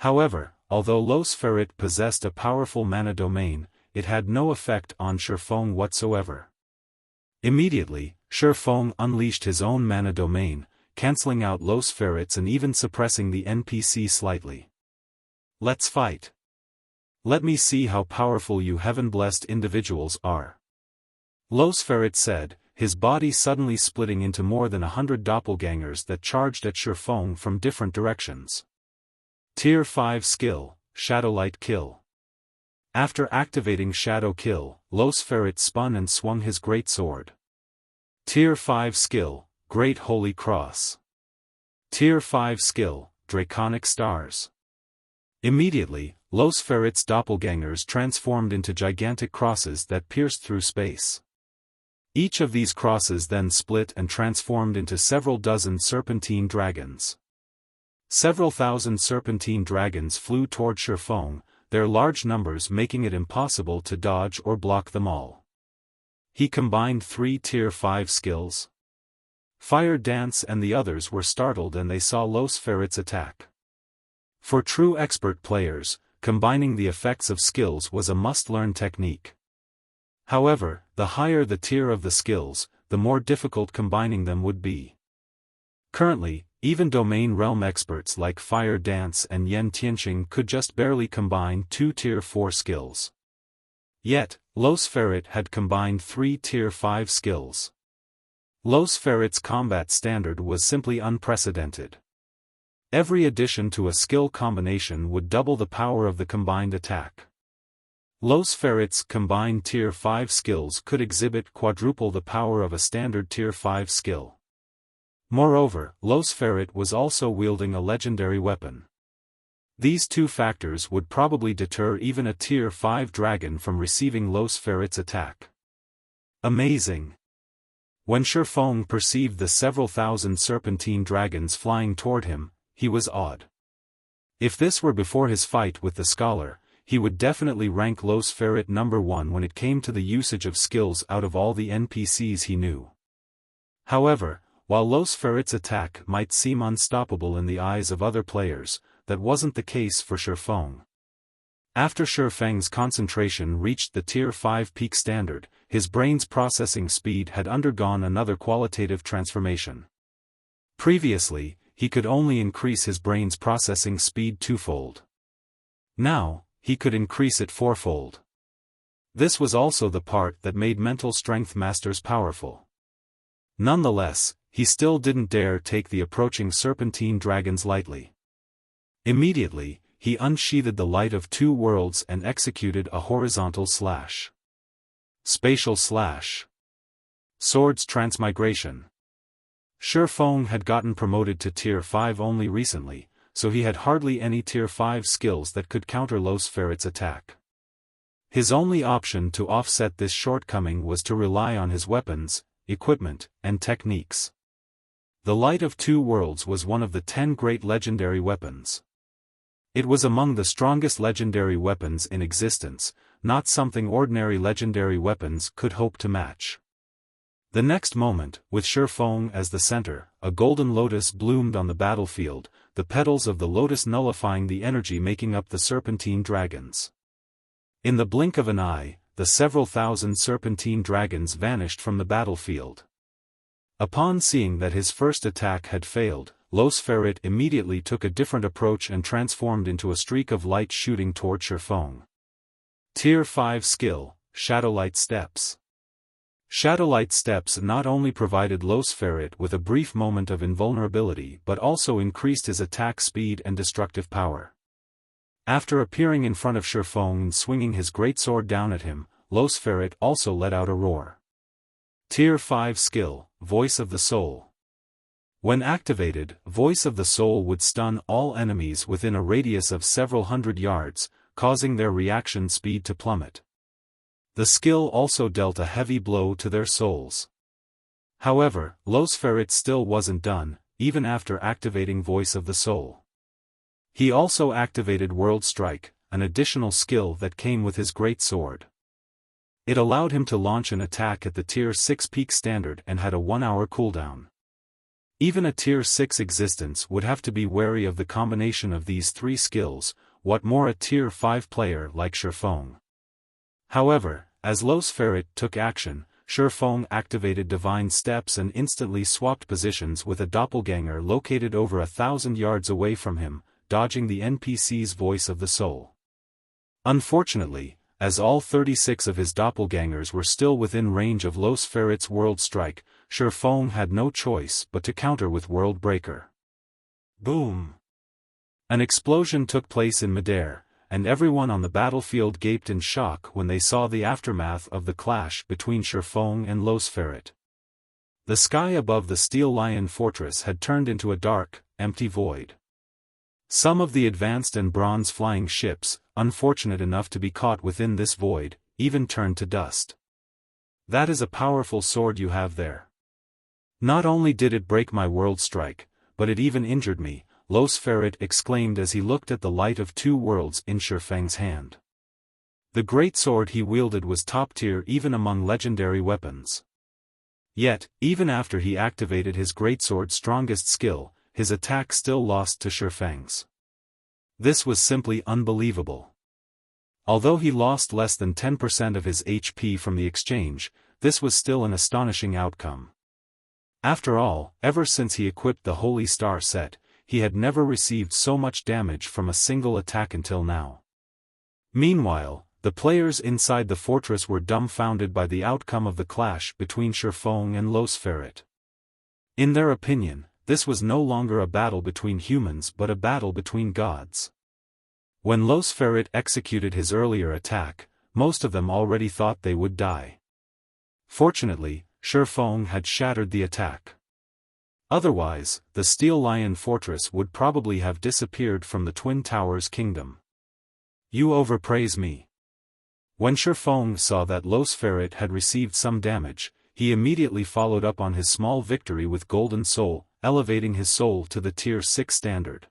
However, although Los Ferret possessed a powerful mana domain, it had no effect on Xiaofan whatsoever. Immediately, Xiaofan unleashed his own mana domain, cancelling out Los Ferret's and even suppressing the NPC slightly. Let's fight. Let me see how powerful you heaven-blessed individuals are. Los Ferret said, his body suddenly splitting into more than 100 doppelgangers that charged at Xiaofan from different directions. Tier 5 skill, Shadowlight Kill. After activating Shadow Kill, Los Ferret spun and swung his great sword. Tier 5 skill, Great Holy Cross. Tier 5 skill, Draconic Stars. Immediately, Los Ferret's doppelgangers transformed into gigantic crosses that pierced through space. Each of these crosses then split and transformed into several dozen serpentine dragons. Several thousand serpentine dragons flew toward Xiaofan, their large numbers making it impossible to dodge or block them all. He combined 3 Tier 5 skills. Fire Dance and the others were startled and they saw Los Ferret's attack. For true expert players, combining the effects of skills was a must-learn technique. However, the higher the tier of the skills, the more difficult combining them would be. Currently, even domain realm experts like Fire Dance and Yen Tianqing could just barely combine 2 Tier 4 skills. Yet, Los Ferret had combined 3 Tier 5 skills. Los Ferret's combat standard was simply unprecedented. Every addition to a skill combination would double the power of the combined attack. Los Ferret's combined Tier 5 skills could exhibit quadruple the power of a standard Tier 5 skill. Moreover, Los Ferret was also wielding a legendary weapon. These two factors would probably deter even a Tier 5 dragon from receiving Los Ferret's attack. Amazing! When Xiaofan perceived the several thousand serpentine dragons flying toward him, he was awed. If this were before his fight with the scholar, he would definitely rank Los Ferret number 1 when it came to the usage of skills out of all the NPCs he knew. However, while Los Ferret's attack might seem unstoppable in the eyes of other players, that wasn't the case for Xiaofan. After Xiaofang's concentration reached the Tier 5 peak standard, his brain's processing speed had undergone another qualitative transformation. Previously, he could only increase his brain's processing speed twofold. Now, he could increase it fourfold. This was also the part that made mental strength masters powerful. Nonetheless, he still didn't dare take the approaching serpentine dragons lightly. Immediately, he unsheathed the light of 2 worlds and executed a horizontal slash. Spatial slash. Swords transmigration. Xiaofan had gotten promoted to Tier 5 only recently, so he had hardly any Tier 5 skills that could counter Los Ferret's attack. His only option to offset this shortcoming was to rely on his weapons, equipment, and techniques. The Light of 2 Worlds was one of the 10 great legendary weapons. It was among the strongest legendary weapons in existence, not something ordinary legendary weapons could hope to match. The next moment, with Xiaofan as the center, a golden lotus bloomed on the battlefield, the petals of the lotus nullifying the energy making up the serpentine dragons. In the blink of an eye, the several thousand serpentine dragons vanished from the battlefield. Upon seeing that his first attack had failed, Los Ferret immediately took a different approach and transformed into a streak of light shooting toward Xiaofan. Tier 5 Skill, Shadowlight Steps. Shadowlight Steps not only provided Los Ferret with a brief moment of invulnerability but also increased his attack speed and destructive power. After appearing in front of Xiaofan and swinging his greatsword down at him, Los Ferret also let out a roar. Tier 5 Skill, Voice of the Soul. When activated, Voice of the Soul would stun all enemies within a radius of several hundred yards, causing their reaction speed to plummet. The skill also dealt a heavy blow to their souls. However, Los Ferret still wasn't done, even after activating Voice of the Soul. He also activated World Strike, an additional skill that came with his great sword. It allowed him to launch an attack at the Tier 6 peak standard and had a 1-hour cooldown. Even a Tier 6 existence would have to be wary of the combination of these three skills, what more a Tier 5 player like Xiaofan. However, as Los Ferret took action, Xiaofan activated Divine Steps and instantly swapped positions with a doppelganger located over 1,000 yards away from him, dodging the NPC's Voice of the Soul. Unfortunately, as all 36 of his doppelgangers were still within range of Los Ferret's World Strike, Xiaofan had no choice but to counter with World Breaker. Boom! An explosion took place in midair, and everyone on the battlefield gaped in shock when they saw the aftermath of the clash between Xiaofan and Los Ferret. The sky above the Steel Lion Fortress had turned into a dark, empty void. Some of the advanced and bronze flying ships, unfortunate enough to be caught within this void, even turned to dust. That is a powerful sword you have there. Not only did it break my World Strike, but it even injured me, Los Ferret exclaimed as he looked at the light of two worlds in Xiaofang's hand. The great sword he wielded was top tier even among legendary weapons. Yet, even after he activated his greatsword's strongest skill, his attack still lost to Xiaofang's. This was simply unbelievable. Although he lost less than 10% of his HP from the exchange, this was still an astonishing outcome. After all, ever since he equipped the Holy Star set, he had never received so much damage from a single attack until now. Meanwhile, the players inside the fortress were dumbfounded by the outcome of the clash between Xiaofan and Los Ferret. In their opinion, this was no longer a battle between humans but a battle between gods. When Los Ferret executed his earlier attack, most of them already thought they would die. Fortunately, Xiaofan had shattered the attack. Otherwise, the Steel Lion Fortress would probably have disappeared from the Twin Towers Kingdom. You overpraise me. When Xiaofan saw that Los Ferret had received some damage, he immediately followed up on his small victory with Golden Soul, elevating his soul to the Tier 6 standard.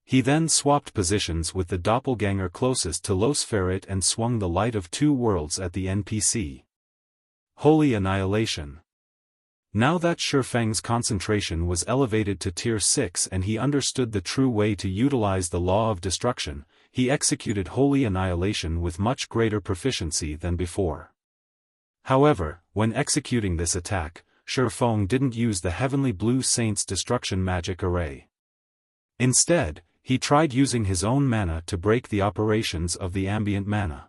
He then swapped positions with the doppelganger closest to Los Ferret and swung the Light of Two Worlds at the NPC. Holy Annihilation. Now that Xiaofang's concentration was elevated to Tier 6 and he understood the true way to utilize the Law of Destruction, he executed Holy Annihilation with much greater proficiency than before. However, when executing this attack, Xiaofan didn't use the Heavenly Blue Saint's Destruction Magic Array. Instead, he tried using his own mana to break the operations of the ambient mana.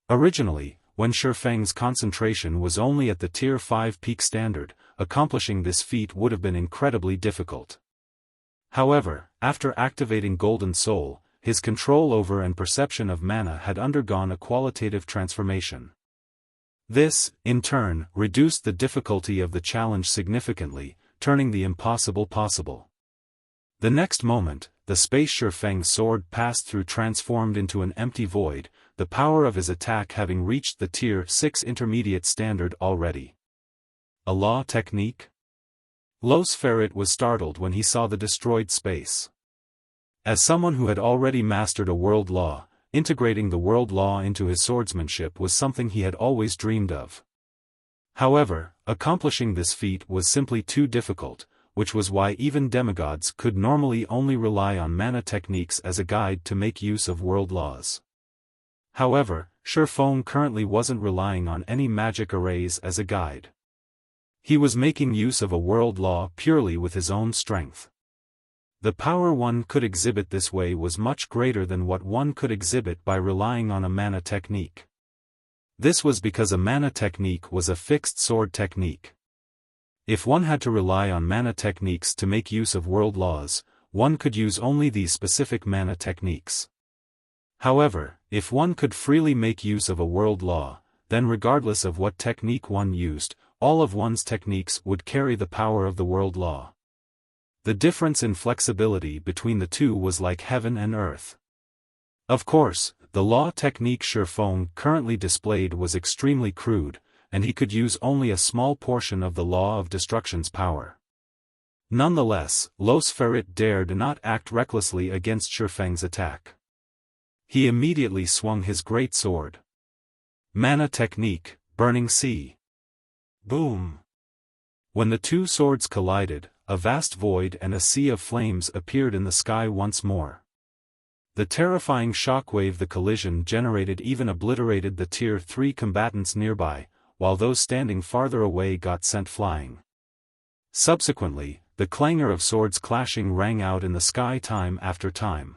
Originally, when Xiaofang's concentration was only at the Tier 5 peak standard, accomplishing this feat would have been incredibly difficult. However, after activating Golden Soul, his control over and perception of mana had undergone a qualitative transformation. This, in turn, reduced the difficulty of the challenge significantly, turning the impossible possible. The next moment, the space Xiaofang's sword passed through transformed into an empty void, the power of his attack having reached the Tier 6 intermediate standard already. A law technique? Los Ferret was startled when he saw the destroyed space. As someone who had already mastered a world law, integrating the world law into his swordsmanship was something he had always dreamed of. However, accomplishing this feat was simply too difficult, which was why even demigods could normally only rely on mana techniques as a guide to make use of world laws. However, Xiaofan currently wasn't relying on any magic arrays as a guide. He was making use of a world law purely with his own strength. The power one could exhibit this way was much greater than what one could exhibit by relying on a mana technique. This was because a mana technique was a fixed sword technique. If one had to rely on mana techniques to make use of world laws, one could use only these specific mana techniques. However, if one could freely make use of a world law, then regardless of what technique one used, all of one's techniques would carry the power of the world law. The difference in flexibility between the two was like heaven and earth. Of course, the law technique Xiaofan currently displayed was extremely crude, and he could use only a small portion of the law of destruction's power. Nonetheless, Los Ferret dared not act recklessly against Xiaofang's attack. He immediately swung his great sword. Mana technique, Burning Sea. Boom! When the two swords collided, a vast void and a sea of flames appeared in the sky once more. The terrifying shockwave the collision generated even obliterated the Tier 3 combatants nearby, while those standing farther away got sent flying. Subsequently, the clangor of swords clashing rang out in the sky time after time.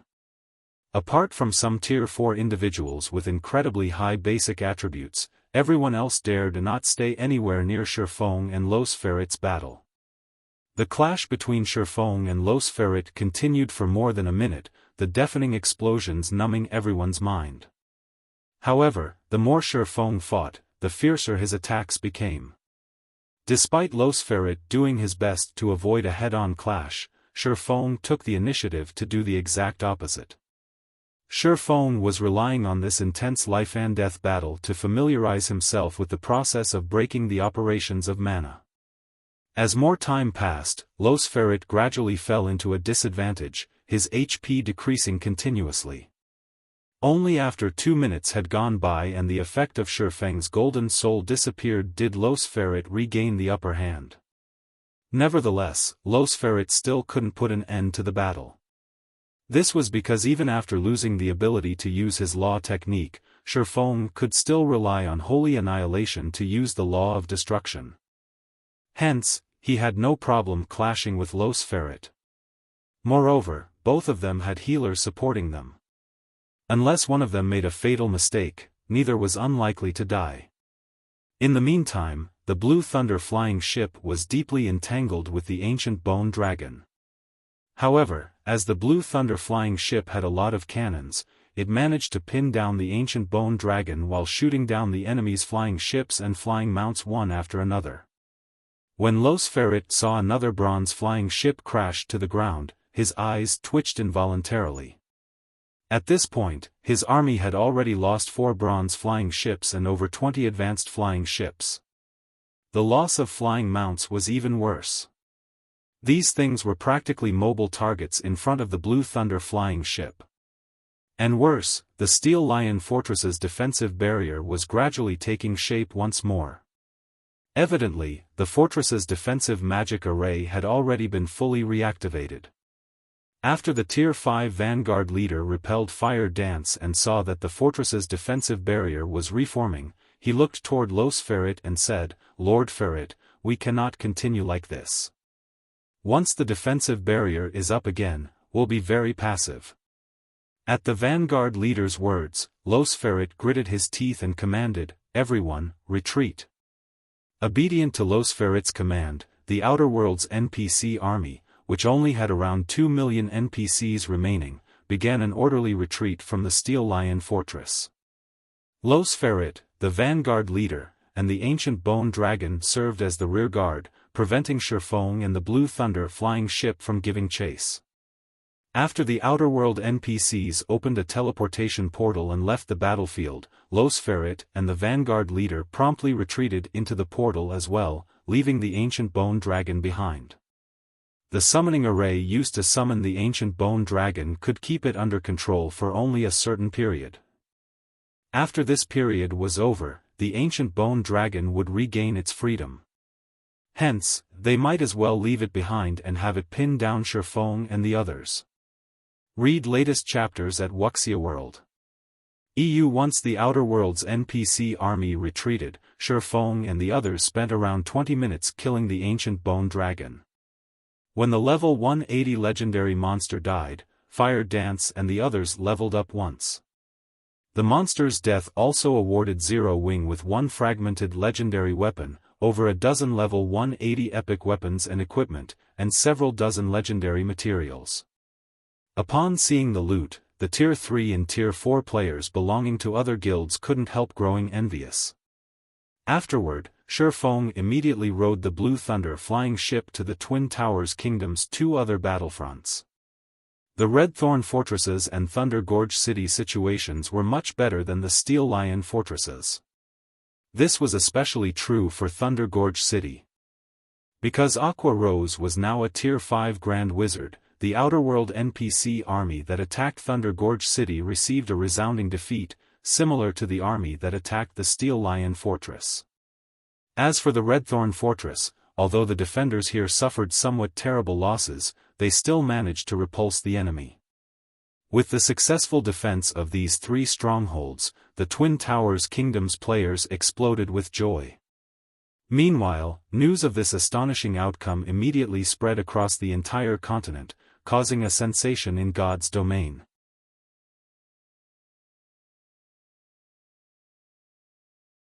Apart from some Tier 4 individuals with incredibly high basic attributes, everyone else dared not stay anywhere near Xiaofan and Los Ferret's battle. The clash between Xiaofan and Los Ferret continued for more than a minute, the deafening explosions numbing everyone's mind. However, the more Xiaofan fought, the fiercer his attacks became. Despite Los Ferret doing his best to avoid a head-on clash, Xiaofan took the initiative to do the exact opposite. Xiaofan was relying on this intense life-and-death battle to familiarize himself with the process of breaking the operations of mana. As more time passed, Los Ferret gradually fell into a disadvantage, his HP decreasing continuously. Only after 2 minutes had gone by and the effect of Xiaofang's golden soul disappeared did Los Ferret regain the upper hand. Nevertheless, Los Ferret still couldn't put an end to the battle. This was because even after losing the ability to use his law technique, Xiaofan could still rely on holy annihilation to use the law of destruction. Hence, he had no problem clashing with Los Ferret. Moreover, both of them had healers supporting them. Unless one of them made a fatal mistake, neither was unlikely to die. In the meantime, the Blue Thunder flying ship was deeply entangled with the ancient bone dragon. However, as the Blue Thunder flying ship had a lot of cannons, it managed to pin down the ancient bone dragon while shooting down the enemy's flying ships and flying mounts one after another. When Los Ferret saw another bronze flying ship crash to the ground, his eyes twitched involuntarily. At this point, his army had already lost 4 bronze flying ships and over 20 advanced flying ships. The loss of flying mounts was even worse. These things were practically mobile targets in front of the Blue Thunder flying ship. And worse, the Steel Lion Fortress's defensive barrier was gradually taking shape once more. Evidently, the fortress's defensive magic array had already been fully reactivated. After the Tier 5 Vanguard leader repelled Fire Dance and saw that the fortress's defensive barrier was reforming, he looked toward Los Ferret and said, "Lord Ferret, we cannot continue like this. Once the defensive barrier is up again, we'll be very passive." At the Vanguard leader's words, Los Ferret gritted his teeth and commanded, "Everyone, retreat." Obedient to Los Ferret's command, the Outer World's NPC army, which only had around 2 million NPCs remaining, began an orderly retreat from the Steel Lion Fortress. Los Ferret, the Vanguard leader, and the ancient Bone Dragon served as the rear guard, preventing Xiaofan and the Blue Thunder flying ship from giving chase. After the Outer World NPCs opened a teleportation portal and left the battlefield, Los Ferret and the Vanguard leader promptly retreated into the portal as well, leaving the ancient Bone Dragon behind. The summoning array used to summon the ancient Bone Dragon could keep it under control for only a certain period. After this period was over, the ancient Bone Dragon would regain its freedom. Hence, they might as well leave it behind and have it pin down Xiaofan and the others. Read latest chapters at Wuxia World. Once the Outer Worlds NPC army retreated, Xiaofan and the others spent around 20 minutes killing the ancient bone dragon. When the level 180 legendary monster died, Fire Dance and the others leveled up once. The monster's death also awarded Zero Wing with one fragmented legendary weapon, over a dozen level 180 epic weapons and equipment, and several dozen legendary materials. Upon seeing the loot, the Tier 3 and Tier 4 players belonging to other guilds couldn't help growing envious. Afterward, Xiaofan immediately rode the Blue Thunder flying ship to the Twin Towers Kingdom's two other battlefronts. The Red Thorn fortresses and Thunder Gorge City situations were much better than the Steel Lion fortresses. This was especially true for Thunder Gorge City. Because Aqua Rose was now a Tier 5 Grand Wizard, the Outer World NPC army that attacked Thunder Gorge City received a resounding defeat, similar to the army that attacked the Steel Lion Fortress. As for the Red Thorn Fortress, although the defenders here suffered somewhat terrible losses, they still managed to repulse the enemy. With the successful defense of these three strongholds, the Twin Towers Kingdom's players exploded with joy. Meanwhile, news of this astonishing outcome immediately spread across the entire continent, causing a sensation in God's domain.